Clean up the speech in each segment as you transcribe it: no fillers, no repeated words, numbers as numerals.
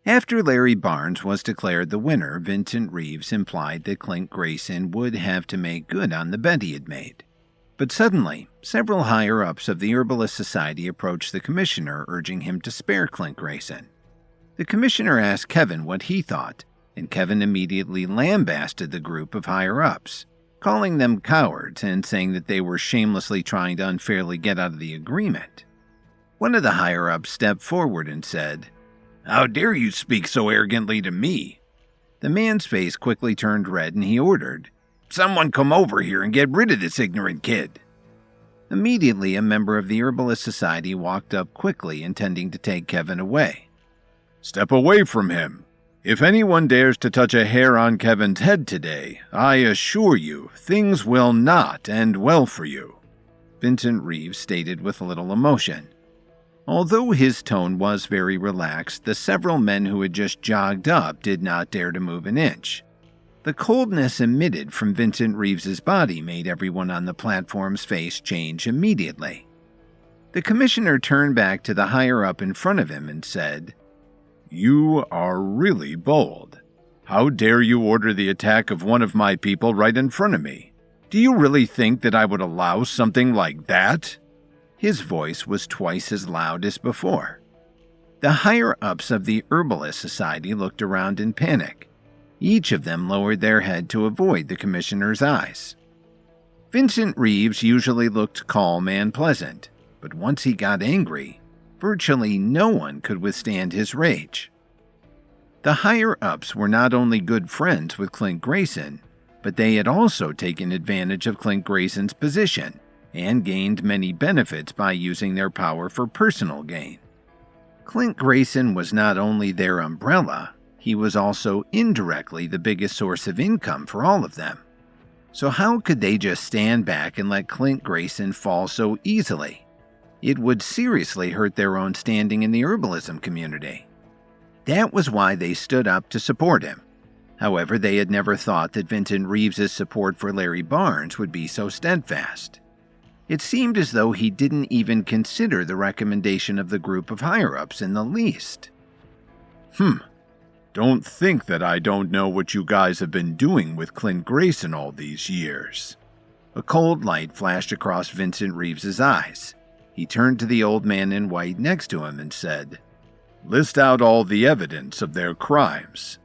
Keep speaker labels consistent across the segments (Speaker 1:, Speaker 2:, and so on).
Speaker 1: After Larry Barnes was declared the winner, Vincent Reeves implied that Clint Grayson would have to make good on the bet he had made. But suddenly, several higher-ups of the Herbalist Society approached the commissioner, urging him to spare Clint Grayson. The commissioner asked Kevin what he thought, and Kevin immediately lambasted the group of higher-ups, calling them cowards and saying that they were shamelessly trying to unfairly get out of the agreement. One of the higher-ups stepped forward and said, "How dare you speak so arrogantly to me?" The man's face quickly turned red and he ordered, "Someone come over here and get rid of this ignorant kid." Immediately, a member of the Herbalist Society walked up quickly, intending to take Kevin away. "Step away from him. If anyone dares to touch a hair on Kevin's head today, I assure you, things will not end well for you," Vincent Reeves stated with a little emotion. Although his tone was very relaxed, the several men who had just jogged up did not dare to move an inch. The coldness emitted from Vincent Reeves's body made everyone on the platform's face change immediately. The commissioner turned back to the higher-up in front of him and said, "You are really bold. How dare you order the attack of one of my people right in front of me? Do you really think that I would allow something like that?" His voice was twice as loud as before. The higher-ups of the Herbalist Society looked around in panic. Each of them lowered their head to avoid the commissioner's eyes. Vincent Reeves usually looked calm and pleasant, but once he got angry, virtually no one could withstand his rage. The higher-ups were not only good friends with Clint Grayson, but they had also taken advantage of Clint Grayson's position and gained many benefits by using their power for personal gain. Clint Grayson was not only their umbrella, he was also indirectly the biggest source of income for all of them. So how could they just stand back and let Clint Grayson fall so easily? It would seriously hurt their own standing in the herbalism community. That was why they stood up to support him. However, they had never thought that Vincent Reeves's support for Larry Barnes would be so steadfast. It seemed as though he didn't even consider the recommendation of the group of higher-ups in the least. Don't think that I don't know what you guys have been doing with Clint Grayson all these years." A cold light flashed across Vincent Reeves's eyes. He turned to the old man in white next to him and said, "List out all the evidence of their crimes."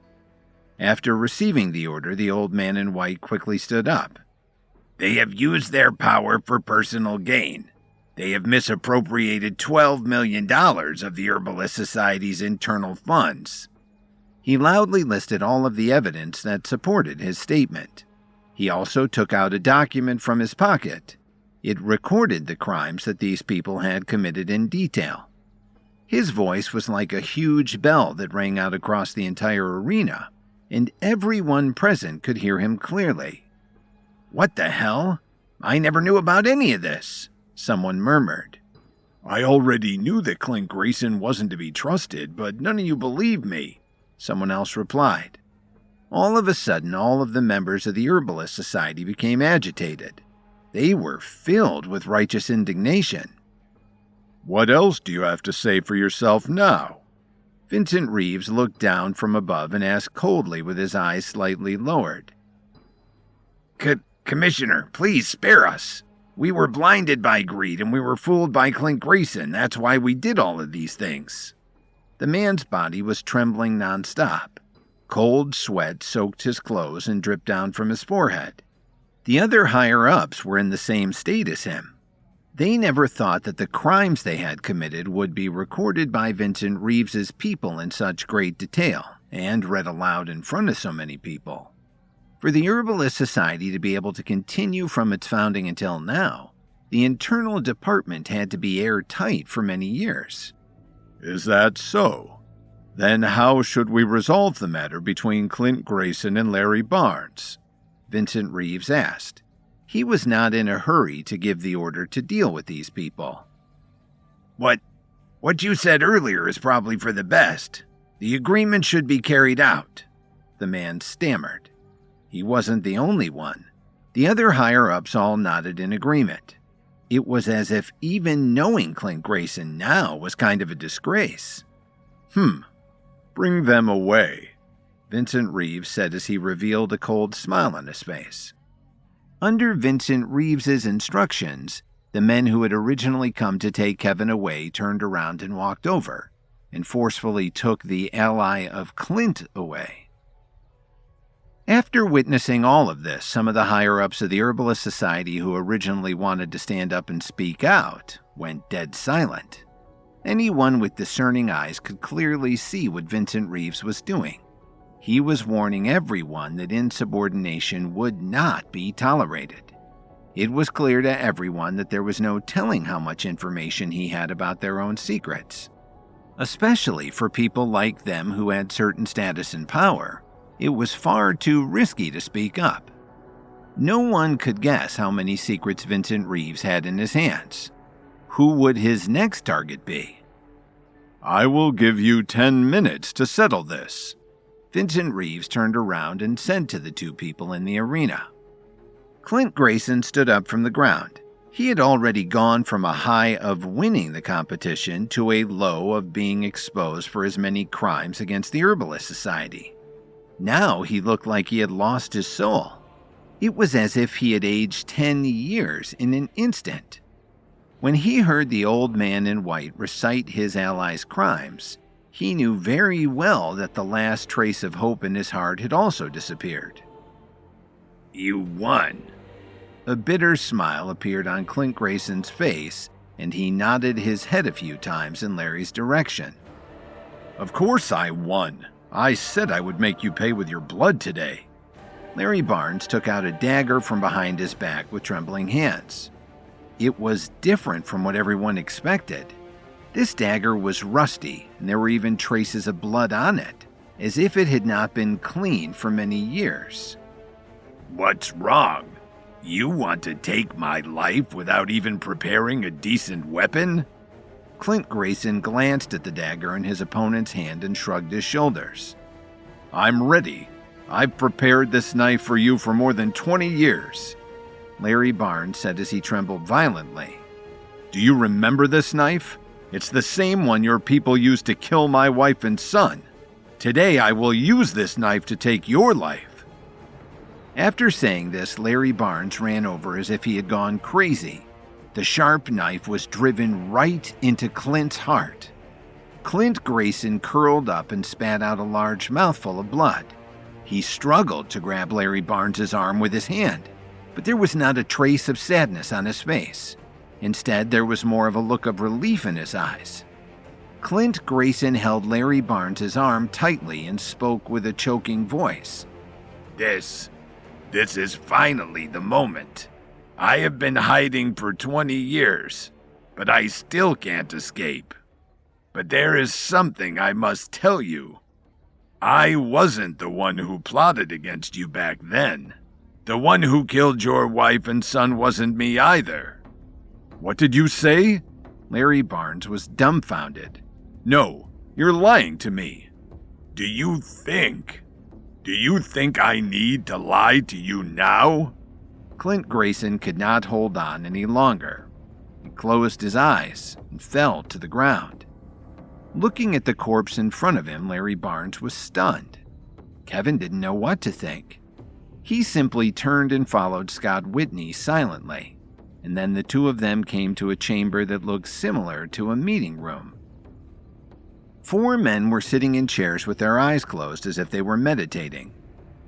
Speaker 1: After receiving the order, the old man in white quickly stood up. "They have used their power for personal gain. They have misappropriated $12 million of the Herbalist Society's internal funds." He loudly listed all of the evidence that supported his statement. He also took out a document from his pocket. It recorded the crimes that these people had committed in detail. His voice was like a huge bell that rang out across the entire arena, and everyone present could hear him clearly. "What the hell? I never knew about any of this," someone murmured. "I already knew that Clint Grayson wasn't to be trusted, but none of you believed me," someone else replied. All of a sudden, all of the members of the Herbalist Society became agitated. They were filled with righteous indignation. "What else do you have to say for yourself now?" Vincent Reeves looked down from above and asked coldly with his eyes slightly lowered. Commissioner, please spare us. We were blinded by greed and we were fooled by Clint Grayson. That's why we did all of these things." The man's body was trembling nonstop. Cold sweat soaked his clothes and dripped down from his forehead. The other higher-ups were in the same state as him. They never thought that the crimes they had committed would be recorded by Vincent Reeves's people in such great detail and read aloud in front of so many people. For the Herbalist Society to be able to continue from its founding until now, the internal department had to be airtight for many years. "Is that so? Then how should we resolve the matter between Clint Grayson and Larry Barnes?" Vincent Reeves asked. He was not in a hurry to give the order to deal with these people. What you said earlier is probably for the best. The agreement should be carried out," the man stammered. He wasn't the only one. The other higher-ups all nodded in agreement. It was as if even knowing Clint Grayson now was kind of a disgrace. "Bring them away," Vincent Reeves said as he revealed a cold smile on his face. Under Vincent Reeves's instructions, the men who had originally come to take Kevin away turned around and walked over, and forcefully took the ally of Clint away. After witnessing all of this, some of the higher-ups of the Herbalist Society who originally wanted to stand up and speak out went dead silent. Anyone with discerning eyes could clearly see what Vincent Reeves was doing. He was warning everyone that insubordination would not be tolerated. It was clear to everyone that there was no telling how much information he had about their own secrets. Especially for people like them who had certain status and power, it was far too risky to speak up. No one could guess how many secrets Vincent Reeves had in his hands. Who would his next target be? "I will give you 10 minutes to settle this," Vincent Reeves turned around and said to the two people in the arena. Clint Grayson stood up from the ground. He had already gone from a high of winning the competition to a low of being exposed for his many crimes against the Herbalist Society. Now he looked like he had lost his soul. It was as if he had aged 10 years in an instant. When he heard the old man in white recite his ally's crimes, he knew very well that the last trace of hope in his heart had also disappeared. "You won." A bitter smile appeared on Clint Grayson's face, and he nodded his head a few times in Larry's direction. "Of course I won. I said I would make you pay with your blood today." Larry Barnes took out a dagger from behind his back with trembling hands. It was different from what everyone expected. This dagger was rusty, and there were even traces of blood on it, as if it had not been cleaned for many years. "What's wrong? You want to take my life without even preparing a decent weapon?" Clint Grayson glanced at the dagger in his opponent's hand and shrugged his shoulders. "I'm ready. I've prepared this knife for you for more than 20 years. Larry Barnes said as he trembled violently. "Do you remember this knife? It's the same one your people used to kill my wife and son. Today I will use this knife to take your life." After saying this, Larry Barnes ran over as if he had gone crazy. The sharp knife was driven right into Clint's heart. Clint Grayson curled up and spat out a large mouthful of blood. He struggled to grab Larry Barnes' arm with his hand, but there was not a trace of sadness on his face. Instead, there was more of a look of relief in his eyes. Clint Grayson held Larry Barnes' arm tightly and spoke with a choking voice. This is finally the moment. I have been hiding for 20 years, but I still can't escape. But there is something I must tell you. I wasn't the one who plotted against you back then. The one who killed your wife and son wasn't me either." "What did you say?" Larry Barnes was dumbfounded. "No, you're lying to me." Do you think I need to lie to you now?" Clint Grayson could not hold on any longer. He closed his eyes and fell to the ground. Looking at the corpse in front of him, Larry Barnes was stunned. Kevin didn't know what to think. He simply turned and followed Scott Whitney silently, and then the two of them came to a chamber that looked similar to a meeting room. 4 men were sitting in chairs with their eyes closed as if they were meditating.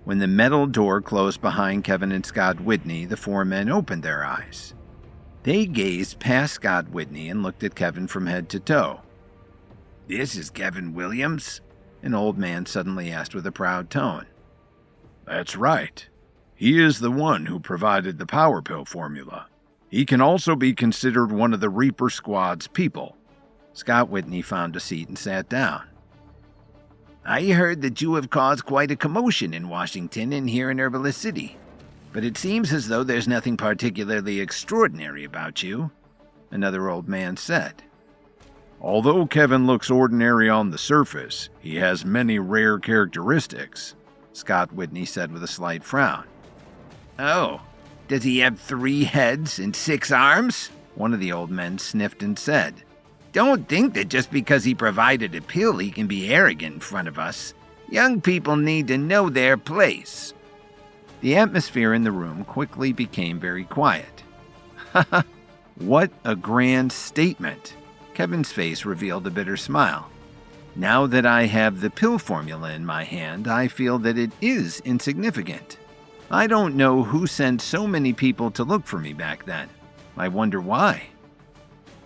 Speaker 1: When the metal door closed behind Kevin and Scott Whitney, the 4 men opened their eyes. They gazed past Scott Whitney and looked at Kevin from head to toe. "This is Kevin Williams?" an old man suddenly asked with a proud tone. "That's right. He is the one who provided the Power Pill formula. He can also be considered one of the Reaper Squad's people." Scott Whitney found a seat and sat down. "I heard that you have caused quite a commotion in Washington and here in Herbalist City, but it seems as though there's nothing particularly extraordinary about you," another old man said. "Although Kevin looks ordinary on the surface, he has many rare characteristics," Scott Whitney said with a slight frown. "Oh, does he have 3 heads and 6 arms?" one of the old men sniffed and said. Don't think that just because he provided a pill he can be arrogant in front of us. Young people need to know their place." The atmosphere in the room quickly became very quiet. "Haha, what a grand statement." Kevin's face revealed a bitter smile. "Now that I have the pill formula in my hand, I feel that it is insignificant. I don't know who sent so many people to look for me back then. I wonder why."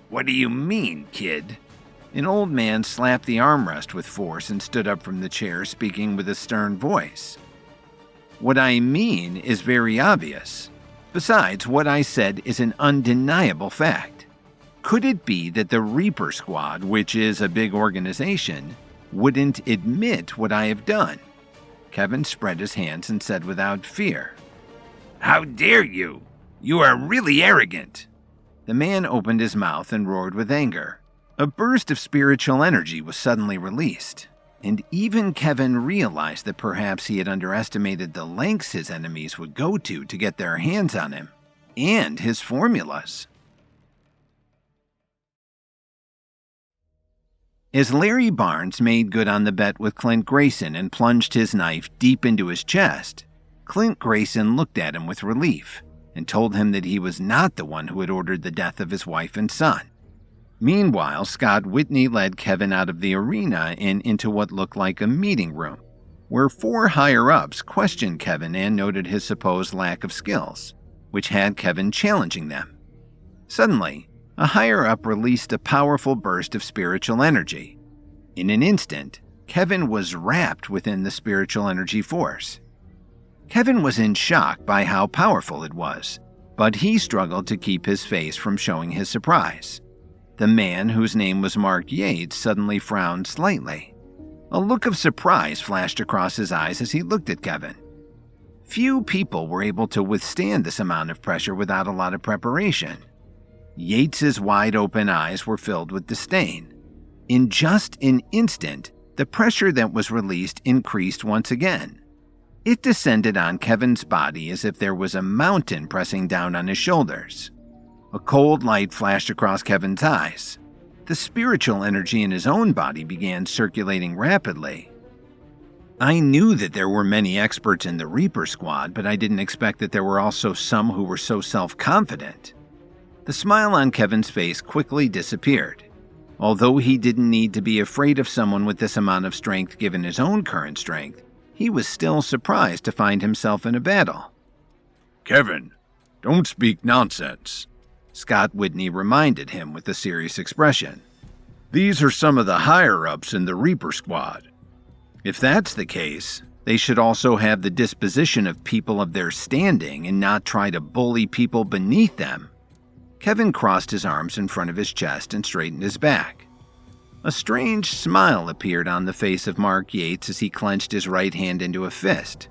Speaker 1: "What do you mean, kid?" An old man slapped the armrest with force and stood up from the chair, speaking with a stern voice. "What I mean is very obvious. Besides, what I said is an undeniable fact. Could it be that the Reaper Squad, which is a big organization, wouldn't admit what I have done?" Kevin spread his hands and said without fear, "How dare you? You are really arrogant." The man opened his mouth and roared with anger. A burst of spiritual energy was suddenly released, and even Kevin realized that perhaps he had underestimated the lengths his enemies would go to get their hands on him, and his formulas. As Larry Barnes made good on the bet with Clint Grayson and plunged his knife deep into his chest, Clint Grayson looked at him with relief and told him that he was not the one who had ordered the death of his wife and son. Meanwhile, Scott Whitney led Kevin out of the arena and into what looked like a meeting room, where 4 higher-ups questioned Kevin and noted his supposed lack of skills, which had Kevin challenging them. Suddenly, a higher-up released a powerful burst of spiritual energy. In an instant, Kevin was wrapped within the spiritual energy force. Kevin was in shock by how powerful it was, but he struggled to keep his face from showing his surprise. The man, whose name was Mark Yates, suddenly frowned slightly. A look of surprise flashed across his eyes as he looked at Kevin. Few people were able to withstand this amount of pressure without a lot of preparation. Yates's wide-open eyes were filled with disdain. In just an instant, the pressure that was released increased once again. It descended on Kevin's body as if there was a mountain pressing down on his shoulders. A cold light flashed across Kevin's eyes. The spiritual energy in his own body began circulating rapidly. "I knew that there were many experts in the Reaper Squad, but I didn't expect that there were also some who were so self-confident." The smile on Kevin's face quickly disappeared. Although he didn't need to be afraid of someone with this amount of strength given his own current strength, he was still surprised to find himself in a battle. "Kevin, don't speak nonsense," Scott Whitney reminded him with a serious expression. "These are some of the higher-ups in the Reaper Squad. If that's the case, they should also have the disposition of people of their standing and not try to bully people beneath them." Kevin crossed his arms in front of his chest and straightened his back. A strange smile appeared on the face of Mark Yates as he clenched his right hand into a fist.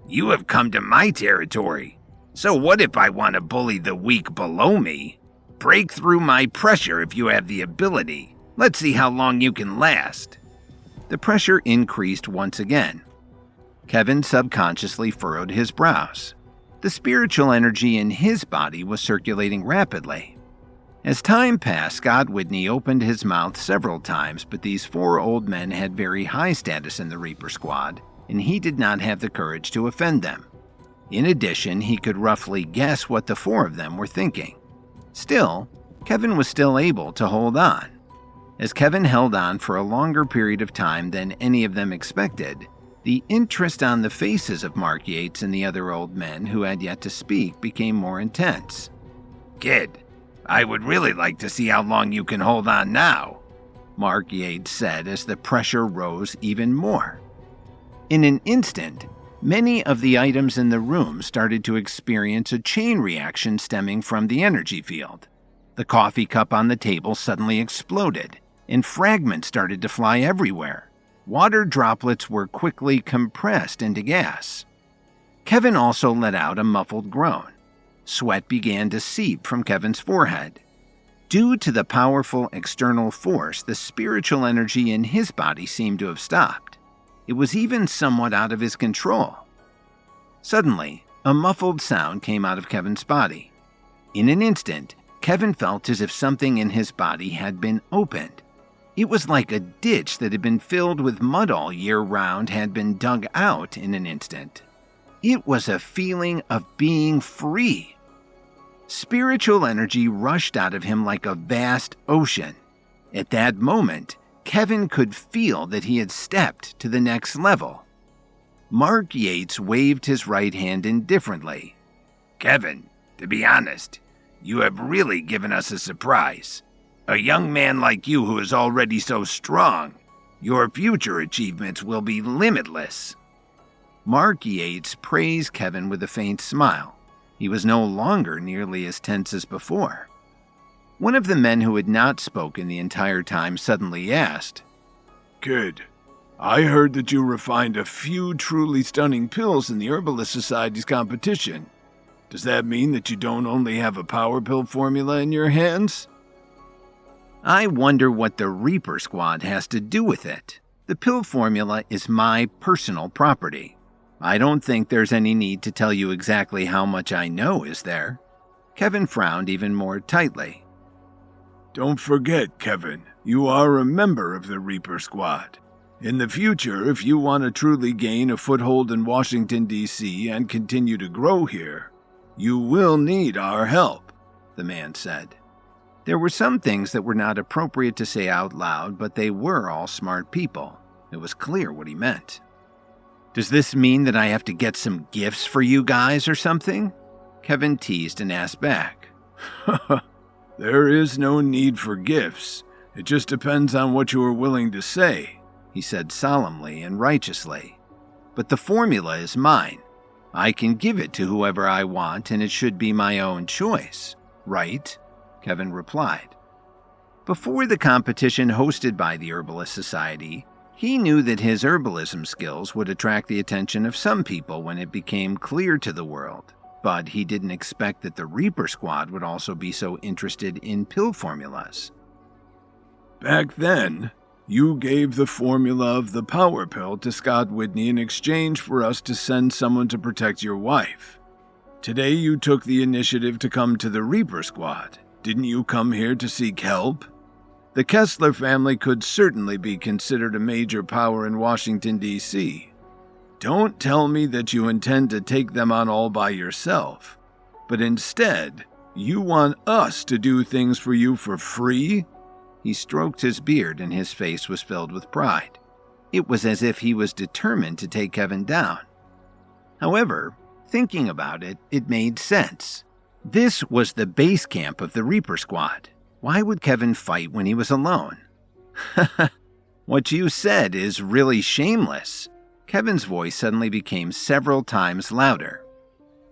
Speaker 1: You have come to my territory. So what if I want to bully the weak below me? Break through my pressure if you have the ability. Let's see how long you can last." The pressure increased once again. Kevin subconsciously furrowed his brows. The spiritual energy in his body was circulating rapidly. As time passed, Scott Whitney opened his mouth several times, but these 4 old men had very high status in the Reaper Squad, and he did not have the courage to offend them. In addition, he could roughly guess what the 4 of them were thinking. Still, Kevin was still able to hold on. As Kevin held on for a longer period of time than any of them expected, the interest on the faces of Mark Yates and the other old men who had yet to speak became more intense. "Kid, I would really like to see how long you can hold on now," Mark Yates said as the pressure rose even more. In an instant, many of the items in the room started to experience a chain reaction stemming from the energy field. The coffee cup on the table suddenly exploded, and fragments started to fly everywhere. Water droplets were quickly compressed into gas. Kevin also let out a muffled groan. Sweat began to seep from Kevin's forehead. Due to the powerful external force, the spiritual energy in his body seemed to have stopped. It was even somewhat out of his control. Suddenly, a muffled sound came out of Kevin's body. In an instant, Kevin felt as if something in his body had been opened. It was like a ditch that had been filled with mud all year round had been dug out in an instant. It was a feeling of being free. Spiritual energy rushed out of him like a vast ocean. At that moment, Kevin could feel that he had stepped to the next level. Mark Yates waved his right hand indifferently.
Speaker 2: Kevin, to be honest, you have really given us a surprise. A young man like you who is already so strong, your future achievements will be limitless.
Speaker 1: Mark Yates praised Kevin with a faint smile. He was no longer nearly as tense as before. One of the men who had not spoken the entire time suddenly asked,
Speaker 3: Kid, I heard that you refined a few truly stunning pills in the Herbalist Society's competition. Does that mean that you don't only have a power pill formula in your hands?
Speaker 1: I wonder what the Reaper Squad has to do with it. The pill formula is my personal property. I don't think there's any need to tell you exactly how much I know, is there? Kevin frowned even more tightly.
Speaker 3: Don't forget, Kevin, you are a member of the Reaper Squad. In the future, if you want to truly gain a foothold in Washington, D.C. and continue to grow here, you will need our help, the man said.
Speaker 1: There were some things that were not appropriate to say out loud, but they were all smart people. It was clear what he meant. Does this mean that I have to get some gifts for you guys or something? Kevin teased and asked back.
Speaker 3: There is no need for gifts. It just depends on what you are willing to say,
Speaker 1: he said solemnly and righteously. But the formula is mine. I can give it to whoever I want, and it should be my own choice, right? Kevin replied. Before the competition hosted by the Herbalist Society, he knew that his herbalism skills would attract the attention of some people when it became clear to the world, but he didn't expect that the Reaper Squad would also be so interested in pill formulas.
Speaker 3: Back then, you gave the formula of the power pill to Scott Whitney in exchange for us to send someone to protect your wife. Today you took the initiative to come to the Reaper Squad. Didn't you come here to seek help? The Kessler family could certainly be considered a major power in Washington, D.C. Don't tell me that you intend to take them on all by yourself, but instead, you want us to do things for you for free?
Speaker 1: He stroked his beard and his face was filled with pride. It was as if he was determined to take Kevin down. However, thinking about it, it made sense. This was the base camp of the Reaper Squad. Why would Kevin fight when he was alone? What you said is really shameless. Kevin's voice suddenly became several times louder.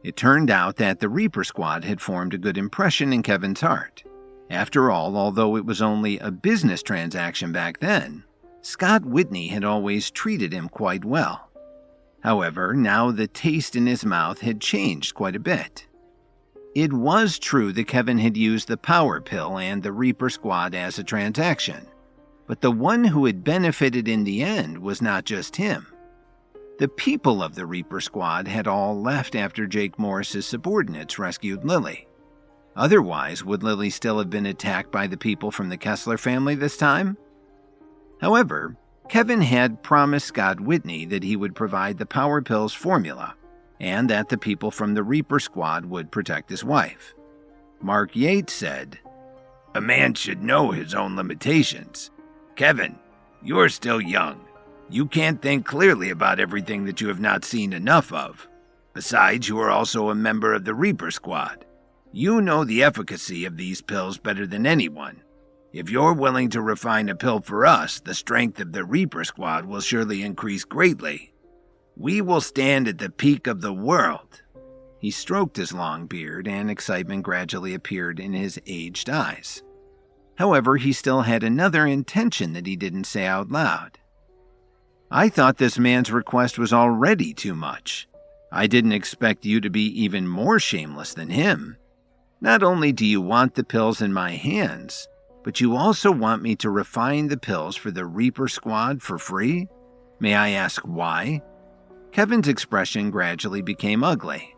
Speaker 1: It turned out that the Reaper Squad had formed a good impression in Kevin's heart. After all, although it was only a business transaction back then, Scott Whitney had always treated him quite well. However, now the taste in his mouth had changed quite a bit. It was true that Kevin had used the power pill and the Reaper Squad as a transaction, but the one who had benefited in the end was not just him. The people of the Reaper Squad had all left after Jake Morris's subordinates rescued Lily. Otherwise, would Lily still have been attacked by the people from the Kessler family this time? However, Kevin had promised Scott Whitney that he would provide the power pill's formula, and that the people from the Reaper Squad would protect his wife. Mark Yates said,
Speaker 2: A man should know his own limitations. Kevin, you're still young. You can't think clearly about everything that you have not seen enough of. Besides, you are also a member of the Reaper Squad. You know the efficacy of these pills better than anyone. If you're willing to refine a pill for us, the strength of the Reaper Squad will surely increase greatly. We will stand at the peak of the world.
Speaker 1: He stroked his long beard, and excitement gradually appeared in his aged eyes. However, he still had another intention that he didn't say out loud. I thought this man's request was already too much. I didn't expect you to be even more shameless than him. Not only do you want the pills in my hands, but you also want me to refine the pills for the Reaper Squad for free? May I ask why? Kevin's expression gradually became ugly.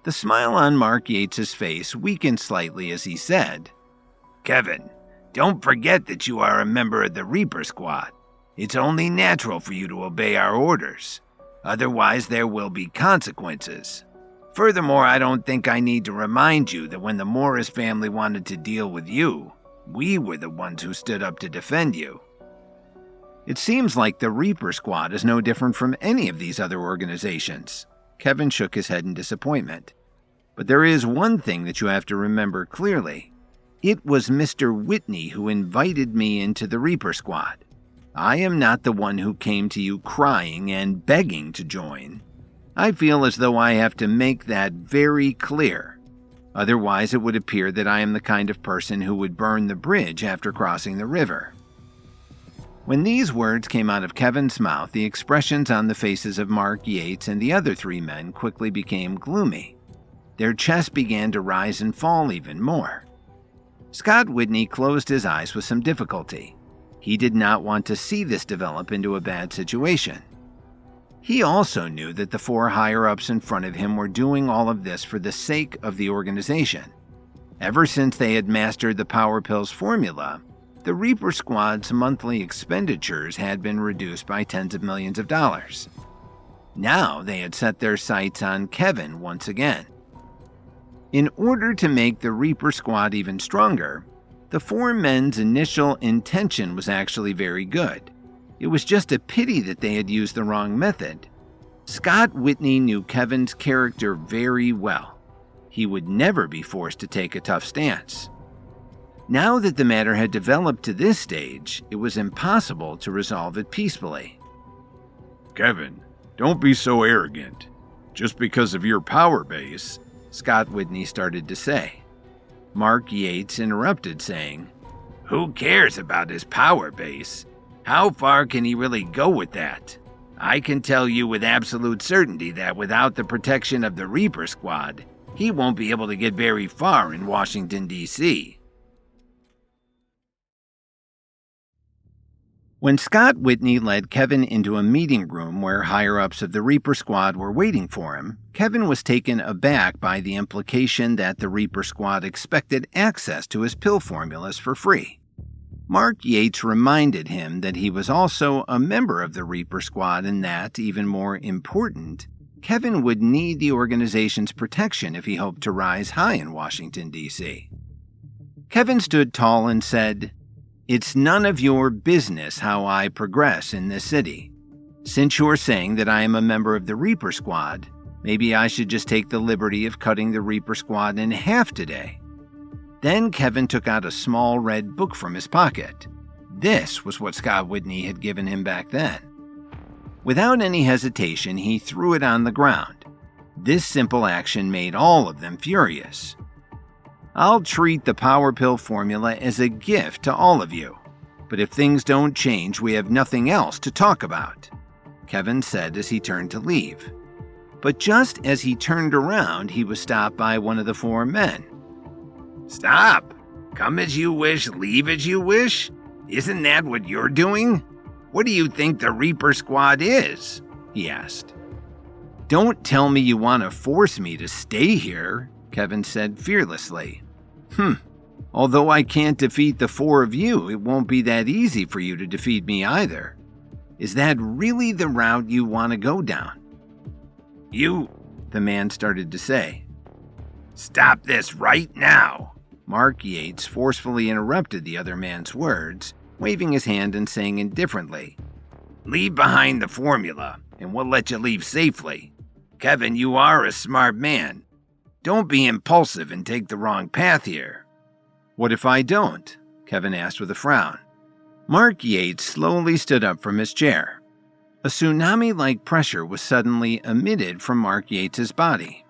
Speaker 1: The smile on Mark Yates's face weakened slightly as he said,
Speaker 2: Kevin, don't forget that you are a member of the Reaper Squad. It's only natural for you to obey our orders. Otherwise, there will be consequences. Furthermore, I don't think I need to remind you that when the Morris family wanted to deal with you, we were the ones who stood up to defend you.
Speaker 1: It seems like the Reaper Squad is no different from any of these other organizations. Kevin shook his head in disappointment. But there is one thing that you have to remember clearly. It was Mr. Whitney who invited me into the Reaper Squad. I am not the one who came to you crying and begging to join. I feel as though I have to make that very clear. Otherwise, it would appear that I am the kind of person who would burn the bridge after crossing the river. When these words came out of Kevin's mouth, the expressions on the faces of Mark Yates and the other three men quickly became gloomy. Their chests began to rise and fall even more. Scott Whitney closed his eyes with some difficulty. He did not want to see this develop into a bad situation. He also knew that the four higher-ups in front of him were doing all of this for the sake of the organization. Ever since they had mastered the Power Pills formula, the Reaper Squad's monthly expenditures had been reduced by tens of millions of dollars. Now they had set their sights on Kevin once again. In order to make the Reaper Squad even stronger, the four men's initial intention was actually very good. It was just a pity that they had used the wrong method. Scott Whitney knew Kevin's character very well. He would never be forced to take a tough stance. Now that the matter had developed to this stage, it was impossible to resolve it peacefully.
Speaker 3: Kevin, don't be so arrogant. Just because of your power base,
Speaker 1: Scott Whitney started to say. Mark Yates interrupted, saying,
Speaker 2: Who cares about his power base? How far can he really go with that? I can tell you with absolute certainty that without the protection of the Reaper Squad, he won't be able to get very far in Washington, D.C.
Speaker 1: When Scott Whitney led Kevin into a meeting room where higher-ups of the Reaper Squad were waiting for him, Kevin was taken aback by the implication that the Reaper Squad expected access to his pill formulas for free. Mark Yates reminded him that he was also a member of the Reaper Squad and that, even more important, Kevin would need the organization's protection if he hoped to rise high in Washington, D.C. Kevin stood tall and said, It's none of your business how I progress in this city. Since you're saying that I am a member of the Reaper Squad, maybe I should just take the liberty of cutting the Reaper Squad in half today. Then Kevin took out a small red book from his pocket. This was what Scott Whitney had given him back then. Without any hesitation, he threw it on the ground. This simple action made all of them furious. I'll treat the Power Pill formula as a gift to all of you. But if things don't change, we have nothing else to talk about, Kevin said as he turned to leave. But just as he turned around, he was stopped by one of the four men.
Speaker 2: Stop! Come as you wish, leave as you wish? Isn't that what you're doing? What do you think the Reaper Squad is? He asked.
Speaker 1: Don't tell me you want to force me to stay here, Kevin said fearlessly. Although I can't defeat the four of you, it won't be that easy for you to defeat me either. Is that really the route you want to go down?
Speaker 2: The man started to say. Stop this right now!
Speaker 1: Mark Yates forcefully interrupted the other man's words, waving his hand and saying indifferently,
Speaker 2: Leave behind the formula, and we'll let you leave safely. Kevin, you are a smart man. Don't be impulsive and take the wrong path here.
Speaker 1: What if I don't? Kevin asked with a frown. Mark Yates slowly stood up from his chair. A tsunami-like pressure was suddenly emitted from Mark Yates's body.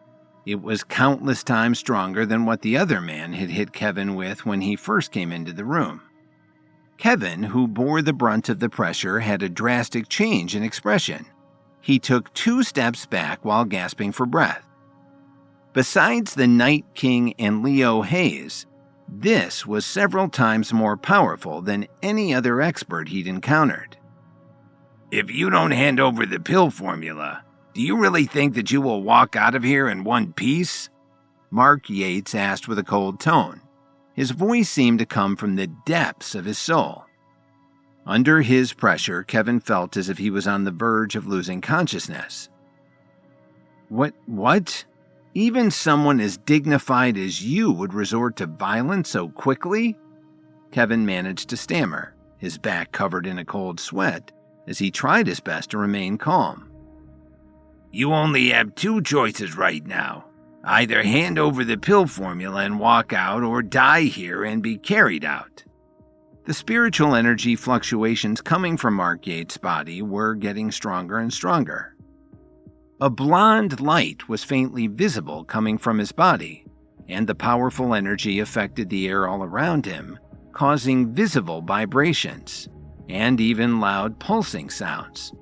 Speaker 1: It was countless times stronger than what the other man had hit Kevin with when he first came into the room. Kevin, who bore the brunt of the pressure, had a drastic change in expression. He took 2 steps back while gasping for breath. Besides the Night King and Leo Hayes, this was several times more powerful than any other expert he'd encountered.
Speaker 2: If you don't hand over the pill formula, Do you really think that you will walk out of here in one piece?
Speaker 1: Mark Yates asked with a cold tone. His voice seemed to come from the depths of his soul. Under his pressure, Kevin felt as if he was on the verge of losing consciousness. What? Even someone as dignified as you would resort to violence so quickly? Kevin managed to stammer, his back covered in a cold sweat, as he tried his best to remain calm.
Speaker 2: You only have two choices right now. Either hand over the pill formula and walk out, or die here and be carried out.
Speaker 1: The spiritual energy fluctuations coming from Mark Yates' body were getting stronger and stronger. A blonde light was faintly visible coming from his body, and the powerful energy affected the air all around him, causing visible vibrations, and even loud pulsing sounds.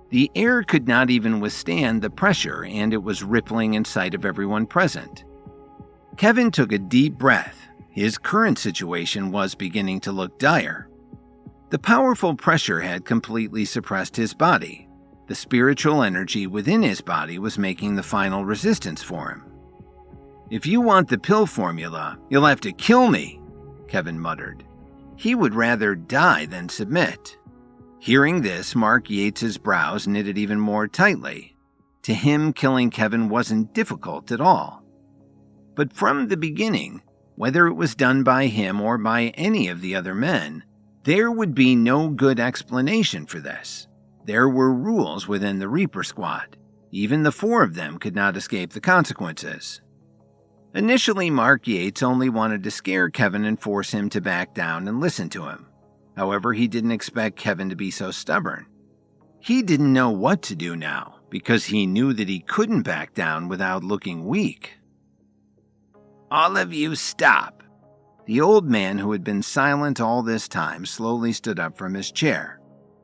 Speaker 1: The air could not even withstand the pressure, and it was rippling in sight of everyone present. Kevin took a deep breath. His current situation was beginning to look dire. The powerful pressure had completely suppressed his body. The spiritual energy within his body was making the final resistance for him. "If you want the pill formula, you'll have to kill me," Kevin muttered. He would rather die than submit. Hearing this, Mark Yates's brows knitted even more tightly. To him, killing Kevin wasn't difficult at all. But from the beginning, whether it was done by him or by any of the other men, there would be no good explanation for this. There were rules within the Reaper Squad. Even the four of them could not escape the consequences. Initially, Mark Yates only wanted to scare Kevin and force him to back down and listen to him. However, he didn't expect Kevin to be so stubborn. He didn't know what to do now, because he knew that he couldn't back down without looking weak.
Speaker 2: All of you stop.
Speaker 1: The old man, who had been silent all this time, slowly stood up from his chair.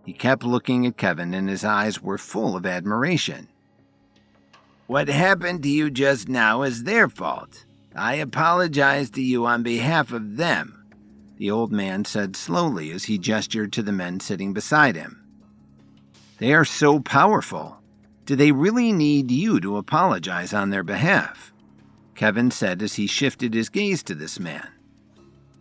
Speaker 1: He kept looking at Kevin, and his eyes were full of admiration.
Speaker 2: What happened to you just now is their fault. I apologize to you on behalf of them,
Speaker 1: the old man said slowly as he gestured to the men sitting beside him. They are so powerful. Do they really need you to apologize on their behalf? Kevin said as he shifted his gaze to this man.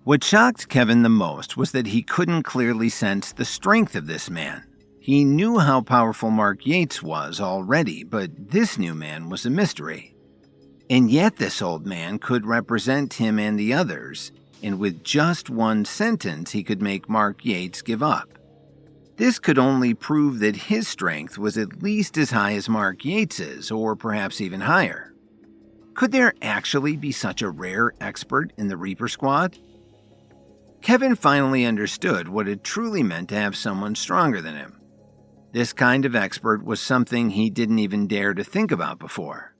Speaker 1: What shocked Kevin the most was that he couldn't clearly sense the strength of this man. He knew how powerful Mark Yates was already, but this new man was a mystery. And yet this old man could represent him and the others, and with just one sentence he could make Mark Yates give up. This could only prove that his strength was at least as high as Mark Yates's, or perhaps even higher. Could there actually be such a rare expert in the Reaper Squad? Kevin finally understood what it truly meant to have someone stronger than him. This kind of expert was something he didn't even dare to think about before.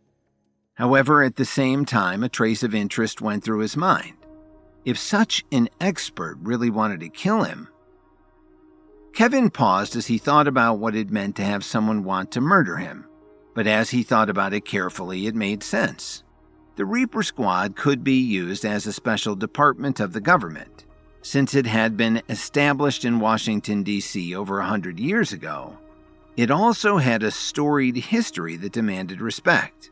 Speaker 1: However, at the same time, a trace of interest went through his mind. If such an expert really wanted to kill him... Kevin paused as he thought about what it meant to have someone want to murder him, but as he thought about it carefully, it made sense. The Reaper Squad could be used as a special department of the government. Since it had been established in Washington, D.C. over 100 years ago, it also had a storied history that demanded respect.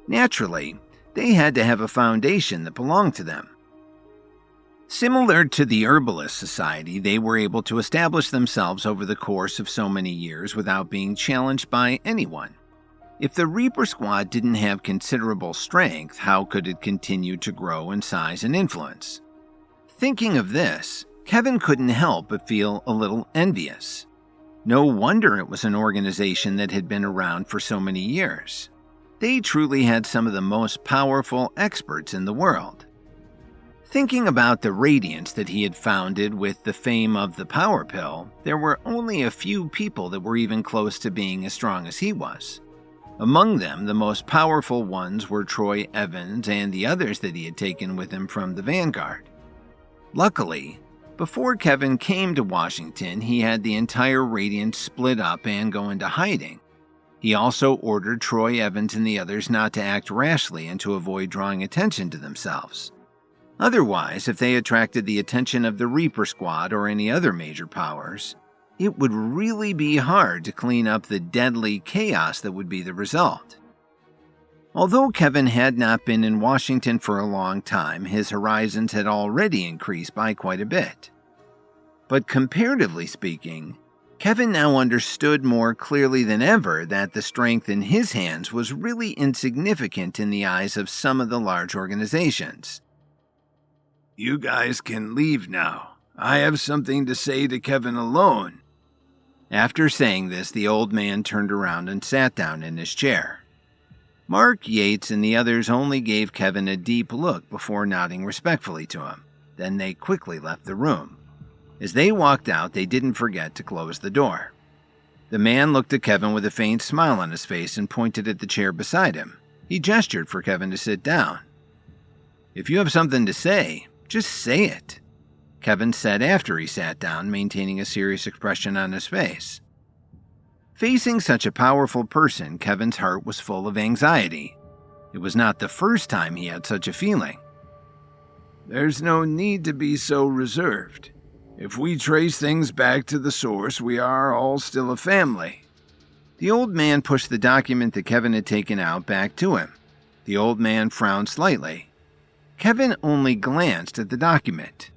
Speaker 1: Naturally, they had to have a foundation that belonged to them. Similar to the Herbalist Society, they were able to establish themselves over the course of so many years without being challenged by anyone. If the Reaper Squad didn't have considerable strength, how could it continue to grow in size and influence? Thinking of this, Kevin couldn't help but feel a little envious. No wonder it was an organization that had been around for so many years. They truly had some of the most powerful experts in the world. Thinking about the radiance that he had founded with the fame of the Power Pill, there were only a few people that were even close to being as strong as he was. Among them, the most powerful ones were Troy Evans and the others that he had taken with him from the Vanguard. Luckily, before Kevin came to Washington, he had the entire Radiance split up and go into hiding. He also ordered Troy Evans and the others not to act rashly and to avoid drawing attention to themselves. Otherwise, if they attracted the attention of the Reaper Squad or any other major powers, it would really be hard to clean up the deadly chaos that would be the result. Although Kevin had not been in Washington for a long time, his horizons had already increased by quite a bit. But comparatively speaking, Kevin now understood more clearly than ever that the strength in his hands was really insignificant in the eyes of some of the large organizations.
Speaker 3: You guys can leave now. I have something to say to Kevin alone.
Speaker 1: After saying this, the old man turned around and sat down in his chair. Mark Yates and the others only gave Kevin a deep look before nodding respectfully to him. Then they quickly left the room. As they walked out, they didn't forget to close the door. The man looked at Kevin with a faint smile on his face and pointed at the chair beside him. He gestured for Kevin to sit down. "If you have something to say, just say it," Kevin said after he sat down, maintaining a serious expression on his face. Facing such a powerful person, Kevin's heart was full of anxiety. It was not the first time he had such a feeling.
Speaker 3: There's no need to be so reserved. If we trace things back to the source, we are all still a family.
Speaker 1: The old man pushed the document that Kevin had taken out back to him. The old man frowned slightly. Kevin only glanced at the document.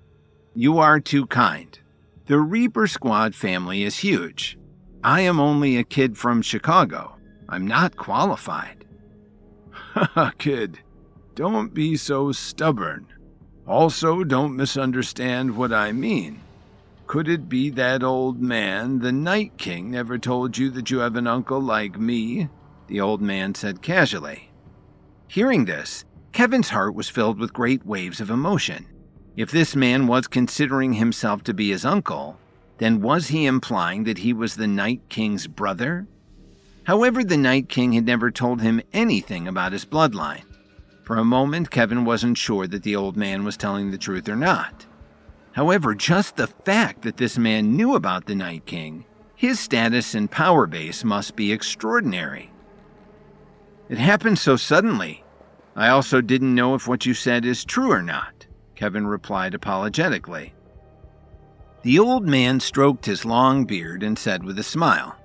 Speaker 1: "You are too kind. The Reaper Squad family is huge. I am only a kid from Chicago. I'm not qualified."
Speaker 3: Haha, kid. Don't be so stubborn. Also, don't misunderstand what I mean. Could it be that old man, the Night King, never told you that you have an uncle like me?
Speaker 1: The old man said casually. Hearing this, Kevin's heart was filled with great waves of emotion. If this man was considering himself to be his uncle, then was he implying that he was the Night King's brother? However, the Night King had never told him anything about his bloodline. For a moment, Kevin wasn't sure that the old man was telling the truth or not. However, just the fact that this man knew about the Night King, his status and power base must be extraordinary. "It happened so suddenly. I also didn't know if what you said is true or not," Kevin replied apologetically. The old man stroked his long beard and said with a smile,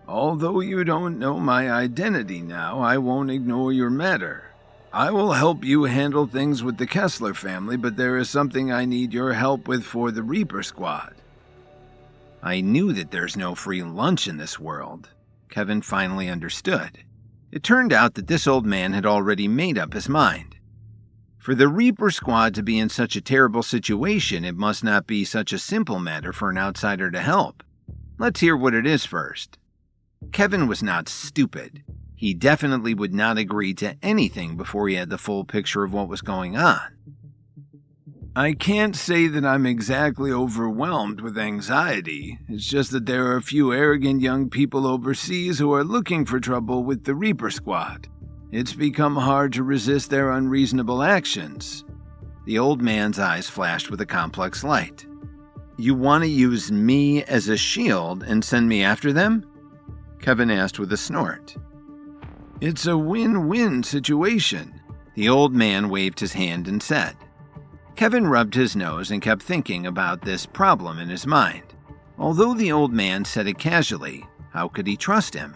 Speaker 3: "Although you don't know my identity now, I won't ignore your matter. I will help you handle things with the Kessler family, but there is something I need your help with for the Reaper Squad."
Speaker 1: I knew that there's no free lunch in this world. Kevin finally understood. It turned out that this old man had already made up his mind. For the Reaper Squad to be in such a terrible situation, it must not be such a simple matter for an outsider to help. Let's hear what it is first. Kevin was not stupid. He definitely would not agree to anything before he had the full picture of what was going on.
Speaker 3: "I can't say that I'm exactly overwhelmed with anxiety. It's just that there are a few arrogant young people overseas who are looking for trouble with the Reaper Squad. It's become hard to resist their unreasonable actions."
Speaker 1: The old man's eyes flashed with a complex light. "You want to use me as a shield and send me after them?" Kevin asked with a snort.
Speaker 3: "It's a win-win situation,"
Speaker 1: the old man waved his hand and said. Kevin rubbed his nose and kept thinking about this problem in his mind. Although the old man said it casually, how could he trust him?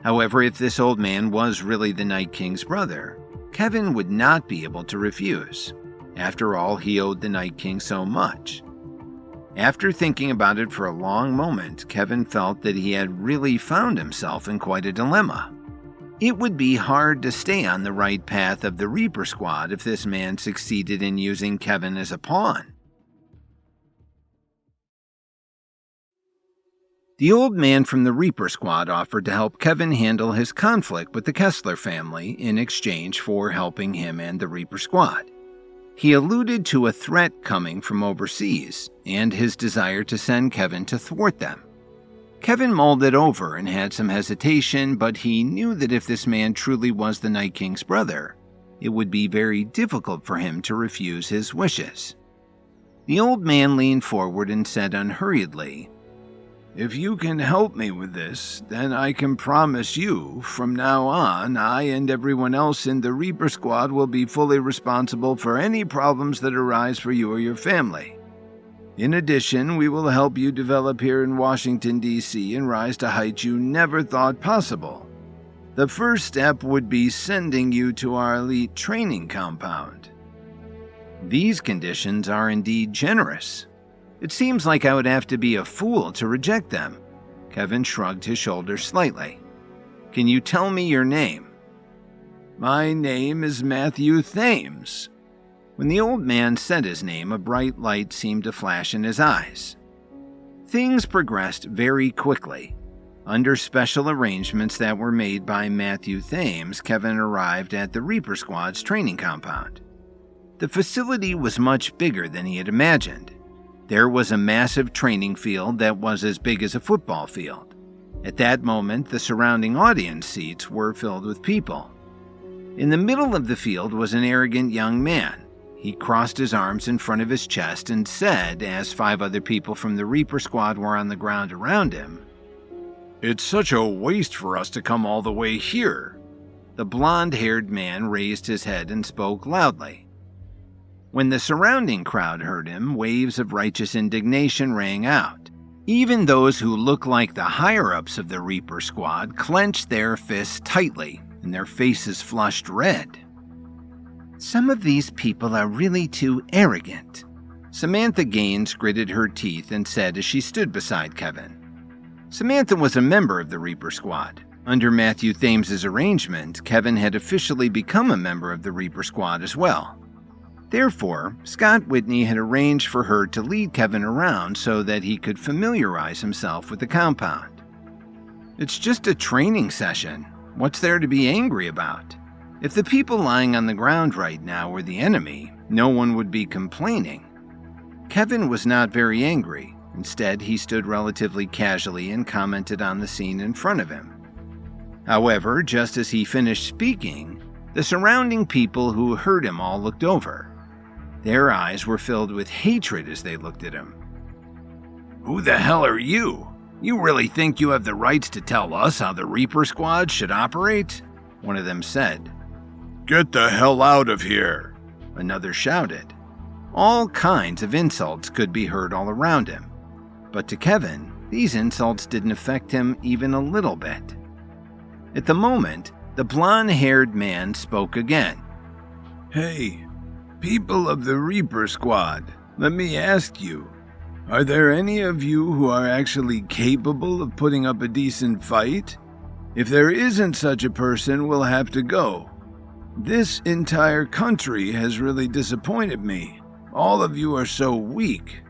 Speaker 1: However, if this old man was really the Night King's brother, Kevin would not be able to refuse. After all, he owed the Night King so much. After thinking about it for a long moment, Kevin felt that he had really found himself in quite a dilemma. It would be hard to stay on the right path of the Reaper Squad if this man succeeded in using Kevin as a pawn. The old man from the Reaper Squad offered to help Kevin handle his conflict with the Kessler family in exchange for helping him and the Reaper Squad. He alluded to a threat coming from overseas and his desire to send Kevin to thwart them. Kevin mulled it over and had some hesitation, but he knew that if this man truly was the Night King's brother, it would be very difficult for him to refuse his wishes. The old man leaned forward and said unhurriedly,
Speaker 3: "If you can help me with this, then I can promise you, from now on, I and everyone else in the Reaper Squad will be fully responsible for any problems that arise for you or your family. In addition, we will help you develop here in Washington, D.C. and rise to heights you never thought possible. The first step would be sending you to our elite training compound.
Speaker 1: These conditions are indeed generous. It seems like I would have to be a fool to reject them. Kevin shrugged his shoulders slightly. Can you tell me your name?
Speaker 3: My name is Matthew Thames.
Speaker 1: When the old man said his name, a bright light seemed to flash in his eyes. Things progressed very quickly. Under special arrangements that were made by Matthew Thames, Kevin arrived at the Reaper Squad's training compound. The facility was much bigger than he had imagined. There was a massive training field that was as big as a football field. At that moment, the surrounding audience seats were filled with people. In the middle of the field was an arrogant young man. He crossed his arms in front of his chest and said, as 5 other people from the Reaper Squad were on the ground around him,
Speaker 3: "It's such a waste for us to come all the way here."
Speaker 1: The blonde-haired man raised his head and spoke loudly. When the surrounding crowd heard him, waves of righteous indignation rang out. Even those who looked like the higher-ups of the Reaper Squad clenched their fists tightly, and their faces flushed red. Some of these people are really too arrogant. Samantha Gaines gritted her teeth and said as she stood beside Kevin. Samantha was a member of the Reaper Squad. Under Matthew Thames's arrangement, Kevin had officially become a member of the Reaper Squad as well. Therefore, Scott Whitney had arranged for her to lead Kevin around so that he could familiarize himself with the compound. It's just a training session. What's there to be angry about? If the people lying on the ground right now were the enemy, no one would be complaining. Kevin was not very angry. Instead, he stood relatively casually and commented on the scene in front of him. However, just as he finished speaking, the surrounding people who heard him all looked over. Their eyes were filled with hatred as they looked at him.
Speaker 2: Who the hell are you? You really think you have the rights to tell us how the Reaper Squad should operate?
Speaker 1: One of them said.
Speaker 3: "Get the hell out of here,"
Speaker 1: another shouted. All kinds of insults could be heard all around him. But to Kevin, these insults didn't affect him even a little bit. At the moment, the blonde-haired man spoke again.
Speaker 3: "Hey, people of the Reaper Squad, let me ask you, are there any of you who are actually capable of putting up a decent fight? If there isn't such a person, we'll have to go. This entire country has really disappointed me. All of you are so weak."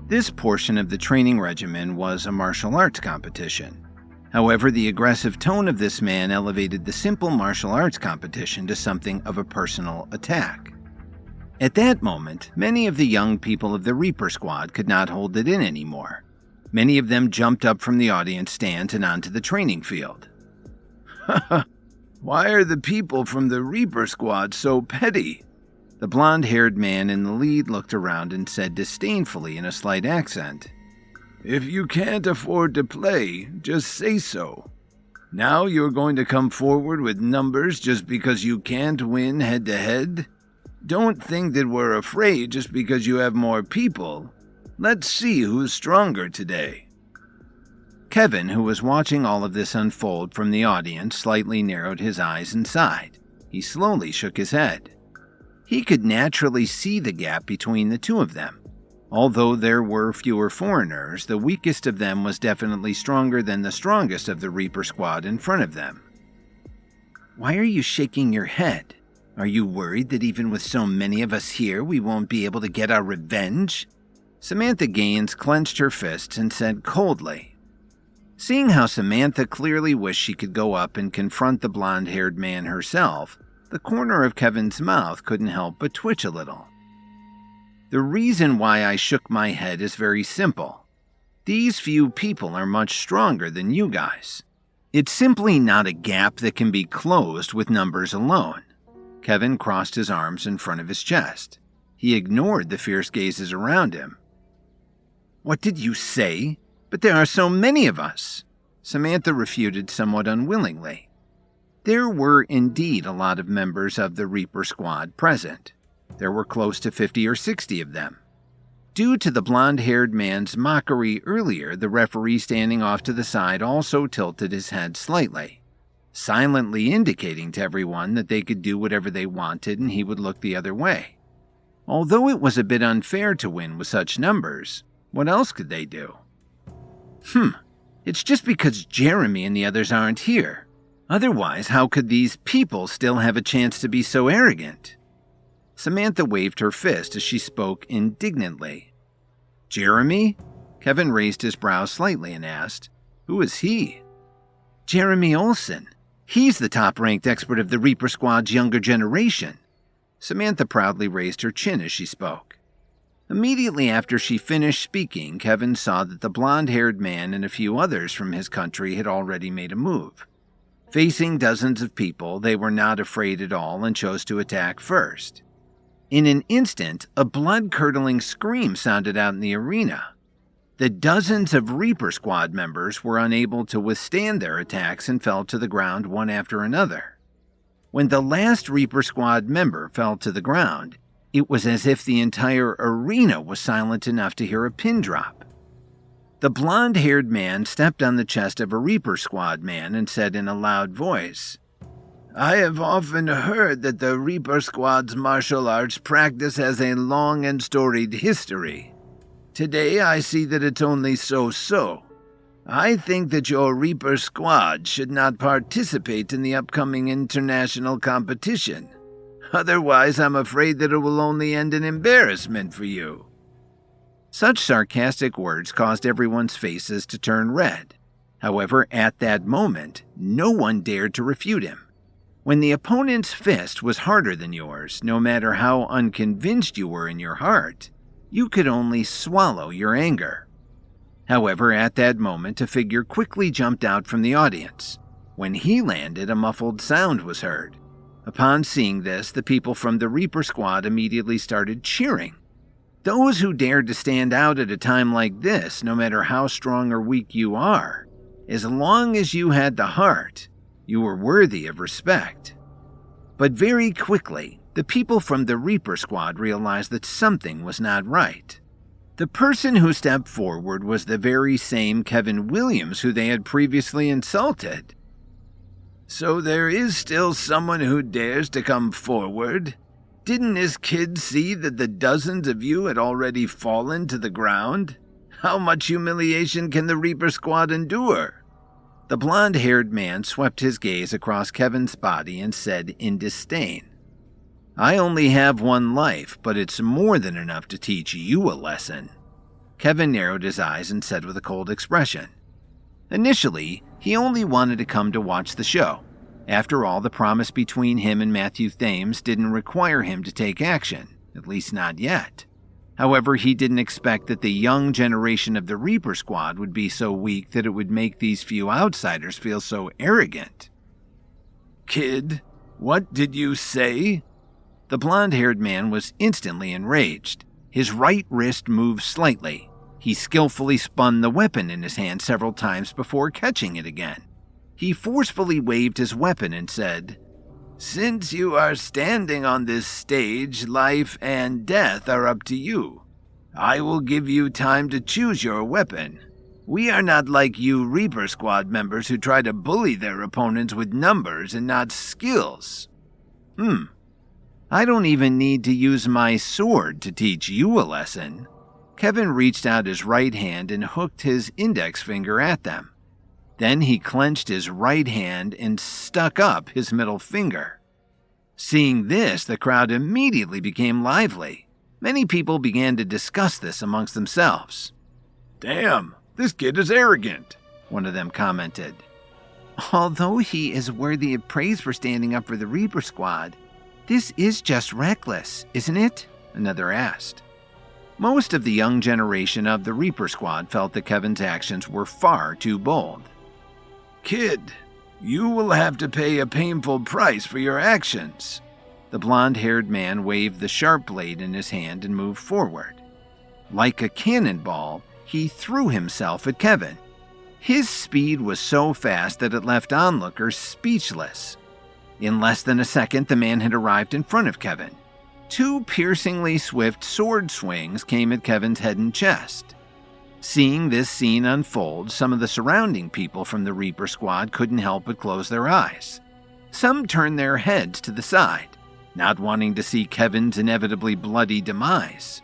Speaker 1: This portion of the training regimen was a martial arts competition. However, the aggressive tone of this man elevated the simple martial arts competition to something of a personal attack. At that moment, many of the young people of the Reaper Squad could not hold it in anymore. Many of them jumped up from the audience stands and onto the training field.
Speaker 3: "Why are the people from the Reaper Squad so petty?"
Speaker 1: The blonde-haired man in the lead looked around and said disdainfully in a slight accent,
Speaker 3: "If you can't afford to play, just say so. Now you're going to come forward with numbers just because you can't win head-to-head? Don't think that we're afraid just because you have more people. Let's see who's stronger today."
Speaker 1: Kevin, who was watching all of this unfold from the audience, slightly narrowed his eyes and sighed. He slowly shook his head. He could naturally see the gap between the two of them. Although there were fewer foreigners, the weakest of them was definitely stronger than the strongest of the Reaper Squad in front of them. Why are you shaking your head? Are you worried that even with so many of us here, we won't be able to get our revenge? Samantha Gaines clenched her fists and said coldly. Seeing how Samantha clearly wished she could go up and confront the blonde-haired man herself, the corner of Kevin's mouth couldn't help but twitch a little. The reason why I shook my head is very simple. These few people are much stronger than you guys. It's simply not a gap that can be closed with numbers alone. Kevin crossed his arms in front of his chest. He ignored the fierce gazes around him. What did you say? But there are so many of us. Samantha refuted somewhat unwillingly. There were indeed a lot of members of the Reaper Squad present. There were close to 50 or 60 of them. Due to the blonde-haired man's mockery earlier, the referee standing off to the side also tilted his head slightly, silently indicating to everyone that they could do whatever they wanted and he would look the other way. Although it was a bit unfair to win with such numbers, what else could they do? It's just because Jeremy and the others aren't here. Otherwise, how could these people still have a chance to be so arrogant? Samantha waved her fist as she spoke indignantly. Jeremy? Kevin raised his brows slightly and asked, Who is he? Jeremy Olsen. He's the top-ranked expert of the Reaper Squad's younger generation. Samantha proudly raised her chin as she spoke. Immediately after she finished speaking, Kevin saw that the blonde-haired man and a few others from his country had already made a move. Facing dozens of people, they were not afraid at all and chose to attack first. In an instant, a blood-curdling scream sounded out in the arena. The dozens of Reaper Squad members were unable to withstand their attacks and fell to the ground one after another. When the last Reaper Squad member fell to the ground, it was as if the entire arena was silent enough to hear a pin drop. The blonde-haired man stepped on the chest of a Reaper Squad man and said in a loud voice, I have often heard that the Reaper Squad's martial arts practice has a long and storied history. Today I see that it's only so-so. I think that your Reaper Squad should not participate in the upcoming international competition. Otherwise, I'm afraid that it will only end in embarrassment for you. Such sarcastic words caused everyone's faces to turn red. However, at that moment, no one dared to refute him. When the opponent's fist was harder than yours, no matter how unconvinced you were in your heart, you could only swallow your anger. However, at that moment, a figure quickly jumped out from the audience. When he landed, a muffled sound was heard. Upon seeing this, the people from the Reaper Squad immediately started cheering. Those who dared to stand out at a time like this, no matter how strong or weak you are, as long as you had the heart, you were worthy of respect. But very quickly, the people from the Reaper Squad realized that something was not right. The person who stepped forward was the very same Kevin Williams who they had previously insulted. So there is still someone who dares to come forward? Didn't this kid see that the dozens of you had already fallen to the ground? How much humiliation can the Reaper Squad endure? The blonde-haired man swept his gaze across Kevin's body and said in disdain, I only have one life, but it's more than enough to teach you a lesson. Kevin narrowed his eyes and said with a cold expression, Initially, he only wanted to come to watch the show. After all, the promise between him and Matthew Thames didn't require him to take action, at least not yet. However, he didn't expect that the young generation of the Reaper Squad would be so weak that it would make these few outsiders feel so arrogant.
Speaker 3: Kid, what did you say?
Speaker 1: The blonde-haired man was instantly enraged. His right wrist moved slightly. He skillfully spun the weapon in his hand several times before catching it again. He forcefully waved his weapon and said, Since you are standing on this stage, life and death are up to you. I will give you time to choose your weapon. We are not like you Reaper Squad members who try to bully their opponents with numbers and not skills. I don't even need to use my sword to teach you a lesson. Kevin reached out his right hand and hooked his index finger at them. Then he clenched his right hand and stuck up his middle finger. Seeing this, the crowd immediately became lively. Many people began to discuss this amongst themselves.
Speaker 3: Damn, this kid is arrogant,
Speaker 1: one of them commented. Although he is worthy of praise for standing up for the Reaper Squad, this is just reckless, isn't it? Another asked. Most of the young generation of the Reaper Squad felt that Kevin's actions were far too bold.
Speaker 3: Kid, you will have to pay a painful price for your actions.
Speaker 1: The blonde-haired man waved the sharp blade in his hand and moved forward. Like a cannonball, he threw himself at Kevin. His speed was so fast that it left onlookers speechless. In less than a second, the man had arrived in front of Kevin. 2 piercingly swift sword swings came at Kevin's head and chest. Seeing this scene unfold, some of the surrounding people from the Reaper squad couldn't help but close their eyes. Some turned their heads to the side, not wanting to see Kevin's inevitably bloody demise.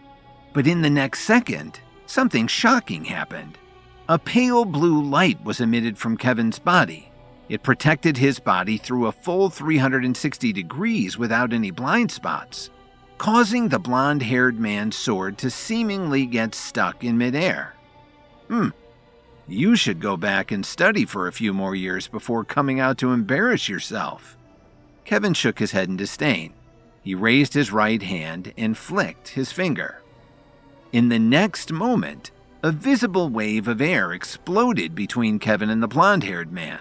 Speaker 1: But in the next second, something shocking happened. A pale blue light was emitted from Kevin's body. It protected his body through a full 360 degrees without any blind spots, causing the blonde-haired man's sword to seemingly get stuck in midair. You should go back and study for a few more years before coming out to embarrass yourself. Kevin shook his head in disdain. He raised his right hand and flicked his finger. In the next moment, a visible wave of air exploded between Kevin and the blonde-haired man.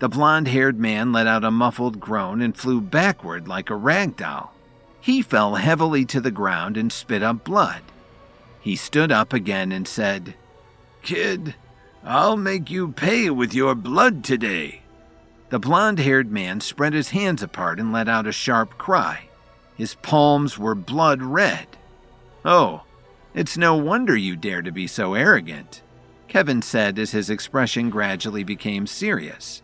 Speaker 1: The blonde-haired man let out a muffled groan and flew backward like a rag doll. He fell heavily to the ground and spit up blood. He stood up again and said,
Speaker 2: "Kid, I'll make you pay with your blood today."
Speaker 1: The blonde-haired man spread his hands apart and let out a sharp cry. His palms were blood red. "Oh, it's no wonder you dare to be so arrogant," Kevin said as his expression gradually became serious.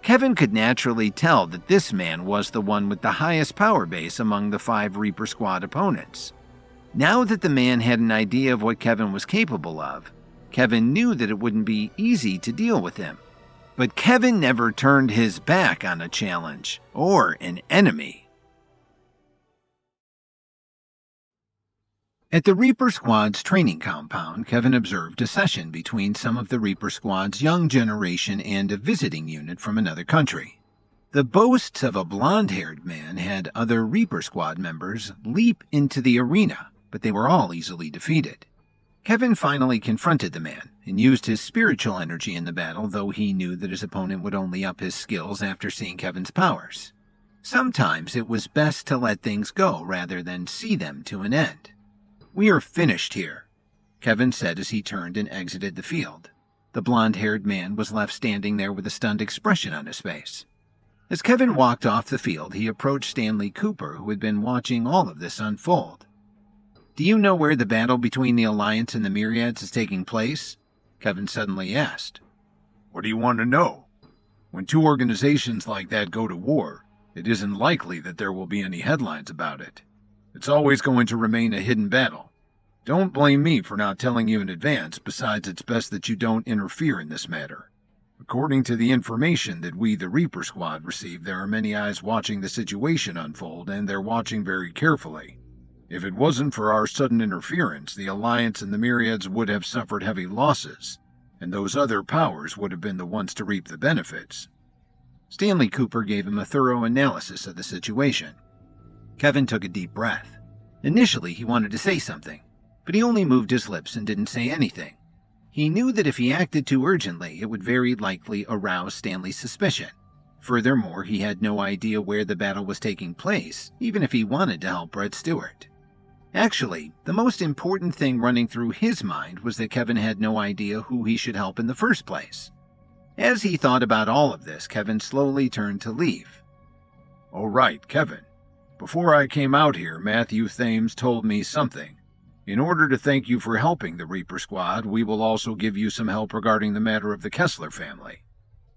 Speaker 1: Kevin could naturally tell that this man was the one with the highest power base among the 5 Reaper squad opponents. Now that the man had an idea of what Kevin was capable of, Kevin knew that it wouldn't be easy to deal with him. But Kevin never turned his back on a challenge or an enemy. At the Reaper Squad's training compound, Kevin observed a session between some of the Reaper Squad's young generation and a visiting unit from another country. The boasts of a blonde-haired man had other Reaper Squad members leap into the arena, but they were all easily defeated. Kevin finally confronted the man and used his spiritual energy in the battle, though he knew that his opponent would only up his skills after seeing Kevin's powers. Sometimes it was best to let things go rather than see them to an end. "We are finished here," Kevin said as he turned and exited the field. The blonde-haired man was left standing there with a stunned expression on his face. As Kevin walked off the field, he approached Stanley Cooper, who had been watching all of this unfold. "Do you know where the battle between the Alliance and the Myriads is taking place?" Kevin suddenly asked.
Speaker 3: "What do you want to know? When 2 organizations like that go to war, it isn't likely that there will be any headlines about it. It's always going to remain a hidden battle. Don't blame me for not telling you in advance, besides it's best that you don't interfere in this matter. According to the information that we, the Reaper Squad, received, there are many eyes watching the situation unfold, and they're watching very carefully. If it wasn't for our sudden interference, the Alliance and the Myriads would have suffered heavy losses, and those other powers would have been the ones to reap the benefits."
Speaker 1: Stanley Cooper gave him a thorough analysis of the situation. Kevin took a deep breath. Initially, he wanted to say something, but he only moved his lips and didn't say anything. He knew that if he acted too urgently, it would very likely arouse Stanley's suspicion. Furthermore, he had no idea where the battle was taking place, even if he wanted to help Brett Stewart. Actually, the most important thing running through his mind was that Kevin had no idea who he should help in the first place. As he thought about all of this, Kevin slowly turned to leave.
Speaker 3: "Oh, right, Kevin. Before I came out here, Matthew Thames told me something. In order to thank you for helping the Reaper Squad, we will also give you some help regarding the matter of the Kessler family,"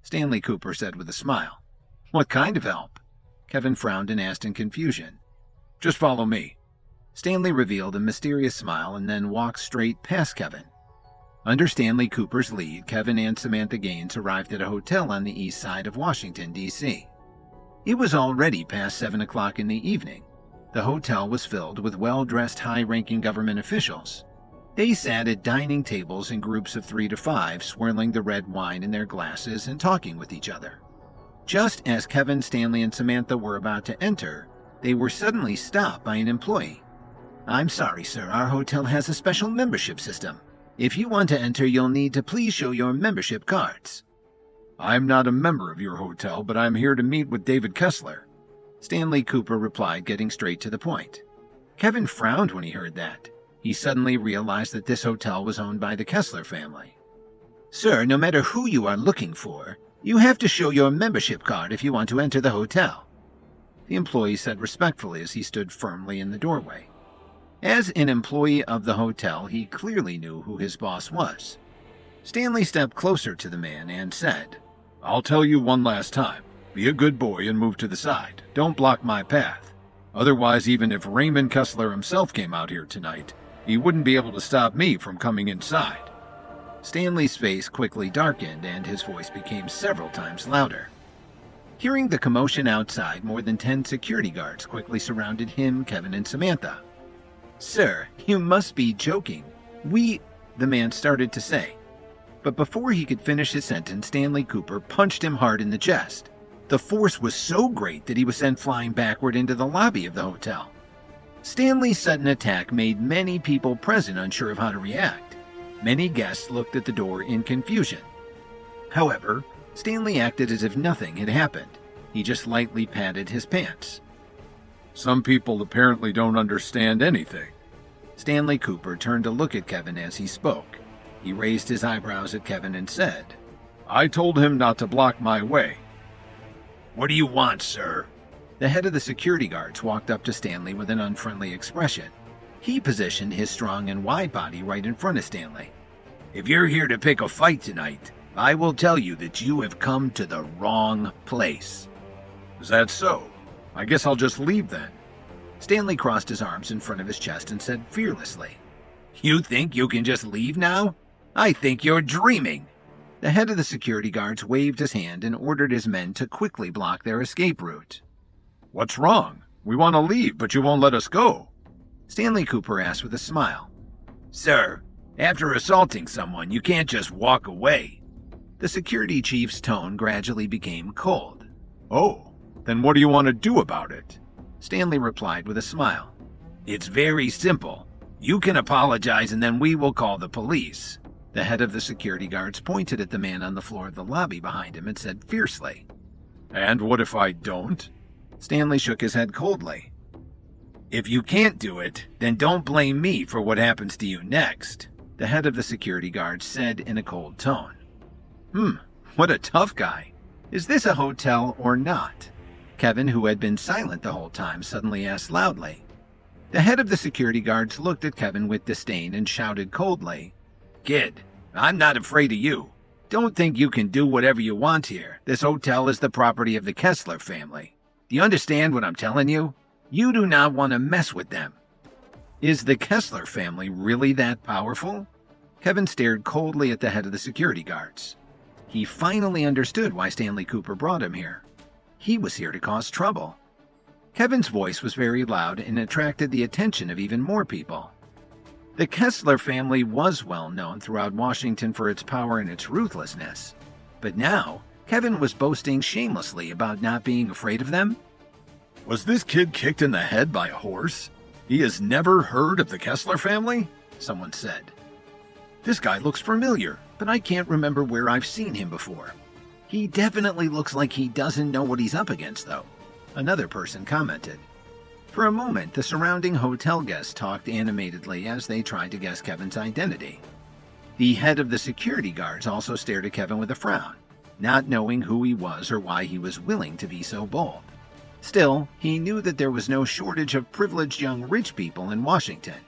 Speaker 1: Stanley Cooper said with a smile. "What kind of help?" Kevin frowned and asked in confusion.
Speaker 3: "Just follow me."
Speaker 1: Stanley revealed a mysterious smile and then walked straight past Kevin. Under Stanley Cooper's lead, Kevin and Samantha Gaines arrived at a hotel on the east side of Washington, D.C. It was already past 7 o'clock in the evening. The hotel was filled with well-dressed high-ranking government officials. They sat at dining tables in groups of 3 to 5, swirling the red wine in their glasses and talking with each other. Just as Kevin, Stanley, and Samantha were about to enter, they were suddenly stopped by an employee. "I'm sorry, sir. Our hotel has a special membership system. If you want to enter, you'll need to please show your membership cards."
Speaker 3: "I'm not a member of your hotel, but I'm here to meet with David Kessler,"
Speaker 1: Stanley Cooper replied, getting straight to the point. Kevin frowned when he heard that. He suddenly realized that this hotel was owned by the Kessler family. "Sir, no matter who you are looking for, you have to show your membership card if you want to enter the hotel." the employee said respectfully as he stood firmly in the doorway. As an employee of the hotel, he clearly knew who his boss was. Stanley stepped closer to the man and said,
Speaker 3: "I'll tell you one last time. Be a good boy and move to the side. Don't block my path. Otherwise, even if Raymond Kessler himself came out here tonight, he wouldn't be able to stop me from coming inside."
Speaker 1: Stanley's face quickly darkened and his voice became several times louder. Hearing the commotion outside, more than 10 security guards quickly surrounded him, Kevin, and Samantha. "Sir, you must be joking. The man started to say. But before he could finish his sentence, Stanley Cooper punched him hard in the chest. The force was so great that he was sent flying backward into the lobby of the hotel. Stanley's sudden attack made many people present unsure of how to react. Many guests looked at the door in confusion. However, Stanley acted as if nothing had happened. He just lightly patted his pants.
Speaker 3: "Some people apparently don't understand anything."
Speaker 1: Stanley Cooper turned to look at Kevin as he spoke. He raised his eyebrows at Kevin and said,
Speaker 3: "I told him not to block my way."
Speaker 2: "What do you want, sir?"
Speaker 1: The head of the security guards walked up to Stanley with an unfriendly expression. He positioned his strong and wide body right in front of Stanley.
Speaker 2: "If you're here to pick a fight tonight, I will tell you that you have come to the wrong place."
Speaker 3: "Is that so? I guess I'll just leave then."
Speaker 1: Stanley crossed his arms in front of his chest and said fearlessly,
Speaker 2: "You think you can just leave now? I think you're dreaming."
Speaker 1: The head of the security guards waved his hand and ordered his men to quickly block their escape route.
Speaker 3: "What's wrong? We want to leave, but you won't let us go."
Speaker 1: Stanley Cooper asked with a smile.
Speaker 2: "Sir, after assaulting someone, you can't just walk away."
Speaker 1: The security chief's tone gradually became cold.
Speaker 3: "Oh, then what do you want to do about it?"
Speaker 1: Stanley replied with a smile.
Speaker 2: "It's very simple. You can apologize and then we will call the police."
Speaker 1: The head of the security guards pointed at the man on the floor of the lobby behind him and said fiercely,
Speaker 3: "And what if I don't?"
Speaker 1: Stanley shook his head coldly.
Speaker 2: "If you can't do it, then don't blame me for what happens to you next,"
Speaker 1: the head of the security guards said in a cold tone. What a tough guy. Is this a hotel or not? Kevin, who had been silent the whole time, suddenly asked loudly. The head of the security guards looked at Kevin with disdain and shouted coldly,
Speaker 2: "Kid, I'm not afraid of you. Don't think you can do whatever you want here. This hotel is the property of the Kessler family. Do you understand what I'm telling you? You do not want to mess with them."
Speaker 1: Is the Kessler family really that powerful? Kevin stared coldly at the head of the security guards. He finally understood why Stanley Cooper brought him here. He was here to cause trouble. Kevin's voice was very loud and attracted the attention of even more people. The Kessler family was well known throughout Washington for its power and its ruthlessness. But now, Kevin was boasting shamelessly about not being afraid of them.
Speaker 3: "Was this kid kicked in the head by a horse? He has never heard of the Kessler family?" someone said.
Speaker 1: "This guy looks familiar, but I can't remember where I've seen him before. He definitely looks like he doesn't know what he's up against, though," another person commented. For a moment, the surrounding hotel guests talked animatedly as they tried to guess Kevin's identity. The head of the security guards also stared at Kevin with a frown, not knowing who he was or why he was willing to be so bold. Still, he knew that there was no shortage of privileged young rich people in Washington.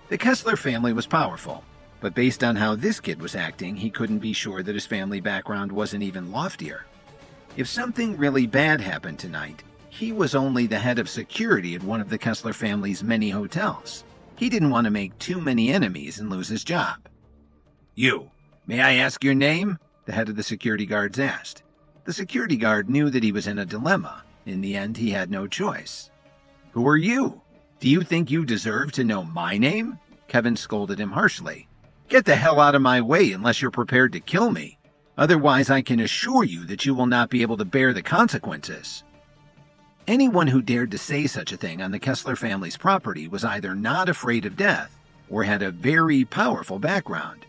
Speaker 1: The Kessler family was powerful, but based on how this kid was acting, he couldn't be sure that his family background wasn't even loftier. If something really bad happened tonight, he was only the head of security at one of the Kessler family's many hotels. He didn't want to make too many enemies and lose his job.
Speaker 2: "You, may I ask your name?"
Speaker 1: the head of the security guards asked. The security guard knew that he was in a dilemma. In the end, he had no choice. "Who are you? Do you think you deserve to know my name?" Kevin scolded him harshly. "Get the hell out of my way unless you're prepared to kill me. Otherwise, I can assure you that you will not be able to bear the consequences." Anyone who dared to say such a thing on the Kessler family's property was either not afraid of death or had a very powerful background.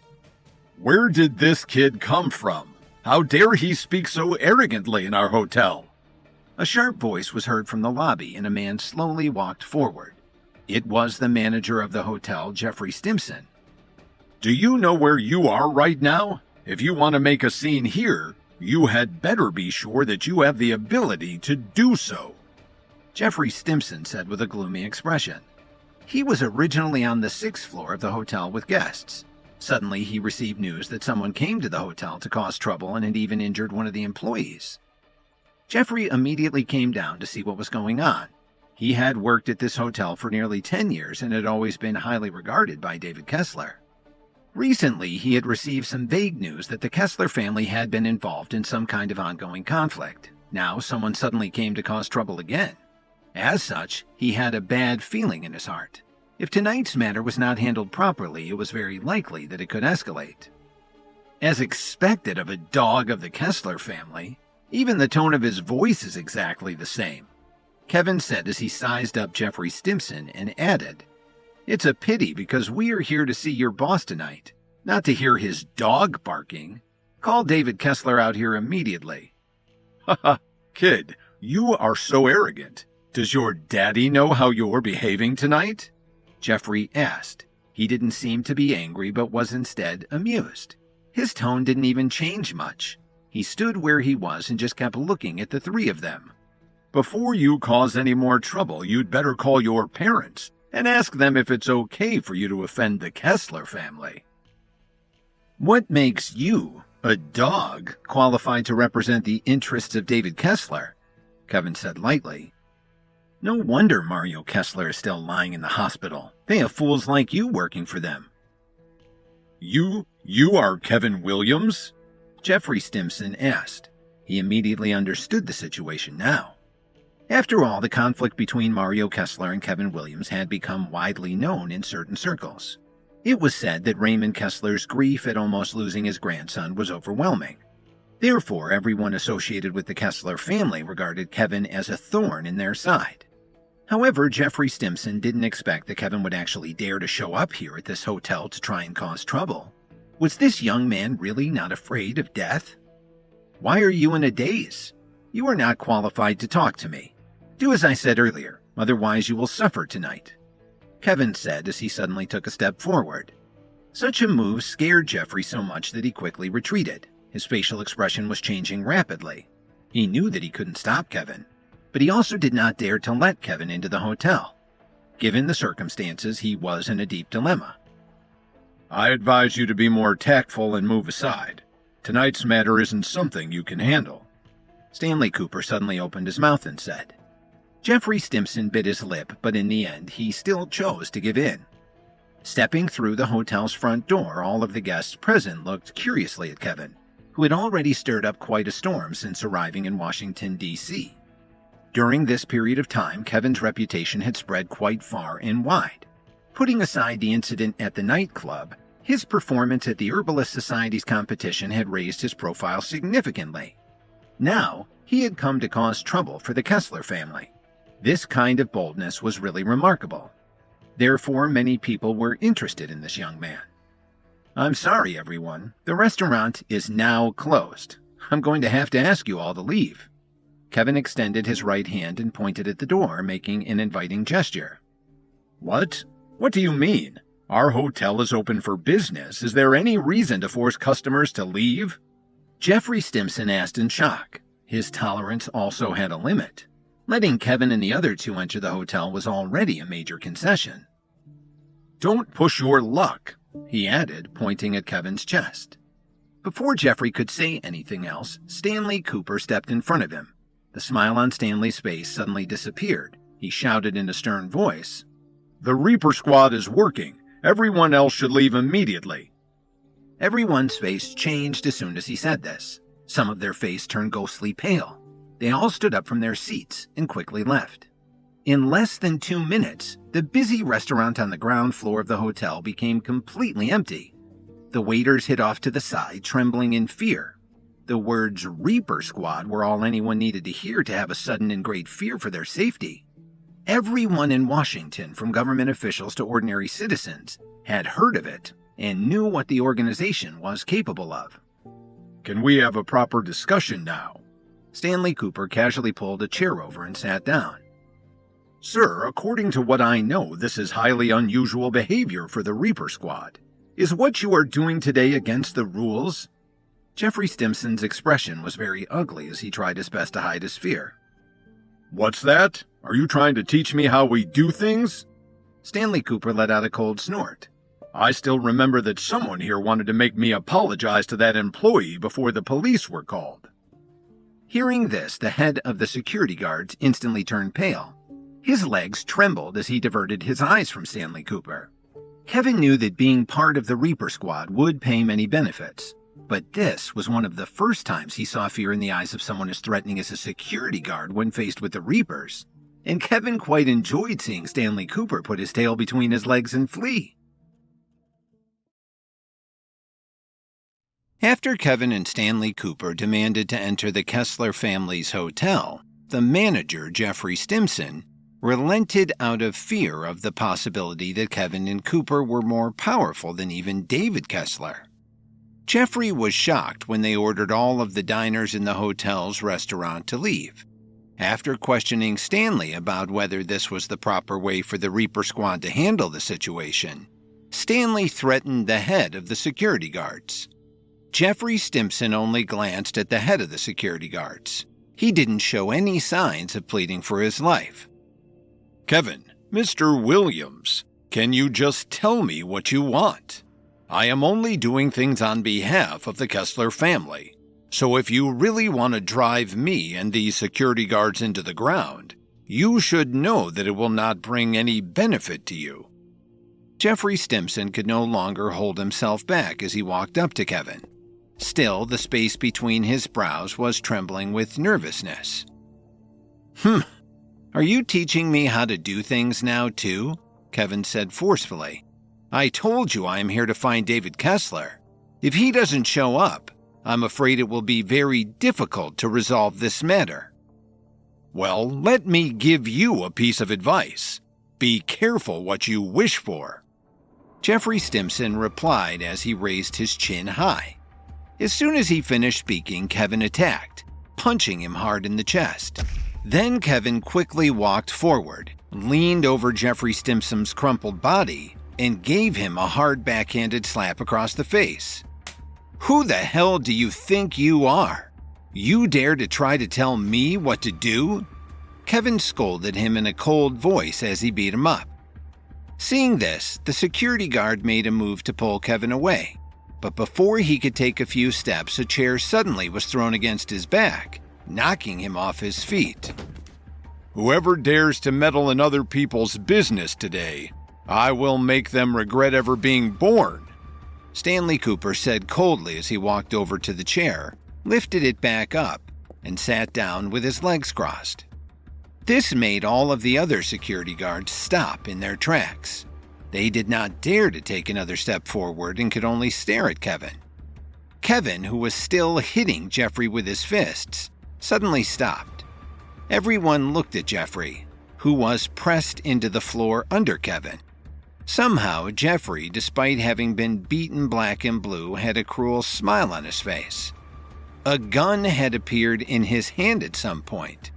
Speaker 3: "Where did this kid come from? How dare he speak so arrogantly in our hotel?"
Speaker 1: A sharp voice was heard from the lobby, and a man slowly walked forward. It was the manager of the hotel, Jeffrey Stimson.
Speaker 3: "Do you know where you are right now? If you want to make a scene here, you had better be sure that you have the ability to do so."
Speaker 1: Jeffrey Stimson said with a gloomy expression. He was originally on the 6th floor of the hotel with guests. Suddenly, he received news that someone came to the hotel to cause trouble and had even injured one of the employees. Jeffrey immediately came down to see what was going on. He had worked at this hotel for nearly 10 years and had always been highly regarded by David Kessler. Recently, he had received some vague news that the Kessler family had been involved in some kind of ongoing conflict. Now, someone suddenly came to cause trouble again. As such, he had a bad feeling in his heart. If tonight's matter was not handled properly, it was very likely that it could escalate. As expected of a dog of the Kessler family, even the tone of his voice is exactly the same, Kevin said as he sized up Jeffrey Stimson and added, "It's a pity because we are here to see your boss tonight, not to hear his dog barking. Call David Kessler out here immediately."
Speaker 3: Haha, kid, you are so arrogant. Does your daddy know how you're behaving tonight?
Speaker 1: Jeffrey asked. He didn't seem to be angry, but was instead amused. His tone didn't even change much. He stood where he was and just kept looking at the three of them.
Speaker 3: Before you cause any more trouble, you'd better call your parents and ask them if it's okay for you to offend the Kessler family.
Speaker 1: What makes you, a dog, qualified to represent the interests of David Kessler? Kevin said lightly. No wonder Mario Kessler is still lying in the hospital. They have fools like you working for them.
Speaker 3: You are Kevin Williams?
Speaker 1: Jeffrey Stimson asked. He immediately understood the situation now. After all, the conflict between Mario Kessler and Kevin Williams had become widely known in certain circles. It was said that Raymond Kessler's grief at almost losing his grandson was overwhelming. Therefore, everyone associated with the Kessler family regarded Kevin as a thorn in their side. However, Jeffrey Stimson didn't expect that Kevin would actually dare to show up here at this hotel to try and cause trouble. Was this young man really not afraid of death? Why are you in a daze? You are not qualified to talk to me. Do as I said earlier, otherwise you will suffer tonight, Kevin said as he suddenly took a step forward. Such a move scared Jeffrey so much that he quickly retreated. His facial expression was changing rapidly. He knew that he couldn't stop Kevin, but he also did not dare to let Kevin into the hotel. Given the circumstances, he was in a deep dilemma.
Speaker 3: I advise you to be more tactful and move aside. Tonight's matter isn't something you can handle.
Speaker 1: Stanley Cooper suddenly opened his mouth and said. Jeffrey Stimson bit his lip, but in the end, he still chose to give in. Stepping through the hotel's front door, all of the guests present looked curiously at Kevin, who had already stirred up quite a storm since arriving in Washington, D.C. During this period of time, Kevin's reputation had spread quite far and wide. Putting aside the incident at the nightclub, his performance at the Herbalist Society's competition had raised his profile significantly. Now, he had come to cause trouble for the Kessler family. This kind of boldness was really remarkable. Therefore, many people were interested in this young man. I'm sorry, everyone. The restaurant is now closed. I'm going to have to ask you all to leave. Kevin extended his right hand and pointed at the door, making an inviting gesture.
Speaker 3: What? What do you mean? Our hotel is open for business. Is there any reason to force customers to leave?
Speaker 1: Jeffrey Stimson asked in shock. His tolerance also had a limit. Letting Kevin and the other two enter the hotel was already a major concession.
Speaker 3: Don't push your luck,
Speaker 1: he added, pointing at Kevin's chest. Before Jeffrey could say anything else, Stanley Cooper stepped in front of him. The smile on Stanley's face suddenly disappeared. He shouted in a stern voice, The Reaper Squad is working. Everyone else should leave immediately. Everyone's face changed as soon as he said this. Some of their face turned ghostly pale. They all stood up from their seats and quickly left. In less than 2 minutes, the busy restaurant on the ground floor of the hotel became completely empty. The waiters hid off to the side, trembling in fear. The words Reaper Squad were all anyone needed to hear to have a sudden and great fear for their safety. Everyone in Washington, from government officials to ordinary citizens, had heard of it and knew what the organization was capable of.
Speaker 3: Can we have a proper discussion now?
Speaker 1: Stanley Cooper casually pulled a chair over and sat down.
Speaker 3: Sir, according to what I know, this is highly unusual behavior for the Reaper Squad. Is what you are doing today against the rules?
Speaker 1: Jeffrey Stimson's expression was very ugly as he tried his best to hide his fear.
Speaker 3: What's that? Are you trying to teach me how we do things?
Speaker 1: Stanley Cooper let out a cold snort.
Speaker 3: I still remember that someone here wanted to make me apologize to that employee before the police were called.
Speaker 1: Hearing this, the head of the security guards instantly turned pale. His legs trembled as he diverted his eyes from Stanley Cooper. Kevin knew that being part of the Reaper Squad would pay many benefits, but this was one of the first times he saw fear in the eyes of someone as threatening as a security guard when faced with the Reapers. And Kevin quite enjoyed seeing Stanley Cooper put his tail between his legs and flee. After Kevin and Stanley Cooper demanded to enter the Kessler family's hotel, the manager, Jeffrey Stimson, relented out of fear of the possibility that Kevin and Cooper were more powerful than even David Kessler. Jeffrey was shocked when they ordered all of the diners in the hotel's restaurant to leave. After questioning Stanley about whether this was the proper way for the Reaper Squad to handle the situation, Stanley threatened the head of the security guards. Jeffrey Stimson only glanced at the head of the security guards. He didn't show any signs of pleading for his life.
Speaker 3: Kevin, Mr. Williams, can you just tell me what you want? I am only doing things on behalf of the Kessler family. So if you really want to drive me and these security guards into the ground, you should know that it will not bring any benefit to you.
Speaker 1: Jeffrey Stimson could no longer hold himself back as he walked up to Kevin. Still, the space between his brows was trembling with nervousness. Are you teaching me how to do things now, too? Kevin said forcefully. I told you I am here to find David Kessler. If he doesn't show up, I'm afraid it will be very difficult to resolve this matter.
Speaker 3: Well, let me give you a piece of advice. Be careful what you wish for.
Speaker 1: Jeffrey Stimson replied as he raised his chin high. As soon as he finished speaking, Kevin attacked, punching him hard in the chest. Then Kevin quickly walked forward, leaned over Jeffrey Stimson's crumpled body, and gave him a hard backhanded slap across the face. Who the hell do you think you are? You dare to try to tell me what to do? Kevin scolded him in a cold voice as he beat him up. Seeing this, the security guard made a move to pull Kevin away. But before he could take a few steps, a chair suddenly was thrown against his back, knocking him off his feet.
Speaker 3: Whoever dares to meddle in other people's business today, I will make them regret ever being born,
Speaker 1: Stanley Cooper said coldly as he walked over to the chair, lifted it back up, and sat down with his legs crossed. This made all of the other security guards stop in their tracks. They did not dare to take another step forward and could only stare at Kevin. Kevin, who was still hitting Jeffrey with his fists, suddenly stopped. Everyone looked at Jeffrey, who was pressed into the floor under Kevin. Somehow, Jeffrey, despite having been beaten black and blue, had a cruel smile on his face. A gun had appeared in his hand at some point.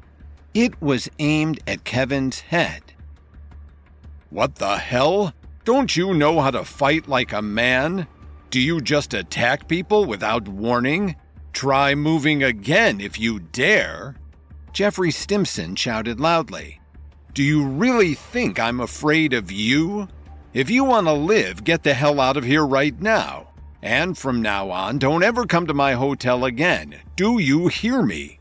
Speaker 1: It was aimed at Kevin's head.
Speaker 3: What the hell? Don't you know how to fight like a man? Do you just attack people without warning? Try moving again if you dare.
Speaker 1: Jeffrey Stimson shouted loudly.
Speaker 3: Do you really think I'm afraid of you? If you want to live, get the hell out of here right now. And from now on, don't ever come to my hotel again. Do you hear me?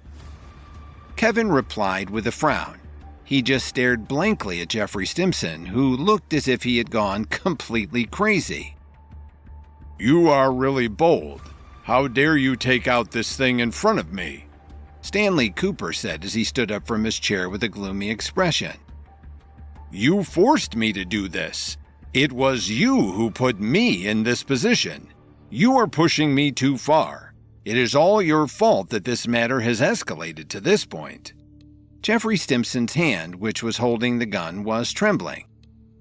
Speaker 1: Kevin replied with a frown. He just stared blankly at Jeffrey Stimson, who looked as if he had gone completely crazy.
Speaker 3: You are really bold. How dare you take out this thing in front of me?
Speaker 1: Stanley Cooper said as he stood up from his chair with a gloomy expression.
Speaker 3: You forced me to do this. It was you who put me in this position. You are pushing me too far. It is all your fault that this matter has escalated to this point.
Speaker 1: Jeffrey Stimson's hand, which was holding the gun, was trembling.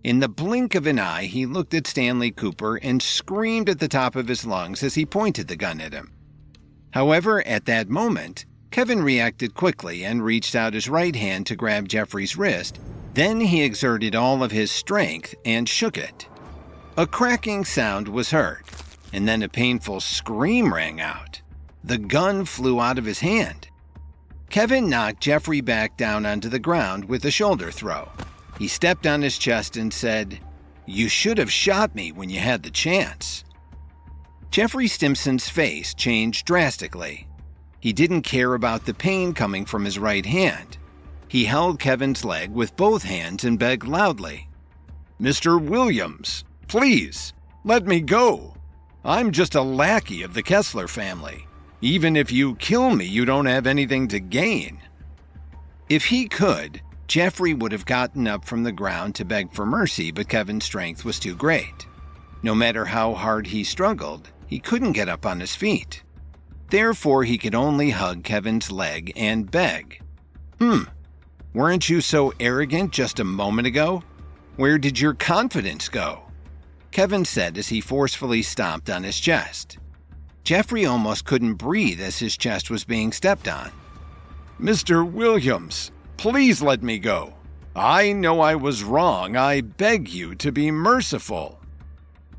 Speaker 1: In the blink of an eye, he looked at Stanley Cooper and screamed at the top of his lungs as he pointed the gun at him. However, at that moment, Kevin reacted quickly and reached out his right hand to grab Jeffrey's wrist. Then he exerted all of his strength and shook it. A cracking sound was heard, and then a painful scream rang out. The gun flew out of his hand. Kevin knocked Jeffrey back down onto the ground with a shoulder throw. He stepped on his chest and said, "You should have shot me when you had the chance." Jeffrey Stimson's face changed drastically. He didn't care about the pain coming from his right hand. He held Kevin's leg with both hands and begged loudly, "Mr. Williams, please, let me go. I'm just a lackey of the Kessler family. Even if you kill me, you don't have anything to gain." If he could, Jeffrey would have gotten up from the ground to beg for mercy, but Kevin's strength was too great. No matter how hard he struggled, he couldn't get up on his feet. Therefore, he could only hug Kevin's leg and beg. Weren't you so arrogant just a moment ago? Where did your confidence go?" Kevin said as he forcefully stomped on his chest. Jeffrey almost couldn't breathe as his chest was being stepped on. "Mr. Williams, please let me go. I know I was wrong. I beg you to be merciful."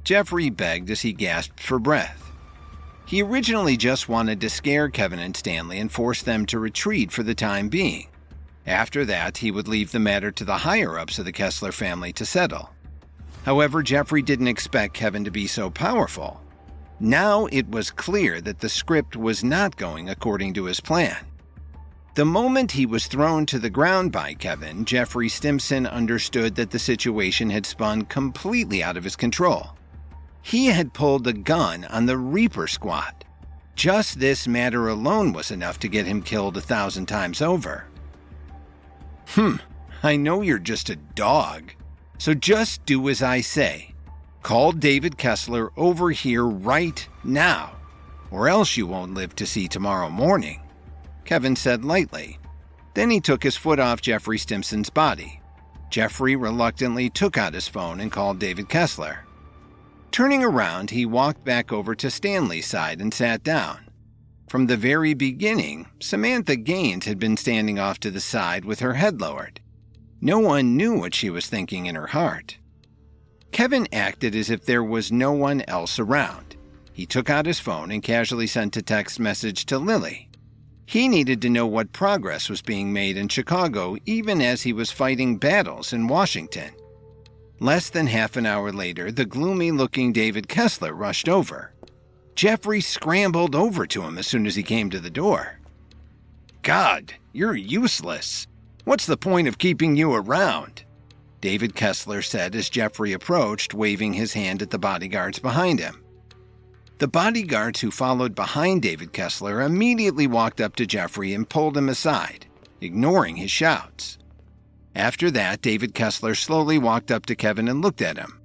Speaker 1: Jeffrey begged as he gasped for breath. He originally just wanted to scare Kevin and Stanley and force them to retreat for the time being. After that, he would leave the matter to the higher-ups of the Kessler family to settle. However, Jeffrey didn't expect Kevin to be so powerful. Now it was clear that the script was not going according to his plan. The moment he was thrown to the ground by Kevin, Jeffrey Stimson understood that the situation had spun completely out of his control. He had pulled a gun on the Reaper Squad. Just this matter alone was enough to get him killed 1,000 times over. I know you're just a dog, so just do as I say. Call David Kessler over here right now, or else you won't live to see tomorrow morning," Kevin said lightly. Then he took his foot off Jeffrey Stimson's body. Jeffrey reluctantly took out his phone and called David Kessler. Turning around, he walked back over to Stanley's side and sat down. From the very beginning, Samantha Gaines had been standing off to the side with her head lowered. No one knew what she was thinking in her heart. Kevin acted as if there was no one else around. He took out his phone and casually sent a text message to Lily. He needed to know what progress was being made in Chicago, even as he was fighting battles in Washington. Less than half an hour later, the gloomy-looking David Kessler rushed over. Jeffrey scrambled over to him as soon as he came to the door. "God, you're useless. What's the point of keeping you around?" David Kessler said as Jeffrey approached, waving his hand at the bodyguards behind him. The bodyguards who followed behind David Kessler immediately walked up to Jeffrey and pulled him aside, ignoring his shouts. After that, David Kessler slowly walked up to Kevin and looked at him.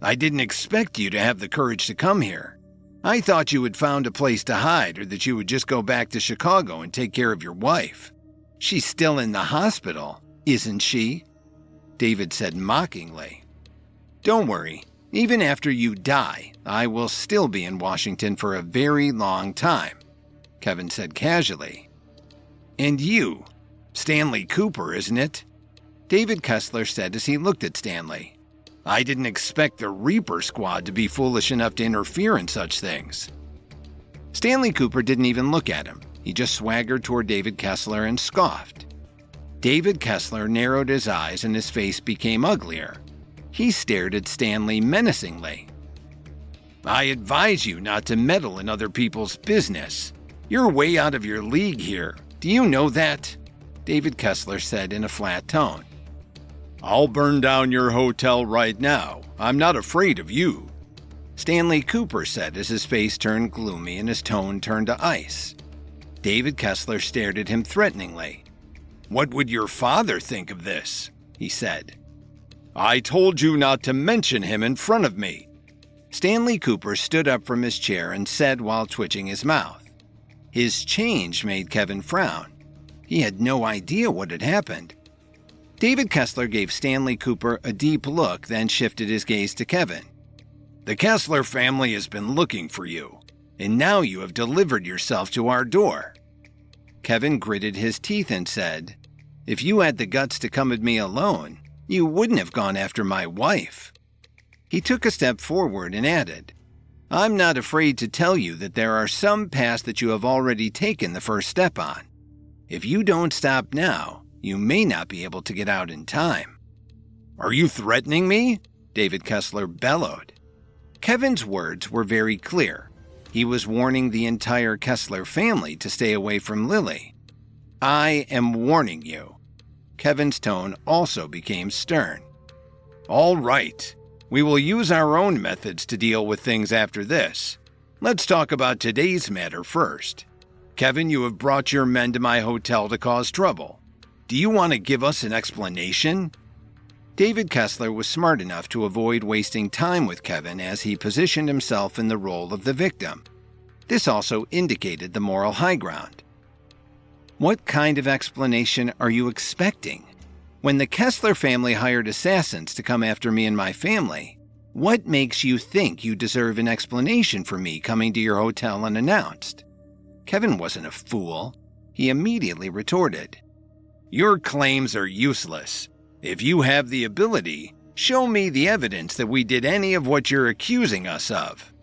Speaker 1: "I didn't expect you to have the courage to come here. I thought you had found a place to hide, or that you would just go back to Chicago and take care of your wife. She's still in the hospital, isn't she?" David said mockingly. "Don't worry. Even after you die, I will still be in Washington for a very long time," Kevin said casually. "And you, Stanley Cooper, isn't it?" David Kessler said as he looked at Stanley. "I didn't expect the Reaper Squad to be foolish enough to interfere in such things." Stanley Cooper didn't even look at him. He just swaggered toward David Kessler and scoffed. David Kessler narrowed his eyes and his face became uglier. He stared at Stanley menacingly. "I advise you not to meddle in other people's business. You're way out of your league here. Do you know that?" David Kessler said in a flat tone. "I'll burn down your hotel right now. I'm not afraid of you," Stanley Cooper said as his face turned gloomy and his tone turned to ice. David Kessler stared at him threateningly. "What would your father think of this?" he said. "I told you not to mention him in front of me." Stanley Cooper stood up from his chair and said while twitching his mouth. His change made Kevin frown. He had no idea what had happened. David Kessler gave Stanley Cooper a deep look, then shifted his gaze to Kevin. "The Kessler family has been looking for you, and now you have delivered yourself to our door." Kevin gritted his teeth and said, "If you had the guts to come at me alone, you wouldn't have gone after my wife." He took a step forward and added, "I'm not afraid to tell you that there are some paths that you have already taken the first step on. If you don't stop now, you may not be able to get out in time."
Speaker 2: "Are you threatening me?"
Speaker 1: David Kessler bellowed. Kevin's words were very clear. He was warning the entire Kessler family to stay away from Lily. "I am warning you." Kevin's tone also became stern.
Speaker 2: "All right. We will use our own methods to deal with things after this. Let's talk about today's matter first. Kevin, you have brought your men to my hotel to cause trouble. Do you want to give us an explanation?"
Speaker 1: David Kessler was smart enough to avoid wasting time with Kevin as he positioned himself in the role of the victim. This also indicated the moral high ground. "What kind of explanation are you expecting? When the Kessler family hired assassins to come after me and my family, what makes you think you deserve an explanation for me coming to your hotel unannounced?" Kevin wasn't a fool. He immediately retorted,
Speaker 2: "Your claims are useless. If you have the ability, show me the evidence that we did any of what you're accusing us of."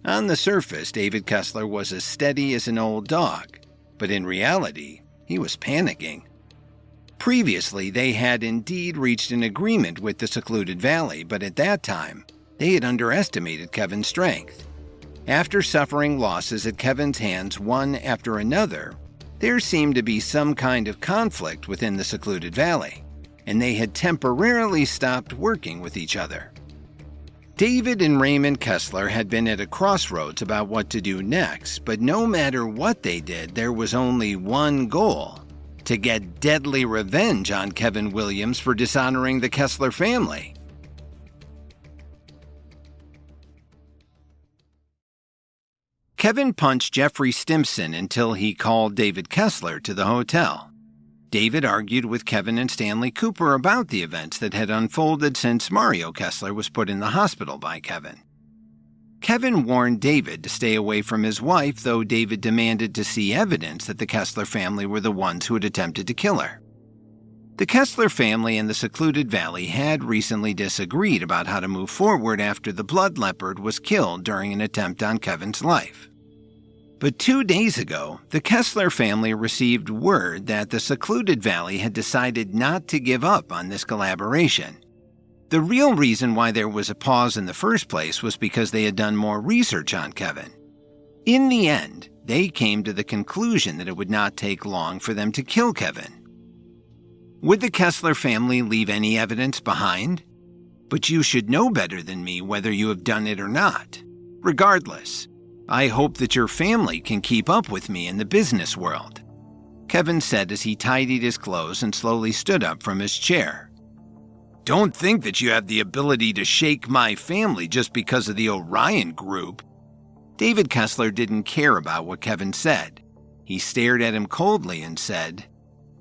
Speaker 1: On the surface, David Kessler was as steady as an old dog, but in reality, he was panicking. Previously, they had indeed reached an agreement with the secluded valley, but at that time, they had underestimated Kevin's strength. After suffering losses at Kevin's hands one after another, there seemed to be some kind of conflict within the secluded valley, and they had temporarily stopped working with each other. David and Raymond Kessler had been at a crossroads about what to do next, but no matter what they did, there was only one goal: to get deadly revenge on Kevin Williams for dishonoring the Kessler family. Kevin punched Jeffrey Stimson until he called David Kessler to the hotel. David argued with Kevin and Stanley Cooper about the events that had unfolded since Mario Kessler was put in the hospital by Kevin. Kevin warned David to stay away from his wife, though David demanded to see evidence that the Kessler family were the ones who had attempted to kill her. The Kessler family and the secluded valley had recently disagreed about how to move forward after the blood leopard was killed during an attempt on Kevin's life. But 2 days ago, the Kessler family received word that the secluded valley had decided not to give up on this collaboration. The real reason why there was a pause in the first place was because they had done more research on Kevin. In the end, they came to the conclusion that it would not take long for them to kill Kevin. Would the Kessler family leave any evidence behind? But you should know better than me whether you have done it or not. Regardless, I hope that your family can keep up with me in the business world," Kevin said as he tidied his clothes and slowly stood up from his chair.
Speaker 2: "Don't think that you have the ability to shake my family just because of the Orion Group."
Speaker 1: David Kessler didn't care about what Kevin said. He stared at him coldly and said,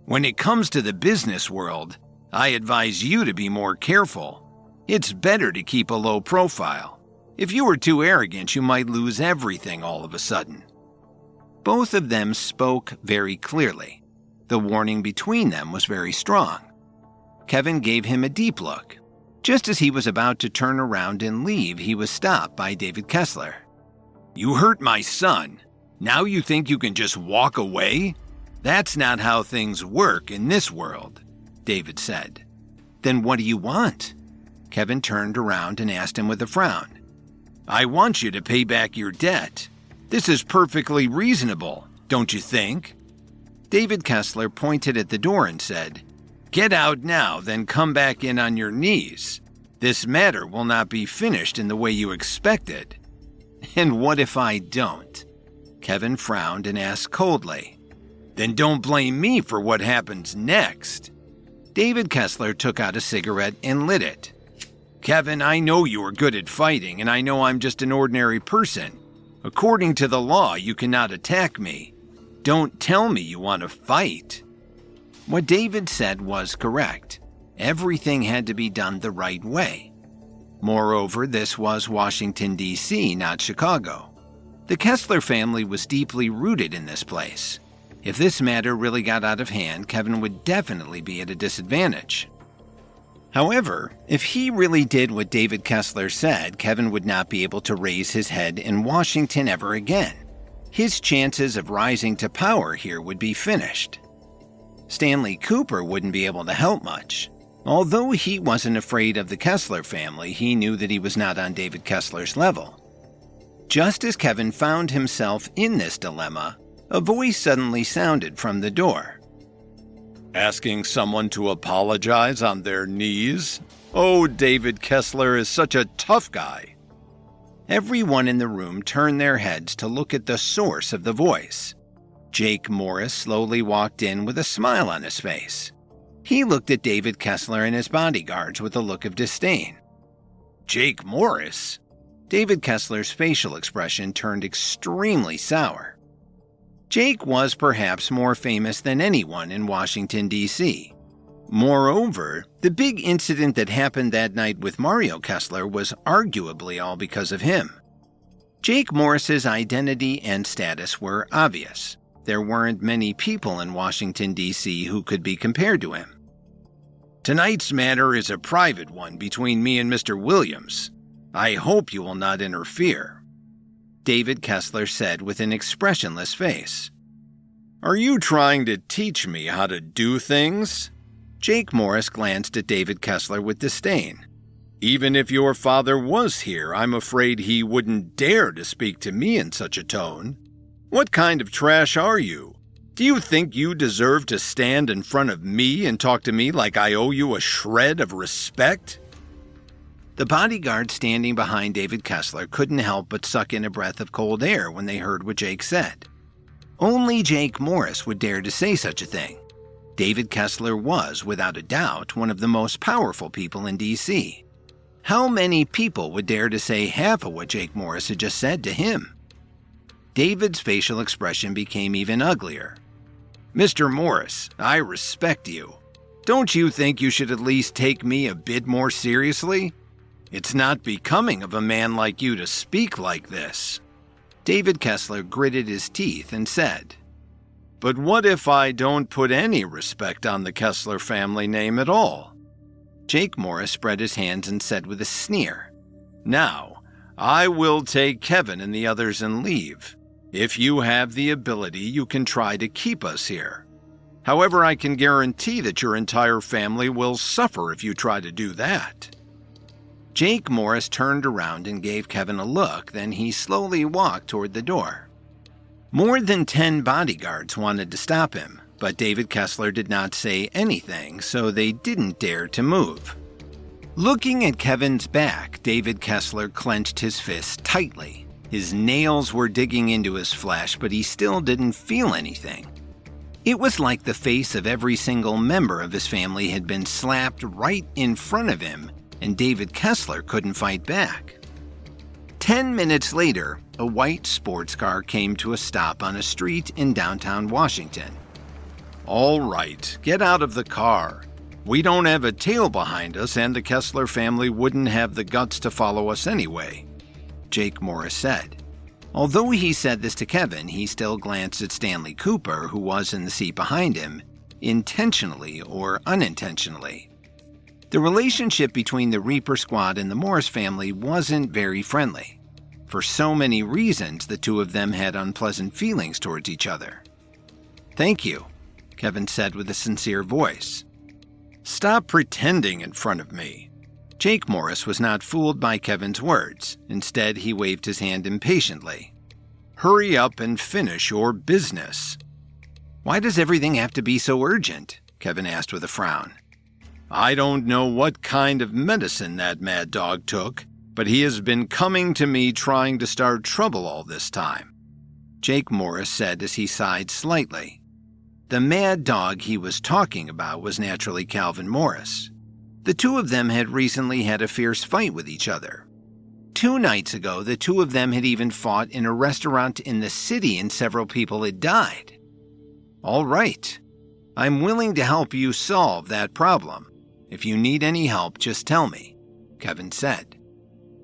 Speaker 2: "When it comes to the business world, I advise you to be more careful. It's better to keep a low profile. If you were too arrogant, you might lose everything all of a sudden."
Speaker 1: Both of them spoke very clearly. The warning between them was very strong. Kevin gave him a deep look. Just as he was about to turn around and leave, he was stopped by David Kessler.
Speaker 2: "You hurt my son. Now you think you can just walk away? That's not how things work in this world," David said.
Speaker 1: "Then what do you want?" Kevin turned around and asked him with a frown.
Speaker 2: "I want you to pay back your debt. This is perfectly reasonable, don't you think?"
Speaker 1: David Kessler pointed at the door and said,
Speaker 2: "Get out now, then come back in on your knees. This matter will not be finished in the way you expected."
Speaker 1: "And what if I don't?" Kevin frowned and asked coldly.
Speaker 2: "Then don't blame me for what happens next."
Speaker 1: David Kessler took out a cigarette and lit it.
Speaker 2: "Kevin, I know you are good at fighting, and I know I'm just an ordinary person. According to the law, you cannot attack me. Don't tell me you want to fight."
Speaker 1: What David said was correct. Everything had to be done the right way. Moreover, this was Washington, D.C., not Chicago. The Kessler family was deeply rooted in this place. If this matter really got out of hand, Kevin would definitely be at a disadvantage. However, if he really did what David Kessler said, Kevin would not be able to raise his head in Washington ever again. his chances of rising to power here would be finished. Stanley Cooper wouldn't be able to help much. Although he wasn't afraid of the Kessler family, he knew that he was not on David Kessler's level. Just as Kevin found himself in this dilemma, a voice suddenly sounded from the door.
Speaker 3: Asking someone to apologize on their knees? Oh, David Kessler is such a tough guy.
Speaker 1: Everyone in the room turned their heads to look at the source of the voice. Jake Morris slowly walked in with a smile on his face. He looked at David Kessler and his bodyguards with a look of disdain.
Speaker 2: Jake Morris?
Speaker 1: David Kessler's facial expression turned extremely sour. Jake was perhaps more famous than anyone in Washington, D.C. Moreover, the big incident that happened that night with Mario Kessler was arguably all because of him. Jake Morris's identity and status were obvious. There weren't many people in Washington, D.C. who could be compared to him.
Speaker 2: Tonight's matter is a private one between me and Mr. Williams. I hope you will not interfere,
Speaker 1: David Kessler said with an expressionless face.
Speaker 3: Are you trying to teach me how to do things?
Speaker 1: Jake Morris glanced at David Kessler with disdain.
Speaker 3: Even if your father was here, I'm afraid he wouldn't dare to speak to me in such a tone. What kind of trash are you? Do you think you deserve to stand in front of me and talk to me like I owe you a shred of respect?
Speaker 1: The bodyguard standing behind David Kessler couldn't help but suck in a breath of cold air when they heard what Jake said. Only Jake Morris would dare to say such a thing. David Kessler was, without a doubt, one of the most powerful people in D.C. How many people would dare to say half of what Jake Morris had just said to him? David's facial expression became even uglier.
Speaker 2: Mr. Morris, I respect you. Don't you think you should at least take me a bit more seriously? It's not becoming of a man like you to speak like this.
Speaker 1: David Kessler gritted his teeth and said,
Speaker 3: But what if I don't put any respect on the Kessler family name at all?
Speaker 1: Jake Morris spread his hands and said with a sneer,
Speaker 3: Now, I will take Kevin and the others and leave. If you have the ability, you can try to keep us here. However, I can guarantee that your entire family will suffer if you try to do that.
Speaker 1: Jake Morris turned around and gave Kevin a look, then he slowly walked toward the door. More than 10 bodyguards wanted to stop him, but David Kessler did not say anything, so they didn't dare to move. Looking at Kevin's back, David Kessler clenched his fist tightly. His nails were digging into his flesh, but he still didn't feel anything. It was like the face of every single member of his family had been slapped right in front of him, and David Kessler couldn't fight back. 10 minutes later, a white sports car came to a stop on a street in downtown Washington.
Speaker 3: All right, get out of the car. We don't have a tail behind us, and the Kessler family wouldn't have the guts to follow us anyway,
Speaker 1: Jake Morris said. Although he said this to Kevin, he still glanced at Stanley Cooper, who was in the seat behind him, intentionally or unintentionally. The relationship between the Reaper Squad and the Morris family wasn't very friendly. For so many reasons, the two of them had unpleasant feelings towards each other.
Speaker 3: Thank you,
Speaker 1: Kevin said with a sincere voice.
Speaker 3: Stop pretending in front of me.
Speaker 1: Jake Morris was not fooled by Kevin's words. Instead, he waved his hand impatiently.
Speaker 3: Hurry up and finish your business.
Speaker 1: Why does everything have to be so urgent? Kevin asked with a frown.
Speaker 3: I don't know what kind of medicine that mad dog took, but he has been coming to me trying to start trouble all this time,
Speaker 1: Jake Morris said as he sighed slightly. The mad dog he was talking about was naturally Calvin Morris. The two of them had recently had a fierce fight with each other. 2 nights ago, the two of them had even fought in a restaurant in the city and several people had died. All right, I'm willing to help you solve that problem. If you need any help, just tell me, Kevin said.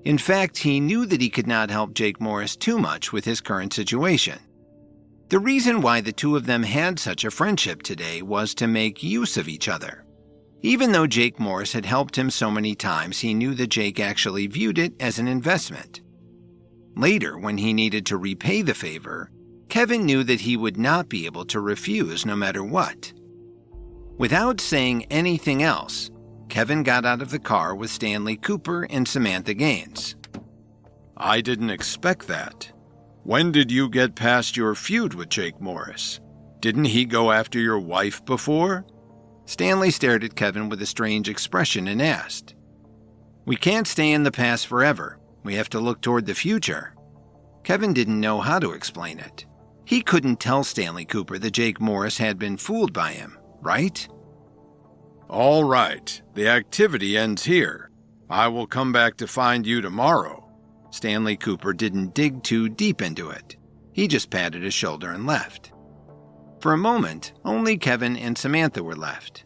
Speaker 1: In fact, he knew that he could not help Jake Morris too much with his current situation. The reason why the two of them had such a friendship today was to make use of each other. Even though Jake Morris had helped him so many times, he knew that Jake actually viewed it as an investment. Later, when he needed to repay the favor, Kevin knew that he would not be able to refuse no matter what. Without saying anything else, Kevin got out of the car with Stanley Cooper and Samantha Gaines.
Speaker 3: I didn't expect that. When did you get past your feud with Jake Morris? Didn't he go after your wife before?
Speaker 1: Stanley stared at Kevin with a strange expression and asked. We can't stay in the past forever. We have to look toward the future. Kevin didn't know how to explain it. He couldn't tell Stanley Cooper that Jake Morris had been fooled by him, right?
Speaker 3: All right, the activity ends here. I will come back to find you tomorrow.
Speaker 1: Stanley Cooper didn't dig too deep into it. He just patted his shoulder and left. For a moment, only Kevin and Samantha were left.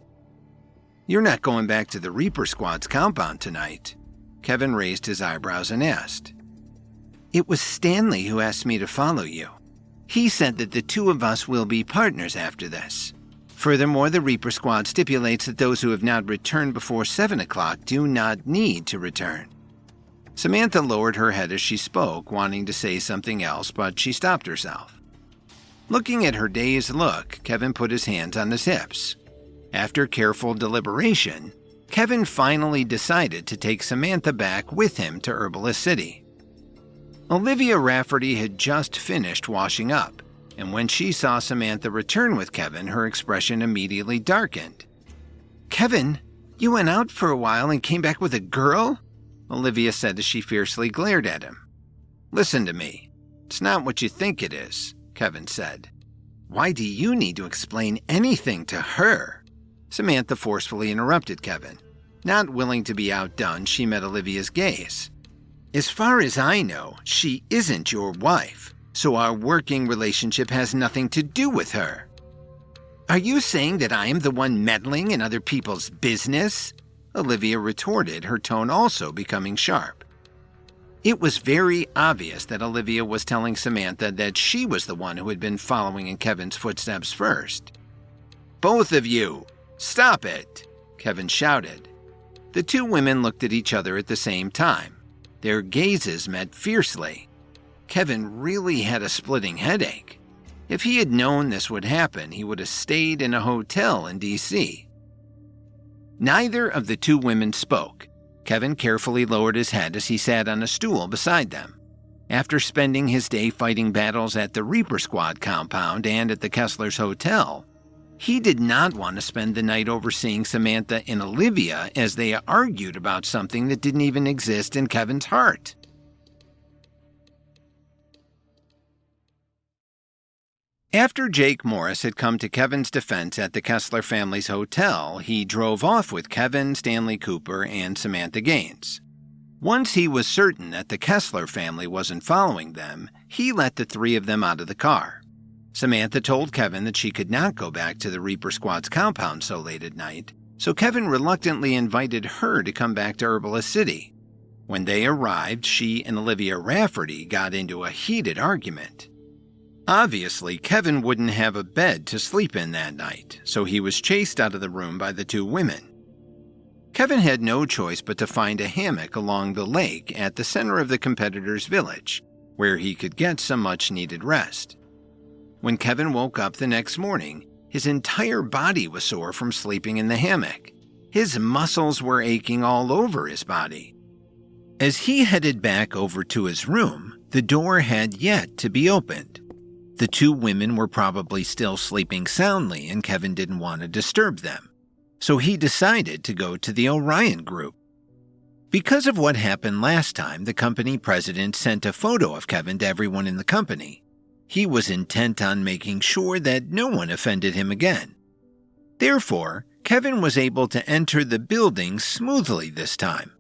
Speaker 1: You're not going back to the Reaper Squad's compound tonight? Kevin raised his eyebrows and asked. It was Stanley who asked me to follow you. He said that the two of us will be partners after this. Furthermore, the Reaper Squad stipulates that those who have not returned before 7 o'clock do not need to return. Samantha lowered her head as she spoke, wanting to say something else, but she stopped herself. Looking at her dazed look, Kevin put his hands on his hips. After careful deliberation, Kevin finally decided to take Samantha back with him to Herbalist City. Olivia Rafferty had just finished washing up, and when she saw Samantha return with Kevin, her expression immediately darkened. Kevin, you went out for a while and came back with a girl? Olivia said as she fiercely glared at him. Listen to me. It's not what you think it is, Kevin said. Why do you need to explain anything to her? Samantha forcefully interrupted Kevin. Not willing to be outdone, she met Olivia's gaze. As far as I know, she isn't your wife, so our working relationship has nothing to do with her. Are you saying that I am the one meddling in other people's business? Olivia retorted, her tone also becoming sharp. It was very obvious that Olivia was telling Samantha that she was the one who had been following in Kevin's footsteps first. Both of you, stop it, Kevin shouted. The two women looked at each other at the same time. Their gazes met fiercely. Kevin really had a splitting headache. If he had known this would happen, he would have stayed in a hotel in D.C. Neither of the two women spoke. Kevin carefully lowered his head as he sat on a stool beside them. After spending his day fighting battles at the Reaper Squad compound and at the Kessler's Hotel, he did not want to spend the night overseeing Samantha and Olivia as they argued about something that didn't even exist in Kevin's heart. After Jake Morris had come to Kevin's defense at the Kessler family's hotel, he drove off with Kevin, Stanley Cooper, and Samantha Gaines. Once he was certain that the Kessler family wasn't following them, he let the three of them out of the car. Samantha told Kevin that she could not go back to the Reaper Squad's compound so late at night, so Kevin reluctantly invited her to come back to Herbalist City. When they arrived, she and Olivia Rafferty got into a heated argument. Obviously, Kevin wouldn't have a bed to sleep in that night, so he was chased out of the room by the two women. Kevin had no choice but to find a hammock along the lake at the center of the competitor's village, where he could get some much-needed rest. When Kevin woke up the next morning, his entire body was sore from sleeping in the hammock. His muscles were aching all over his body. As he headed back over to his room, the door had yet to be opened. The two women were probably still sleeping soundly, and Kevin didn't want to disturb them. So he decided to go to the Orion Group. Because of what happened last time, the company president sent a photo of Kevin to everyone in the company. He was intent on making sure that no one offended him again. Therefore, Kevin was able to enter the building smoothly this time.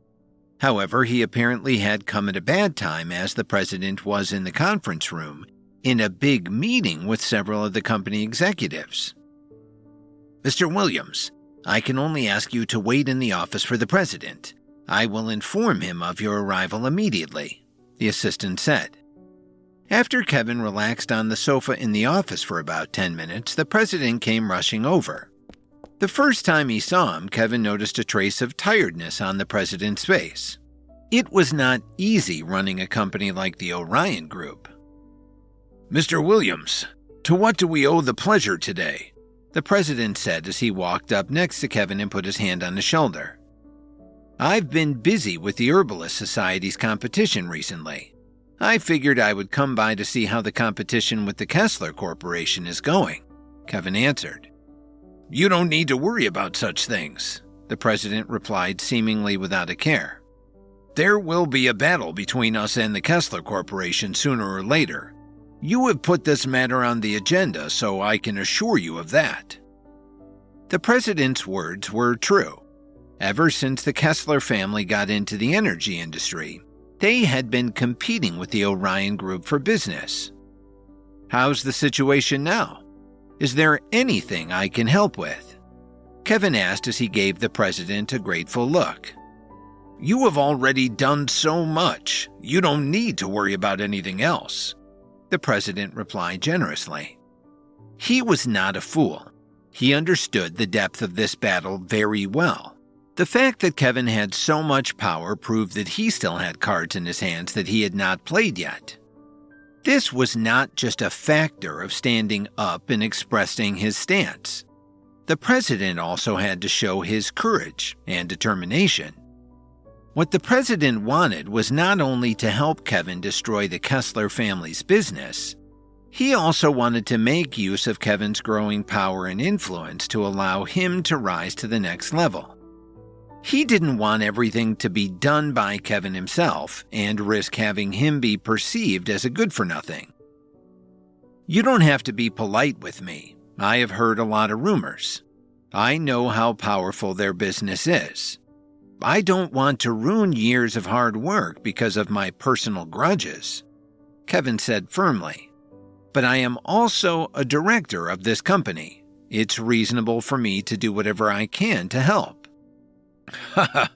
Speaker 1: However, he apparently had come at a bad time as the president was in the conference room in a big meeting with several of the company executives. Mr. Williams, I can only ask you to wait in the office for the president. I will inform him of your arrival immediately, the assistant said. After Kevin relaxed on the sofa in the office for about 10 minutes, the president came rushing over. The first time he saw him, Kevin noticed a trace of tiredness on the president's face. It was not easy running a company like the Orion Group.
Speaker 2: Mr. Williams, to what do we owe the pleasure today?
Speaker 1: The president said as he walked up next to Kevin and put his hand on his shoulder. I've been busy with the Herbalist Society's competition recently. I figured I would come by to see how the competition with the Kessler Corporation is going, Kevin answered.
Speaker 2: You don't need to worry about such things,
Speaker 1: the president replied seemingly without a care.
Speaker 2: There will be a battle between us and the Kessler Corporation sooner or later. You have put this matter on the agenda, so I can assure you of that.
Speaker 1: The president's words were true. Ever since the Kessler family got into the energy industry, they had been competing with the Orion Group for business. How's the situation now? Is there anything I can help with? Kevin asked as he gave the president a grateful look.
Speaker 2: You have already done so much. You don't need to worry about anything else,
Speaker 1: the president replied generously. He was not a fool. He understood the depth of this battle very well. The fact that Kevin had so much power proved that he still had cards in his hands that he had not played yet. This was not just a factor of standing up and expressing his stance. The president also had to show his courage and determination. What the president wanted was not only to help Kevin destroy the Kessler family's business, he also wanted to make use of Kevin's growing power and influence to allow him to rise to the next level. He didn't want everything to be done by Kevin himself and risk having him be perceived as a good-for-nothing. You don't have to be polite with me. I have heard a lot of rumors. I know how powerful their business is. I don't want to ruin years of hard work because of my personal grudges, Kevin said firmly. But I am also a director of this company. It's reasonable for me to do whatever I can to help.
Speaker 2: Haha,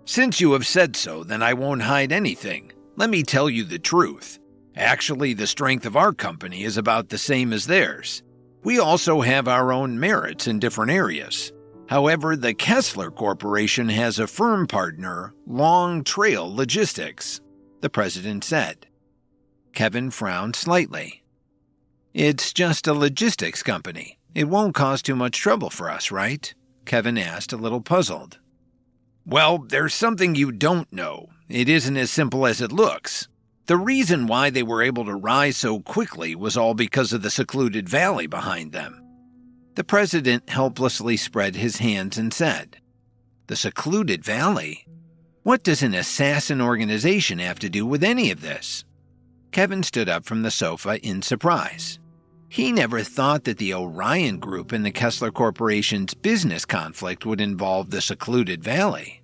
Speaker 2: since you have said so, then I won't hide anything. Let me tell you the truth. Actually, the strength of our company is about the same as theirs. We also have our own merits in different areas. However, the Kessler Corporation has a firm partner, Long Trail Logistics, the president said.
Speaker 1: Kevin frowned slightly. It's just a logistics company. It won't cause too much trouble for us, right? Kevin asked, a little puzzled.
Speaker 2: Well, there's something you don't know. It isn't as simple as it looks. The reason why they were able to rise so quickly was all because of the secluded valley behind them.
Speaker 1: The president helplessly spread his hands and said, The secluded valley? What does an assassin organization have to do with any of this? Kevin stood up from the sofa in surprise. He never thought that the Orion Group and the Kessler Corporation's business conflict would involve the secluded valley.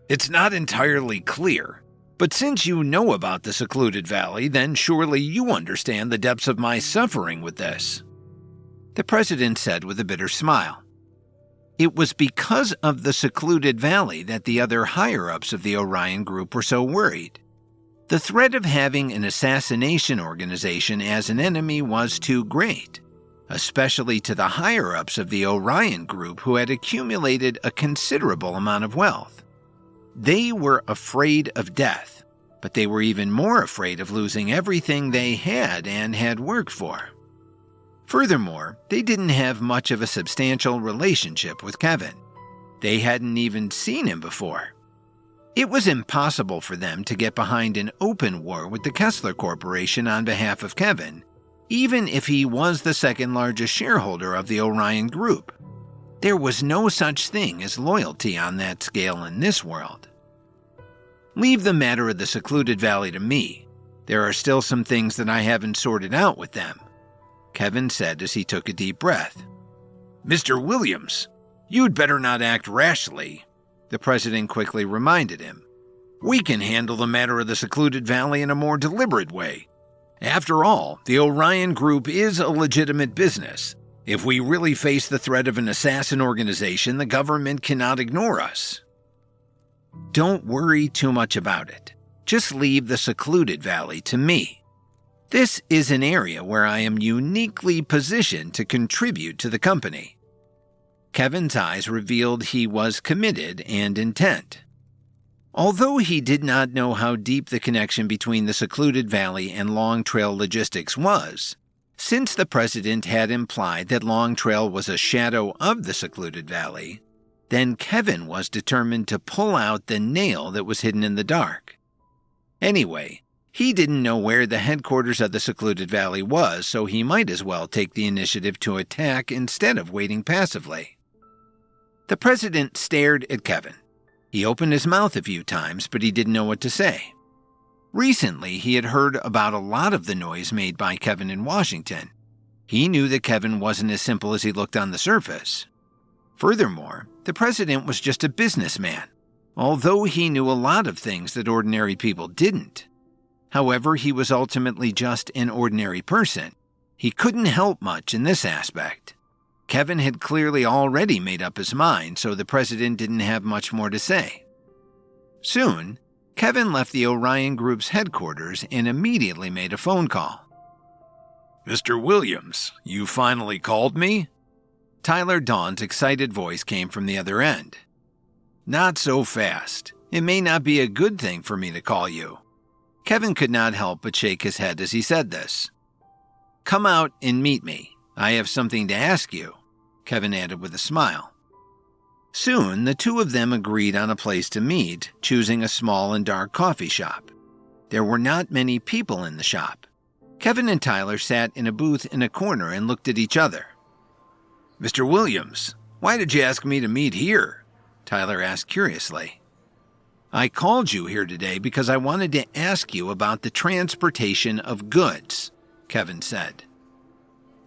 Speaker 2: It's not entirely clear, but since you know about the secluded valley, then surely you understand the depths of my suffering with this,
Speaker 1: the president said with a bitter smile. It was because of the secluded valley that the other higher-ups of the Orion Group were so worried. The threat of having an assassination organization as an enemy was too great, especially to the higher-ups of the Orion Group who had accumulated a considerable amount of wealth. They were afraid of death, but they were even more afraid of losing everything they had and had worked for. Furthermore, they didn't have much of a substantial relationship with Kevin. They hadn't even seen him before. It was impossible for them to get behind an open war with the Kessler Corporation on behalf of Kevin, even if he was the second largest shareholder of the Orion Group. There was no such thing as loyalty on that scale in this world. Leave the matter of the secluded valley to me. There are still some things that I haven't sorted out with them, Kevin said as he took a deep breath.
Speaker 2: Mr. Williams, you'd better not act rashly,
Speaker 1: the president quickly reminded him.
Speaker 2: We can handle the matter of the secluded valley in a more deliberate way. After all, the Orion Group is a legitimate business. If we really face the threat of an assassin organization, the government cannot ignore us.
Speaker 1: Don't worry too much about it. Just leave the secluded valley to me. This is an area where I am uniquely positioned to contribute to the company. Kevin's eyes revealed he was committed and intent. Although he did not know how deep the connection between the secluded valley and Long Trail Logistics was, since the president had implied that Long Trail was a shadow of the secluded valley, then Kevin was determined to pull out the nail that was hidden in the dark. Anyway, he didn't know where the headquarters of the secluded valley was, so he might as well take the initiative to attack instead of waiting passively. The president stared at Kevin. He opened his mouth a few times, but he didn't know what to say. Recently, he had heard about a lot of the noise made by Kevin in Washington. He knew that Kevin wasn't as simple as he looked on the surface. Furthermore, the president was just a businessman, although he knew a lot of things that ordinary people didn't. However, he was ultimately just an ordinary person. He couldn't help much in this aspect. Kevin had clearly already made up his mind, so the president didn't have much more to say. Soon, Kevin left the Orion Group's headquarters and immediately made a phone call.
Speaker 3: Mr. Williams, you finally called me?
Speaker 1: Tyler Dawn's excited voice came from the other end.
Speaker 2: Not so fast. It may not be a good thing for me to call you.
Speaker 1: Kevin could not help but shake his head as he said this. Come out and meet me. I have something to ask you, Kevin added with a smile. Soon, the two of them agreed on a place to meet, choosing a small and dark coffee shop. There were not many people in the shop. Kevin and Tyler sat in a booth in a corner and looked at each other.
Speaker 2: Mr. Williams, why did you ask me to meet here?
Speaker 1: Tyler asked curiously. I called you here today because I wanted to ask you about the transportation of goods, Kevin said.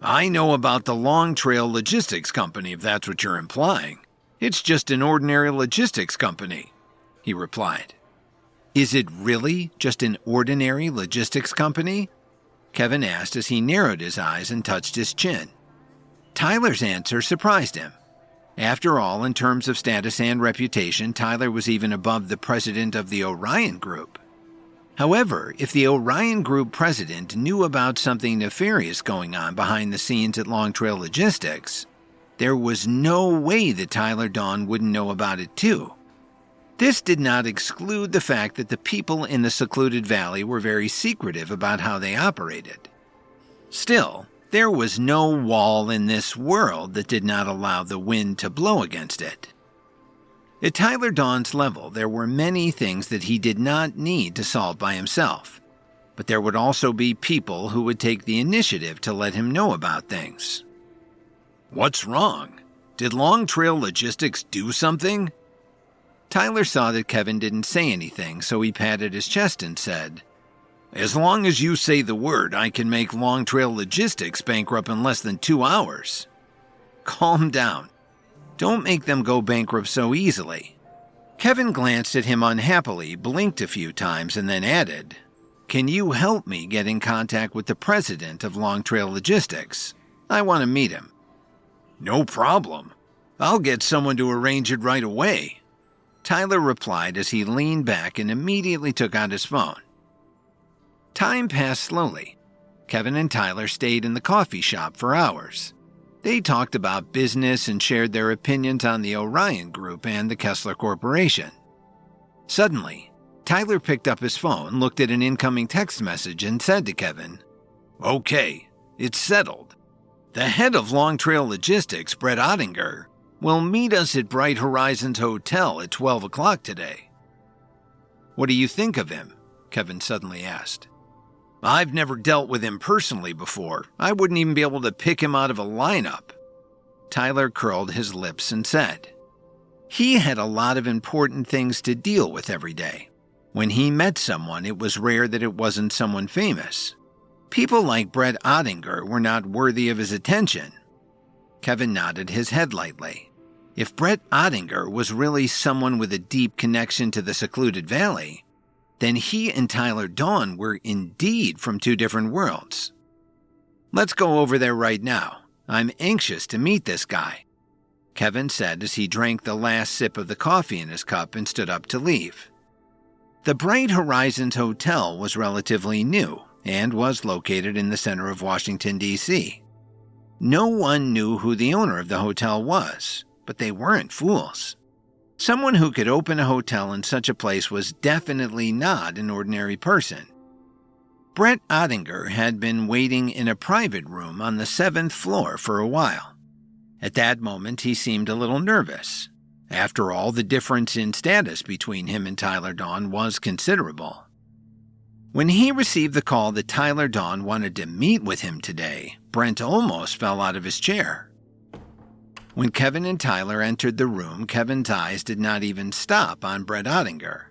Speaker 2: I know about the Long Trail Logistics Company, if that's what you're implying. It's just an ordinary logistics company, he replied.
Speaker 1: Is it really just an ordinary logistics company? Kevin asked as he narrowed his eyes and touched his chin. Tyler's answer surprised him. After all, in terms of status and reputation, Tyler was even above the president of the Orion Group. However, if the Orion Group president knew about something nefarious going on behind the scenes at Long Trail Logistics, there was no way that Tyler Dawn wouldn't know about it too. This did not exclude the fact that the people in the secluded valley were very secretive about how they operated. Still, there was no wall in this world that did not allow the wind to blow against it. At Tyler Dawn's level, there were many things that he did not need to solve by himself, but there would also be people who would take the initiative to let him know about things.
Speaker 2: What's wrong? Did Long Trail Logistics do something?
Speaker 1: Tyler saw that Kevin didn't say anything, so he patted his chest and said,
Speaker 2: As long as you say the word, I can make Long Trail Logistics bankrupt in less than 2 hours.
Speaker 1: Calm down. Don't make them go bankrupt so easily. Kevin glanced at him unhappily, blinked a few times, and then added, Can you help me get in contact with the president of Long Trail Logistics? I want to meet him.
Speaker 2: No problem. I'll get someone to arrange it right away,
Speaker 1: Tyler replied as he leaned back and immediately took out his phone. Time passed slowly. Kevin and Tyler stayed in the coffee shop for hours. They talked about business and shared their opinions on the Orion Group and the Kessler Corporation. Suddenly, Tyler picked up his phone, looked at an incoming text message, and said to Kevin,
Speaker 2: Okay, it's settled. The head of Long Trail Logistics, Brett Ottinger, will meet us at Bright Horizons Hotel at 12 o'clock today.
Speaker 1: What do you think of him? Kevin suddenly asked.
Speaker 2: I've never dealt with him personally before. I wouldn't even be able to pick him out of a lineup.
Speaker 1: Tyler curled his lips and said, He had a lot of important things to deal with every day. When he met someone, it was rare that it wasn't someone famous. People like Brett Ottinger were not worthy of his attention. Kevin nodded his head lightly. If Brett Ottinger was really someone with a deep connection to the secluded valley, then he and Tyler Dawn were indeed from two different worlds. Let's go over there right now. I'm anxious to meet this guy, Kevin said as he drank the last sip of the coffee in his cup and stood up to leave. The Bright Horizons Hotel was relatively new and was located in the center of Washington, D.C. No one knew who the owner of the hotel was, but they weren't fools. Someone who could open a hotel in such a place was definitely not an ordinary person. Brett Ottinger had been waiting in a private room on the 7th floor for a while. At that moment, he seemed a little nervous. After all, the difference in status between him and Tyler Dawn was considerable. When he received the call that Tyler Dawn wanted to meet with him today, Brent almost fell out of his chair. When Kevin and Tyler entered the room, Kevin's eyes did not even stop on Brett Ottinger.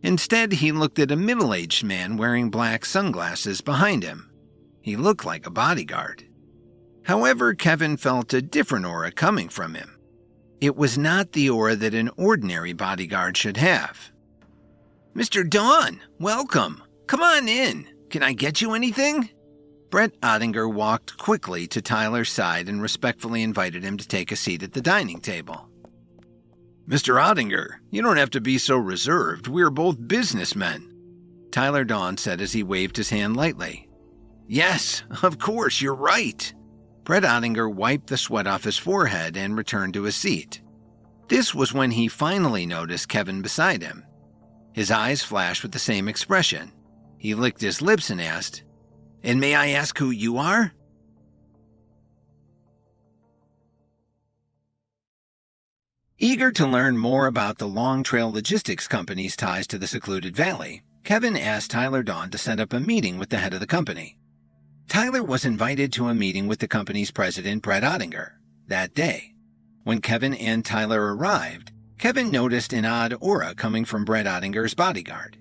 Speaker 1: Instead, he looked at a middle-aged man wearing black sunglasses behind him. He looked like a bodyguard. However, Kevin felt a different aura coming from him. It was not the aura that an ordinary bodyguard should have. "Mr. Dawn, welcome. Come on in. Can I get you anything?" Brett Ottinger walked quickly to Tyler's side and respectfully invited him to take a seat at the dining table.
Speaker 3: "Mr. Ottinger, you don't have to be so reserved. We're both businessmen,"
Speaker 1: Tyler Dawn said as he waved his hand lightly.
Speaker 2: "Yes, of course, you're right."
Speaker 1: Brett Ottinger wiped the sweat off his forehead and returned to his seat. This was when he finally noticed Kevin beside him. His eyes flashed with the same expression. He licked his lips and asked, "And may I ask who you are?" Eager to learn more about the Long Trail Logistics Company's ties to the secluded valley, Kevin asked Tyler Dawn to set up a meeting with the head of the company. Tyler was invited to a meeting with the company's president, Brett Ottinger, that day. When Kevin and Tyler arrived, Kevin noticed an odd aura coming from Brett Ottinger's bodyguard.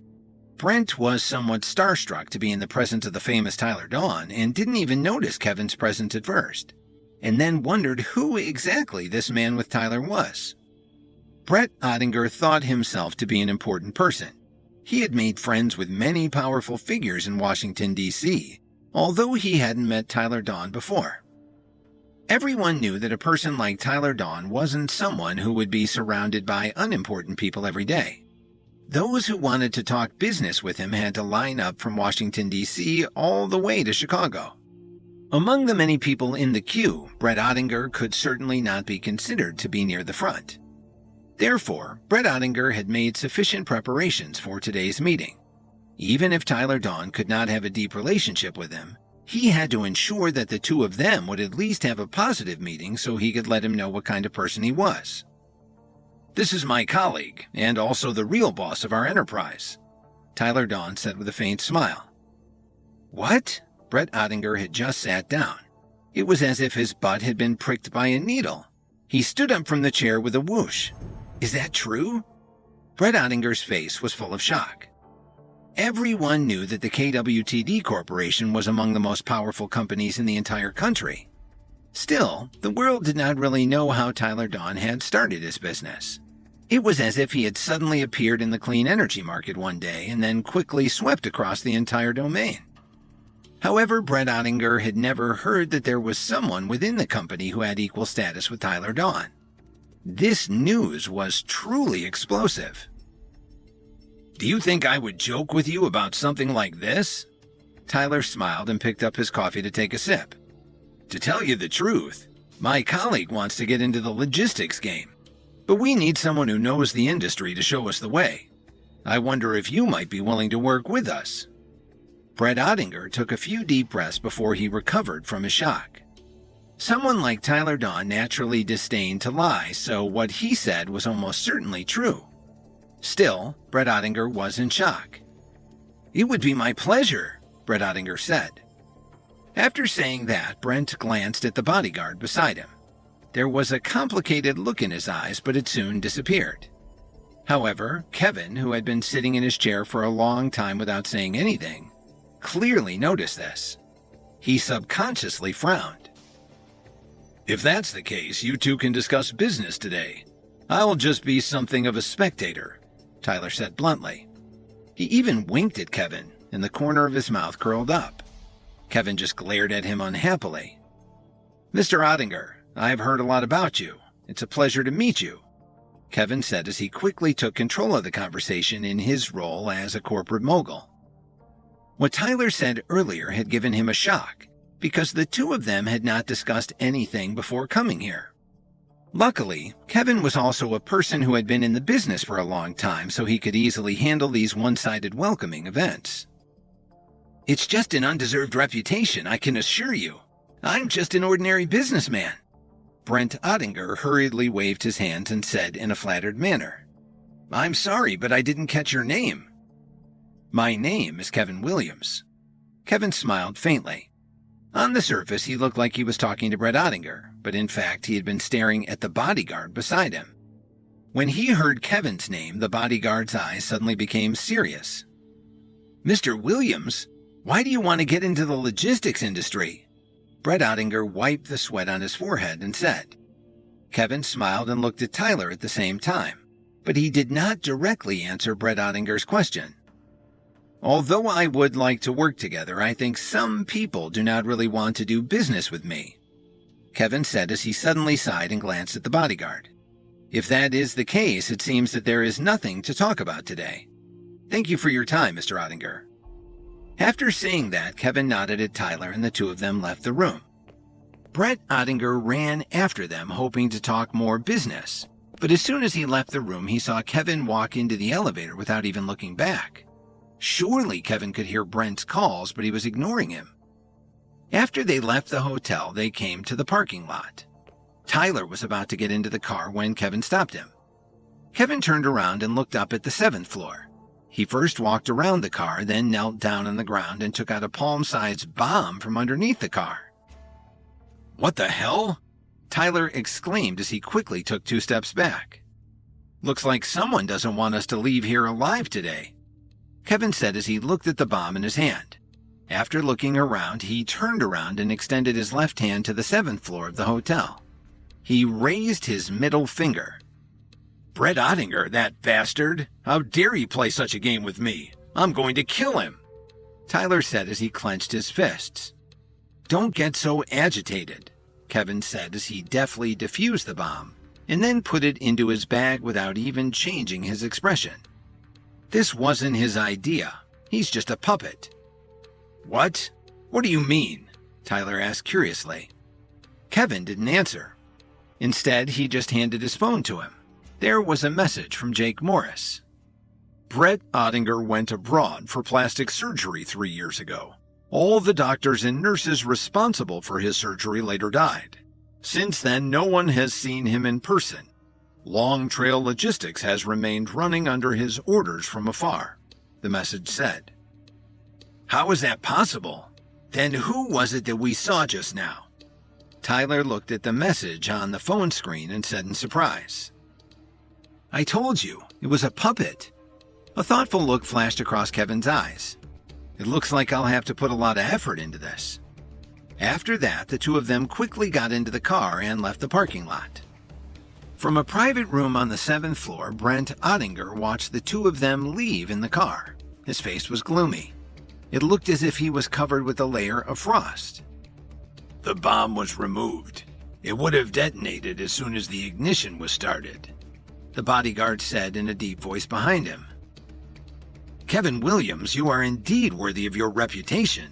Speaker 1: Brent was somewhat starstruck to be in the presence of the famous Tyler Dawn and didn't even notice Kevin's presence at first, and then wondered who exactly this man with Tyler was. Brett Ottinger thought himself to be an important person. He had made friends with many powerful figures in Washington, D.C., although he hadn't met Tyler Dawn before. Everyone knew that a person like Tyler Dawn wasn't someone who would be surrounded by unimportant people every day. Those who wanted to talk business with him had to line up from Washington, D.C. all the way to Chicago. Among the many people in the queue, Brett Ottinger could certainly not be considered to be near the front. Therefore, Brett Ottinger had made sufficient preparations for today's meeting. Even if Tyler Dawn could not have a deep relationship with him, he had to ensure that the two of them would at least have a positive meeting so he could let him know what kind of person he was.
Speaker 2: "This is my colleague, and also the real boss of our enterprise,"
Speaker 1: Tyler Dawn said with a faint smile. "What?" Brett Ottinger had just sat down. It was as if his butt had been pricked by a needle. He stood up from the chair with a whoosh. "Is that true?" Brett Ottinger's face was full of shock. Everyone knew that the KWTD Corporation was among the most powerful companies in the entire country. Still, the world did not really know how Tyler Dawn had started his business. It was as if he had suddenly appeared in the clean energy market one day and then quickly swept across the entire domain. However, Brett Ottinger had never heard that there was someone within the company who had equal status with Tyler Dawn. This news was truly explosive.
Speaker 2: "Do you think I would joke with you about something like this?"
Speaker 1: Tyler smiled and picked up his coffee to take a sip.
Speaker 2: "To tell you the truth, my colleague wants to get into the logistics game, but we need someone who knows the industry to show us the way. I wonder if you might be willing to work with us."
Speaker 1: Brett Ottinger took a few deep breaths before he recovered from his shock. Someone like Tyler Dawn naturally disdained to lie, so what he said was almost certainly true. Still, Brett Ottinger was in shock.
Speaker 2: "It would be my pleasure,"
Speaker 1: Brett Ottinger said. After saying that, Brent glanced at the bodyguard beside him. There was a complicated look in his eyes, but it soon disappeared. However, Kevin, who had been sitting in his chair for a long time without saying anything, clearly noticed this. He subconsciously frowned.
Speaker 2: "If that's the case, you two can discuss business today. I'll just be something of a spectator,"
Speaker 1: Tyler said bluntly. He even winked at Kevin, and the corner of his mouth curled up. Kevin just glared at him unhappily. "Mr. Ottinger, I've heard a lot about you. It's a pleasure to meet you," Kevin said as he quickly took control of the conversation in his role as a corporate mogul. What Tyler said earlier had given him a shock, because the two of them had not discussed anything before coming here. Luckily, Kevin was also a person who had been in the business for a long time, so he could easily handle these one-sided welcoming events. "It's just an undeserved reputation, I can assure you. I'm just an ordinary businessman." Brent Ottinger hurriedly waved his hands and said in a flattered manner, "I'm sorry, but I didn't catch your name." "My name is Kevin Williams." Kevin smiled faintly. On the surface, he looked like he was talking to Brett Ottinger, but in fact, he had been staring at the bodyguard beside him. When he heard Kevin's name, the bodyguard's eyes suddenly became serious. "Mr. Williams, why do you want to get into the logistics industry?" Brett Ottinger wiped the sweat on his forehead and said. Kevin smiled and looked at Tyler at the same time, but he did not directly answer Brett Ottinger's question. "Although I would like to work together, I think some people do not really want to do business with me," Kevin said as he suddenly sighed and glanced at the bodyguard. "If that is the case, it seems that there is nothing to talk about today. Thank you for your time, Mr. Ottinger." After saying that, Kevin nodded at Tyler and the two of them left the room. Brett Ottinger ran after them, hoping to talk more business, but as soon as he left the room, he saw Kevin walk into the elevator without even looking back. Surely Kevin could hear Brent's calls, but he was ignoring him. After they left the hotel, they came to the parking lot. Tyler was about to get into the car when Kevin stopped him. Kevin turned around and looked up at the 7th floor. He first walked around the car, then knelt down on the ground and took out a palm-sized bomb from underneath the car. "What the hell?" Tyler exclaimed as he quickly took 2 steps back. "Looks like someone doesn't want us to leave here alive today," Kevin said as he looked at the bomb in his hand. After looking around, he turned around and extended his left hand to the 7th floor of the hotel. He raised his middle finger. "Brett Ottinger, that bastard! How dare he play such a game with me? I'm going to kill him!" Tyler said as he clenched his fists. "Don't get so agitated," Kevin said as he deftly defused the bomb and then put it into his bag without even changing his expression. "This wasn't his idea. He's just a puppet." "What? What do you mean?" Tyler asked curiously. Kevin didn't answer. Instead, he just handed his phone to him. There was a message from Jake Morris. "Brett Ottinger went abroad for plastic surgery 3 years ago. All the doctors and nurses responsible for his surgery later died. Since then, no one has seen him in person. Long Trail Logistics has remained running under his orders from afar," the message said. "How is that possible? Then who was it that we saw just now?" Tyler looked at the message on the phone screen and said in surprise. "I told you, it was a puppet." A thoughtful look flashed across Kevin's eyes. "It looks like I'll have to put a lot of effort into this." After that, the two of them quickly got into the car and left the parking lot. From a private room on the 7th floor, Brent Ottinger watched the two of them leave in the car. His face was gloomy. It looked as if he was covered with a layer of frost. "The bomb was removed. It would have detonated as soon as the ignition was started," the bodyguard said in a deep voice behind him. "Kevin Williams, you are indeed worthy of your reputation.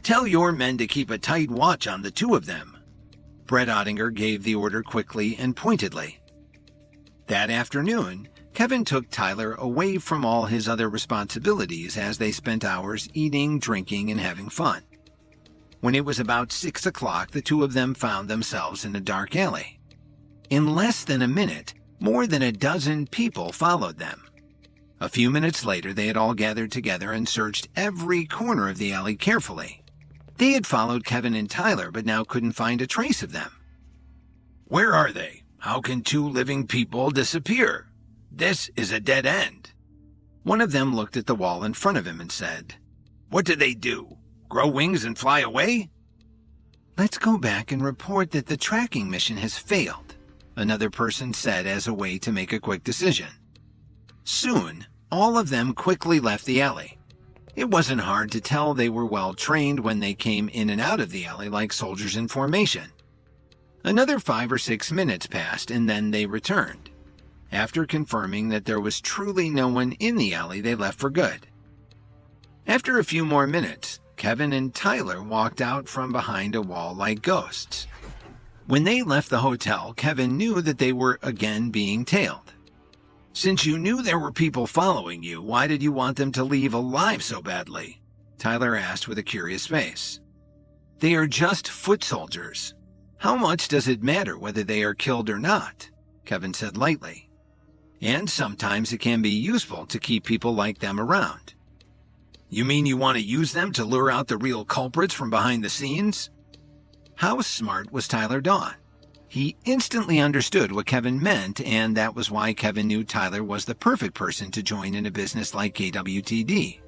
Speaker 1: Tell your men to keep a tight watch on the two of them." Brett Ottinger gave the order quickly and pointedly. That afternoon, Kevin took Tyler away from all his other responsibilities as they spent hours eating, drinking, and having fun. When it was about 6 o'clock, the two of them found themselves in a dark alley. In less than a minute, more than a dozen people followed them. A few minutes later, they had all gathered together and searched every corner of the alley carefully. They had followed Kevin and Tyler, but now couldn't find a trace of them. "Where are they? How can 2 living people disappear? This is a dead end." One of them looked at the wall in front of him and said, "What did they do? Grow wings and fly away?" "Let's go back and report that the tracking mission has failed," another person said as a way to make a quick decision. Soon, all of them quickly left the alley. It wasn't hard to tell they were well trained when they came in and out of the alley like soldiers in formation. Another 5 or 6 minutes passed and then they returned. After confirming that there was truly no one in the alley, they left for good. After a few more minutes, Kevin and Tyler walked out from behind a wall like ghosts. When they left the hotel, Kevin knew that they were again being tailed. "Since you knew there were people following you, why did you want them to leave alive so badly?" Tyler asked with a curious face. "They are just foot soldiers. How much does it matter whether they are killed or not?" Kevin said lightly. "And sometimes it can be useful to keep people like them around." "You mean you want to use them to lure out the real culprits from behind the scenes?" How smart was Tyler Dawn? He instantly understood what Kevin meant, and that was why Kevin knew Tyler was the perfect person to join in a business like KWTD.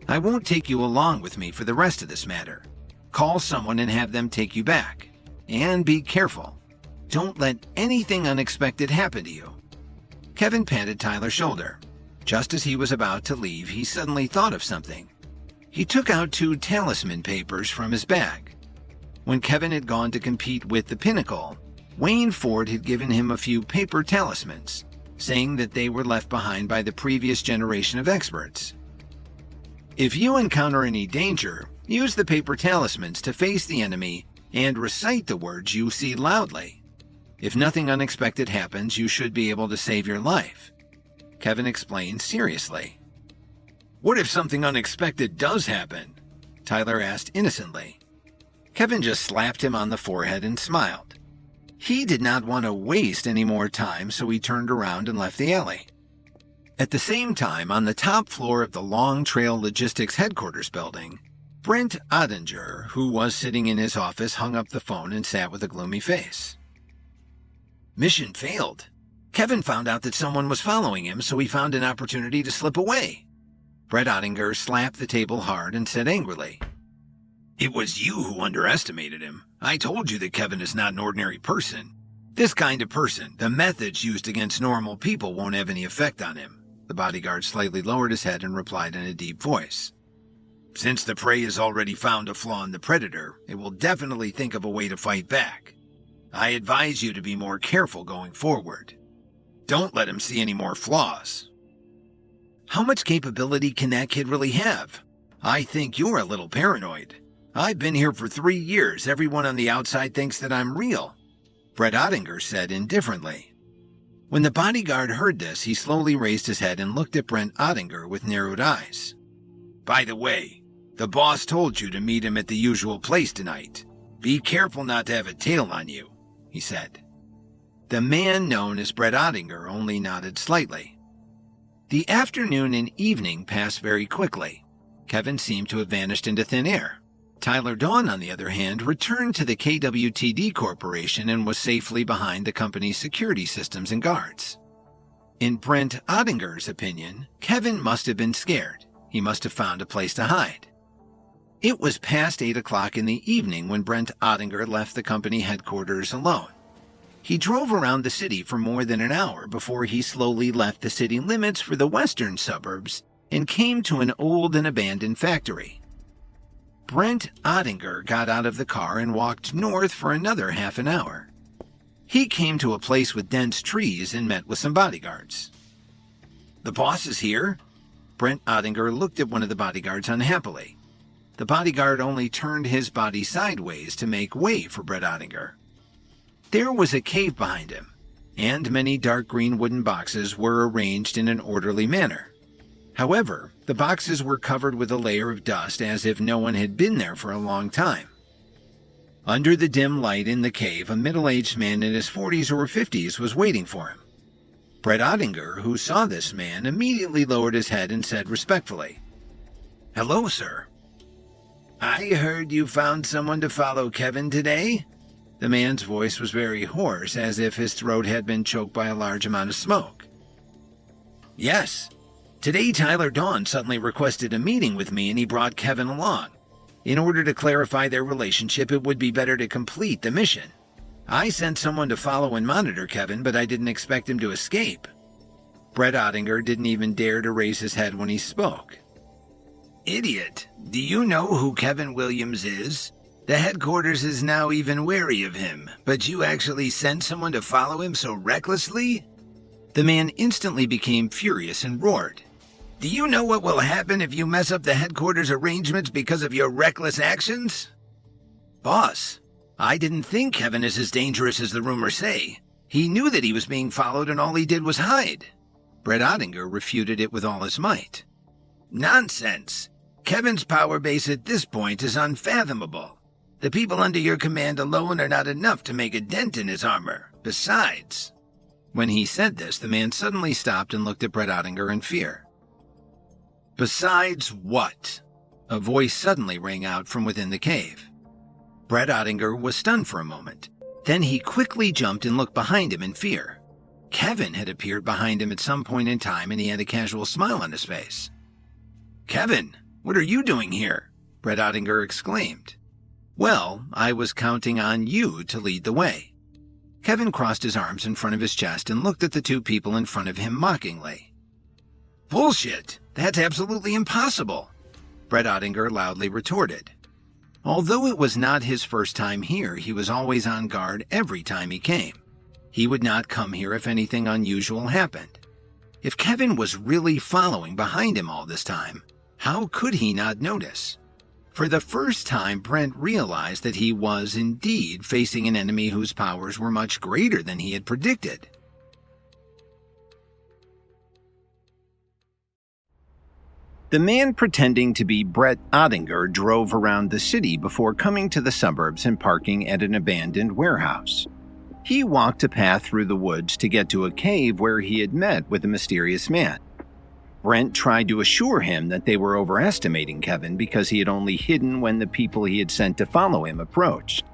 Speaker 1: "I won't take you along with me for the rest of this matter. Call someone and have them take you back. And be careful. Don't let anything unexpected happen to you." Kevin patted Tyler's shoulder. Just as he was about to leave, he suddenly thought of something. He took out 2 talisman papers from his bag. When Kevin had gone to compete with the Pinnacle, Wayne Ford had given him a few paper talismans, saying that they were left behind by the previous generation of experts. "If you encounter any danger, use the paper talismans to face the enemy and recite the words you see loudly. If nothing unexpected happens, you should be able to save your life," Kevin explained seriously. "What if something unexpected does happen?" Tyler asked innocently. Kevin just slapped him on the forehead and smiled. He did not want to waste any more time, so he turned around and left the alley. At the same time, on the top floor of the Long Trail Logistics headquarters building, Brent Ottinger, who was sitting in his office, hung up the phone and sat with a gloomy face. "Mission failed. Kevin found out that someone was following him, so he found an opportunity to slip away." Brett Ottinger slapped the table hard and said angrily, "It was you who underestimated him. I told you that Kevin is not an ordinary person. This kind of person, the methods used against normal people won't have any effect on him." The bodyguard slightly lowered his head and replied in a deep voice. "Since the prey has already found a flaw in the predator, it will definitely think of a way to fight back. I advise you to be more careful going forward. Don't let him see any more flaws." "How much capability can that kid really have? I think you're a little paranoid. I've been here for 3 years. Everyone on the outside thinks that I'm real," Brett Ottinger said indifferently. When the bodyguard heard this, he slowly raised his head and looked at Brent Ottinger with narrowed eyes. "By the way, the boss told you to meet him at the usual place tonight. Be careful not to have a tail on you," he said. The man known as Brett Ottinger only nodded slightly. The afternoon and evening passed very quickly. Kevin seemed to have vanished into thin air. Tyler Dawn, on the other hand, returned to the KWTD Corporation and was safely behind the company's security systems and guards. In Brent Ottinger's opinion, Kevin must have been scared. He must have found a place to hide. It was past 8 o'clock in the evening when Brent Ottinger left the company headquarters alone. He drove around the city for more than an hour before he slowly left the city limits for the western suburbs and came to an old and abandoned factory. Brent Ottinger got out of the car and walked north for another half an hour. He came to a place with dense trees and met with some bodyguards. "The boss is here?" Brent Ottinger looked at one of the bodyguards unhappily. The bodyguard only turned his body sideways to make way for Brett Ottinger. There was a cave behind him, and many dark green wooden boxes were arranged in an orderly manner. However, the boxes were covered with a layer of dust as if no one had been there for a long time. Under the dim light in the cave, a middle-aged man in his 40s or 50s was waiting for him. Brett Ottinger, who saw this man, immediately lowered his head and said respectfully, "Hello, sir." "I heard you found someone to follow Kevin today?" The man's voice was very hoarse, as if his throat had been choked by a large amount of smoke. "Yes. Today, Tyler Dawn suddenly requested a meeting with me and he brought Kevin along. In order to clarify their relationship, it would be better to complete the mission. I sent someone to follow and monitor Kevin, but I didn't expect him to escape." Brett Ottinger didn't even dare to raise his head when he spoke. "Idiot. Do you know who Kevin Williams is? The headquarters is now even wary of him, but you actually sent someone to follow him so recklessly?" The man instantly became furious and roared. "Do you know what will happen if you mess up the headquarters arrangements because of your reckless actions?" "Boss,
Speaker 2: I didn't think Kevin is as dangerous as the rumors say. He knew that he was being followed and all he did was hide. Brett Ottinger refuted it with all his might. Nonsense. Kevin's power base at this point is unfathomable. The people under your command alone are not enough to make a dent in his armor. Besides... When he said this, the man suddenly stopped and looked at Brett Ottinger in fear. Besides what? A voice suddenly rang out from within the cave. Brett Ottinger was stunned for a moment. Then he quickly jumped and looked behind him in fear. Kevin had appeared behind him at some point in time, and he had a casual smile on his face. Kevin, what are you doing here? Brett Ottinger exclaimed. Well, I was counting on you to lead the way. Kevin crossed his arms in front of his chest and looked at the two people in front of him mockingly. Bullshit! That's absolutely impossible! Brett Ottinger loudly retorted. Although it was not his first time here, he was always on guard every time he came. He would not come here if anything unusual happened. If Kevin was really following behind him all this time, how could he not notice? For the first time, Brent realized that he was indeed facing an enemy whose powers were much greater than he had predicted.
Speaker 1: The man pretending to be Brett Ottinger drove around the city before coming to the suburbs and parking at an abandoned warehouse. He walked a path through the woods to get to a cave where he had met with a mysterious man. Brent tried to assure him that they were overestimating Kevin because he had only hidden when the people he had sent to follow him approached.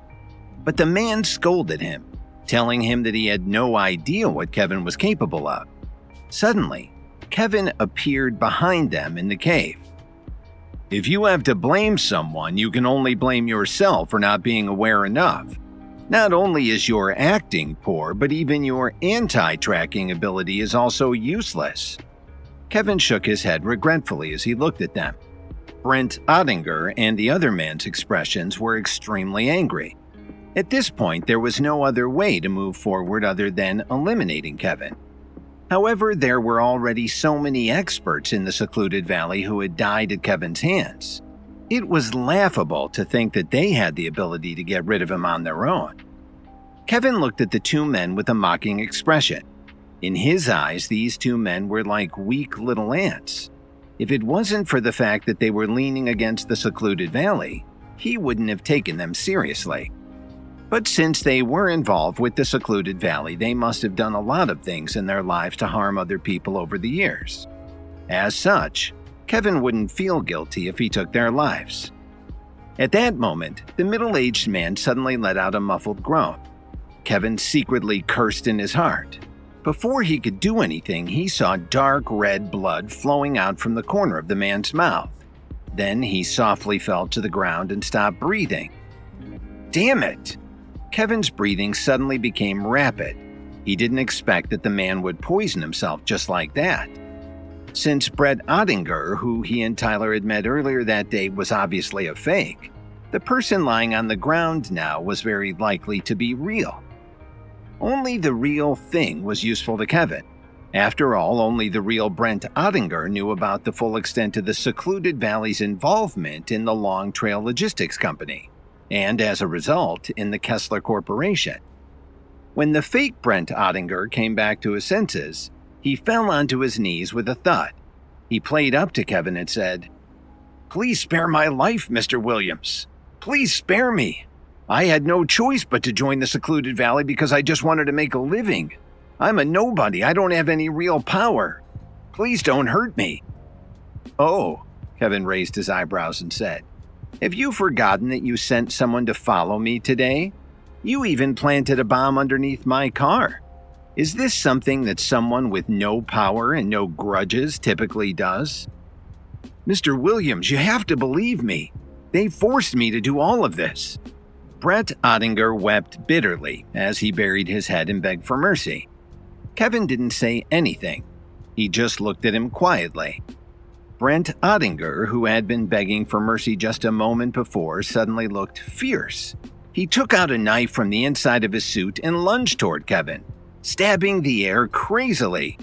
Speaker 1: But the man scolded him, telling him that he had no idea what Kevin was capable of. Suddenly, Kevin appeared behind them in the cave. If you have to blame someone, you can only blame yourself for not being aware enough. Not only is your acting poor, but even your anti-tracking ability is also useless. Kevin shook his head regretfully as he looked at them. Brent Ottinger and the other man's expressions were extremely angry. At this point, there was no other way to move forward other than eliminating Kevin. However, there were already so many experts in the secluded valley who had died at Kevin's hands. It was laughable to think that they had the ability to get rid of him on their own. Kevin looked at the two men with a mocking expression. In his eyes, these two men were like weak little ants. If it wasn't for the fact that they were leaning against the secluded valley, he wouldn't have taken them seriously. But since they were involved with the secluded valley, they must have done a lot of things in their lives to harm other people over the years. As such, Kevin wouldn't feel guilty if he took their lives. At that moment, the middle-aged man suddenly let out a muffled groan. Kevin secretly cursed in his heart. Before he could do anything, he saw dark red blood flowing out from the corner of the man's mouth. Then he softly fell to the ground and stopped breathing. Damn it! Kevin's breathing suddenly became rapid. He didn't expect that the man would poison himself just like that. Since Brett Ottinger, who he and Tyler had met earlier that day, was obviously a fake, the person lying on the ground now was very likely to be real. Only the real thing was useful to Kevin. After all, only the real Brent Ottinger knew about the full extent of the secluded valley's involvement in the Long Trail Logistics Company, and as a result, in the Kessler Corporation. When the fake Brent Ottinger came back to his senses, he fell onto his knees with a thud. He played up to Kevin and said, "Please spare my life, Mr. Williams. Please spare me. I had no choice but to join the secluded valley because I just wanted to make a living. I'm a nobody. I don't have any real power. Please don't hurt me." "Oh," Kevin raised his eyebrows and said, "have you forgotten that you sent someone to follow me today? You even planted a bomb underneath my car. Is this something that someone with no power and no grudges typically does?" "Mr. Williams, you have to believe me. They forced me to do all of this." Brett Ottinger wept bitterly as he buried his head and begged for mercy. Kevin didn't say anything. He just looked at him quietly. Brent Ottinger, who had been begging for mercy just a moment before, suddenly looked fierce. He took out a knife from the inside of his suit and lunged toward Kevin, stabbing the air crazily.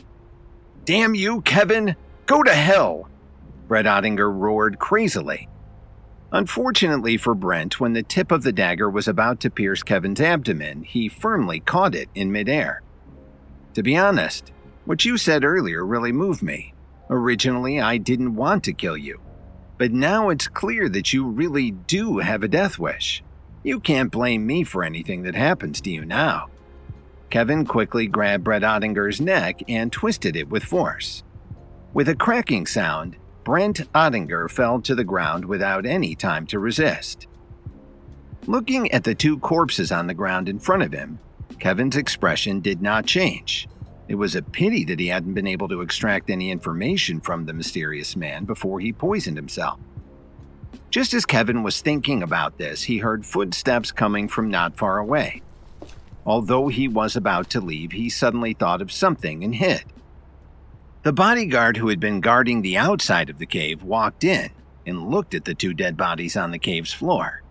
Speaker 1: "Damn you, Kevin! Go to hell!" Brett Ottinger roared crazily. Unfortunately for Brent, when the tip of the dagger was about to pierce Kevin's abdomen, he firmly caught it in midair. To be honest, what you said earlier really moved me. Originally, I didn't want to kill you. But now it's clear that you really do have a death wish. You can't blame me for anything that happens to you now. Kevin quickly grabbed Brett Ottinger's neck and twisted it with force. With a cracking sound, Brent Ottinger fell to the ground without any time to resist. Looking at the two corpses on the ground in front of him, Kevin's expression did not change. It was a pity that he hadn't been able to extract any information from the mysterious man before he poisoned himself. Just as Kevin was thinking about this, he heard footsteps coming from not far away. Although he was about to leave, he suddenly thought of something and hid. The bodyguard who had been guarding the outside of the cave walked in and looked at the two dead bodies on the cave's floor.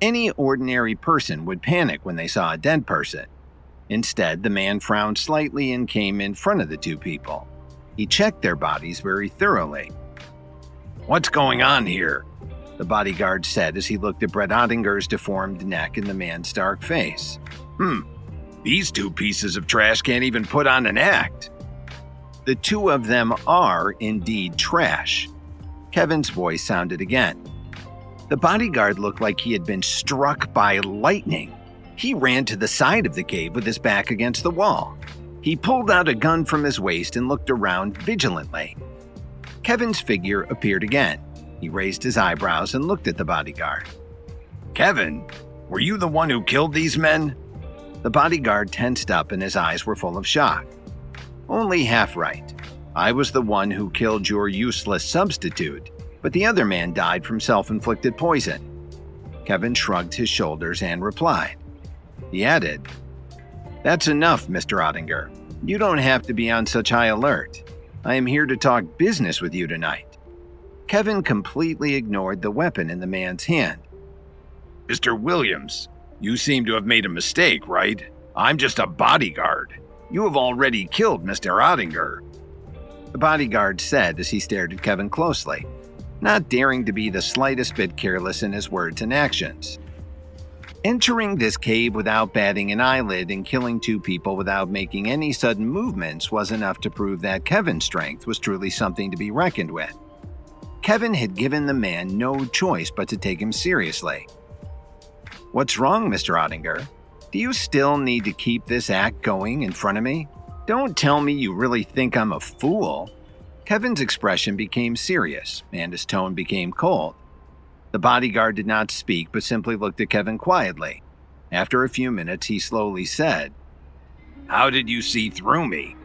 Speaker 1: Any ordinary person would panic when they saw a dead person. Instead, the man frowned slightly and came in front of the two people. He checked their bodies very thoroughly.
Speaker 2: "What's going on here?"
Speaker 1: the bodyguard said as he looked at Brett Ottinger's deformed neck and the man's dark face.
Speaker 2: These two pieces of trash can't even put on an act."
Speaker 1: The two of them are indeed trash. Kevin's voice sounded again. The bodyguard looked like he had been struck by lightning. He ran to the side of the cave with his back against the wall. He pulled out a gun from his waist and looked around vigilantly. Kevin's figure appeared again. He raised his eyebrows and looked at the bodyguard.
Speaker 2: "Kevin, were you the one who killed these men?"
Speaker 1: The bodyguard tensed up and his eyes were full of shock. "Only half right. I was the one who killed your useless substitute, but the other man died from self-inflicted poison." Kevin shrugged his shoulders and replied. He added, "That's enough, Mr. Ottinger. You don't have to be on such high alert. I am here to talk business with you tonight." Kevin completely ignored the weapon in the man's hand.
Speaker 2: "Mr. Williams, you seem to have made a mistake, right? I'm just a bodyguard. You have already killed Mr. Ottinger."
Speaker 1: The bodyguard said as he stared at Kevin closely, not daring to be the slightest bit careless in his words and actions. Entering this cave without batting an eyelid and killing two people without making any sudden movements was enough to prove that Kevin's strength was truly something to be reckoned with. Kevin had given the man no choice but to take him seriously. "What's wrong, Mr. Ottinger? Do you still need to keep this act going in front of me? Don't tell me you really think I'm a fool." Kevin's expression became serious, and his tone became cold. The bodyguard did not speak, but simply looked at Kevin quietly. After a few minutes, he slowly said,
Speaker 2: "How did you see through me?"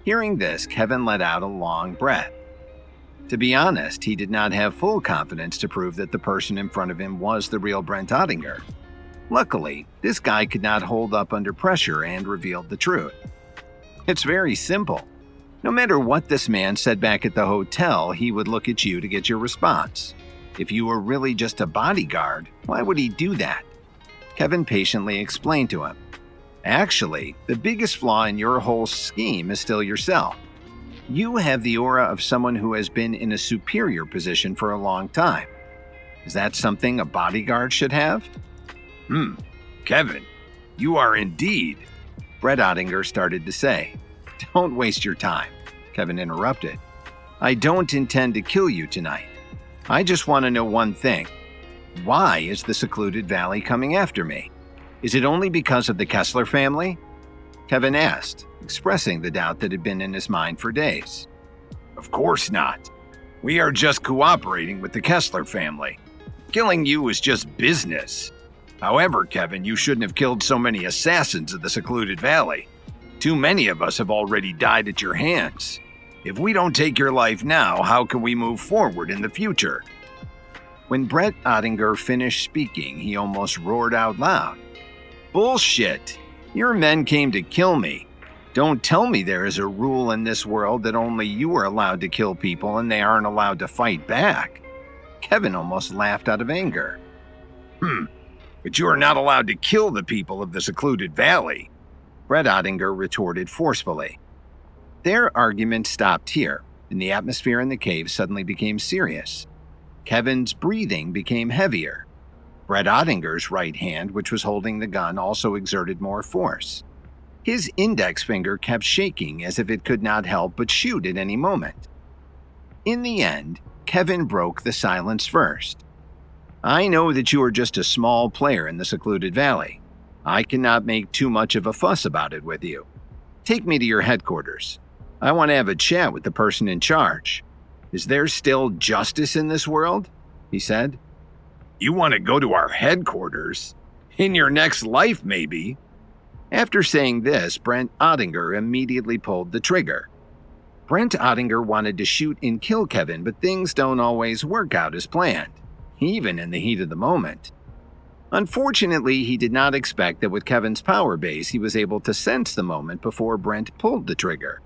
Speaker 1: Hearing this, Kevin let out a long breath. To be honest, he did not have full confidence to prove that the person in front of him was the real Brent Ottinger. Luckily, this guy could not hold up under pressure and revealed the truth. It's very simple. No matter what this man said back at the hotel, he would look at you to get your response. If you were really just a bodyguard, why would he do that? Kevin patiently explained to him. Actually, the biggest flaw in your whole scheme is still yourself. You have the aura of someone who has been in a superior position for a long time. Is that something a bodyguard should have?
Speaker 2: Kevin, you are indeed,"
Speaker 1: Brett Ottinger started to say. "Don't waste your time," Kevin interrupted. "I don't intend to kill you tonight. I just want to know one thing. Why is the secluded valley coming after me? Is it only because of the Kessler family?" Kevin asked, expressing the doubt that had been in his mind for days.
Speaker 2: "Of course not. We are just cooperating with the Kessler family. Killing you is just business. However, Kevin, you shouldn't have killed so many assassins of the secluded valley. Too many of us have already died at your hands. If we don't take your life now, how can we move forward in the future?"
Speaker 1: When Brett Ottinger finished speaking, he almost roared out loud. "Bullshit! Your men came to kill me. Don't tell me there is a rule in this world that only you are allowed to kill people and they aren't allowed to fight back." Kevin almost laughed out of anger.
Speaker 2: But you are not allowed to kill the people of the secluded valley,"
Speaker 1: Brett Ottinger retorted forcefully. Their argument stopped here, and the atmosphere in the cave suddenly became serious. Kevin's breathing became heavier. Brett Ottinger's right hand, which was holding the gun, also exerted more force. His index finger kept shaking as if it could not help but shoot at any moment. In the end, Kevin broke the silence first. "I know that you are just a small player in the secluded valley. I cannot make too much of a fuss about it with you. Take me to your headquarters. I want to have a chat with the person in charge. Is there still justice in this world?" he said.
Speaker 2: You want to go to our headquarters? In your next life, maybe.
Speaker 1: After saying this, Brent Ottinger immediately pulled the trigger. Brent Ottinger wanted to shoot and kill Kevin, but things don't always work out as planned, even in the heat of the moment. Unfortunately, he did not expect that with Kevin's power base, he was able to sense the moment before Brent pulled the trigger.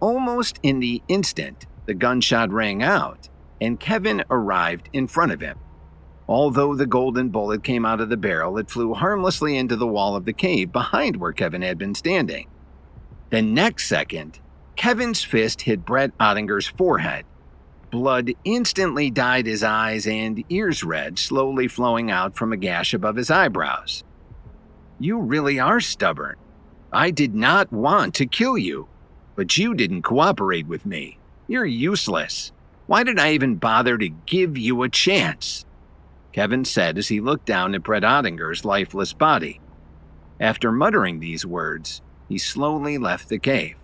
Speaker 1: Almost in the instant, the gunshot rang out, and Kevin arrived in front of him. Although the golden bullet came out of the barrel, it flew harmlessly into the wall of the cave behind where Kevin had been standing. The next second, Kevin's fist hit Brett Ottinger's forehead. Blood instantly dyed his eyes and ears red, slowly flowing out from a gash above his eyebrows. "You really are stubborn. I did not want to kill you, but you didn't cooperate with me. You're useless. Why did I even bother to give you a chance?" Kevin said as he looked down at Brett Ottinger's lifeless body. After muttering these words, he slowly left the cave.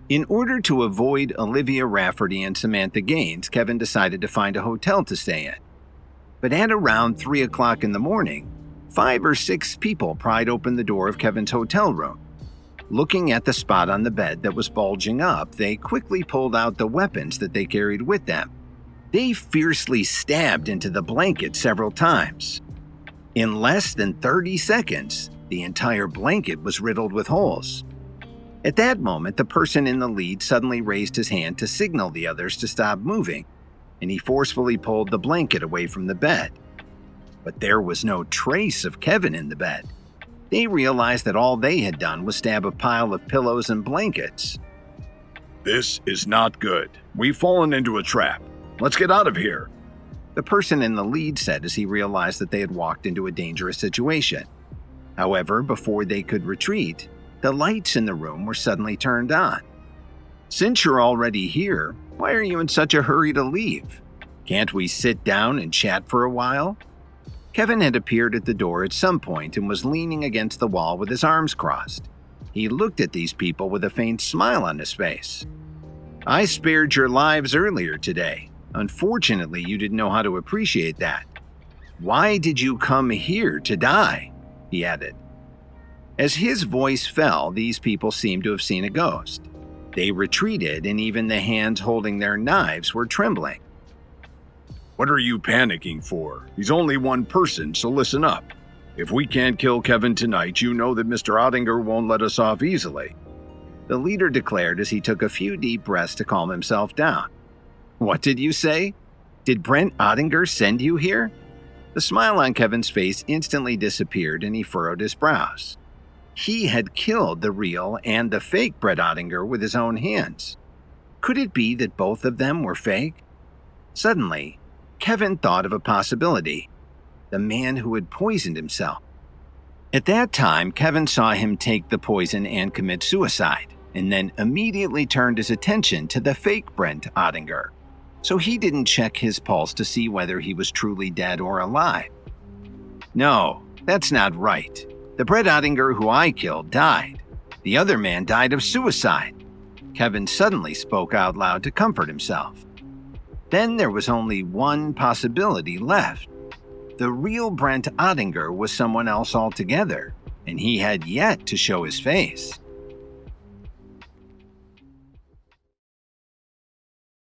Speaker 1: In order to avoid Olivia Rafferty and Samantha Gaines, Kevin decided to find a hotel to stay in. But at around 3 o'clock in the morning, 5 or 6 people pried open the door of Kevin's hotel room. Looking at the spot on the bed that was bulging up, they quickly pulled out the weapons that they carried with them. They fiercely stabbed into the blanket several times. In less than 30 seconds, the entire blanket was riddled with holes. At that moment, the person in the lead suddenly raised his hand to signal the others to stop moving, and he forcefully pulled the blanket away from the bed. But there was no trace of Kevin in the bed. They realized that all they had done was stab a pile of pillows and blankets.
Speaker 3: "This is not good. We've fallen into a trap. Let's get out of here,"
Speaker 1: the person in the lead said as he realized that they had walked into a dangerous situation. However, before they could retreat, the lights in the room were suddenly turned on. "Since you're already here, why are you in such a hurry to leave? Can't we sit down and chat for a while?" Kevin had appeared at the door at some point and was leaning against the wall with his arms crossed. He looked at these people with a faint smile on his face. "I spared your lives earlier today. Unfortunately, you didn't know how to appreciate that. Why did you come here to die?" he added. As his voice fell, these people seemed to have seen a ghost. They retreated, and even the hands holding their knives were trembling.
Speaker 3: "What are you panicking for? He's only one person, so listen up. If we can't kill Kevin tonight, you know that Mr. Ottinger won't let us off easily,"
Speaker 1: the leader declared as he took a few deep breaths to calm himself down. "What did you say? Did Brent Ottinger send you here?" The smile on Kevin's face instantly disappeared and he furrowed his brows. He had killed the real and the fake Brett Ottinger with his own hands. Could it be that both of them were fake? Suddenly, Kevin thought of a possibility: the man who had poisoned himself. At that time, Kevin saw him take the poison and commit suicide, and then immediately turned his attention to the fake Brent Ottinger. So he didn't check his pulse to see whether he was truly dead or alive. "No, that's not right. The Brett Ottinger who I killed died. The other man died of suicide." Kevin suddenly spoke out loud to comfort himself. Then there was only one possibility left. The real Brent Ottinger was someone else altogether, and he had yet to show his face.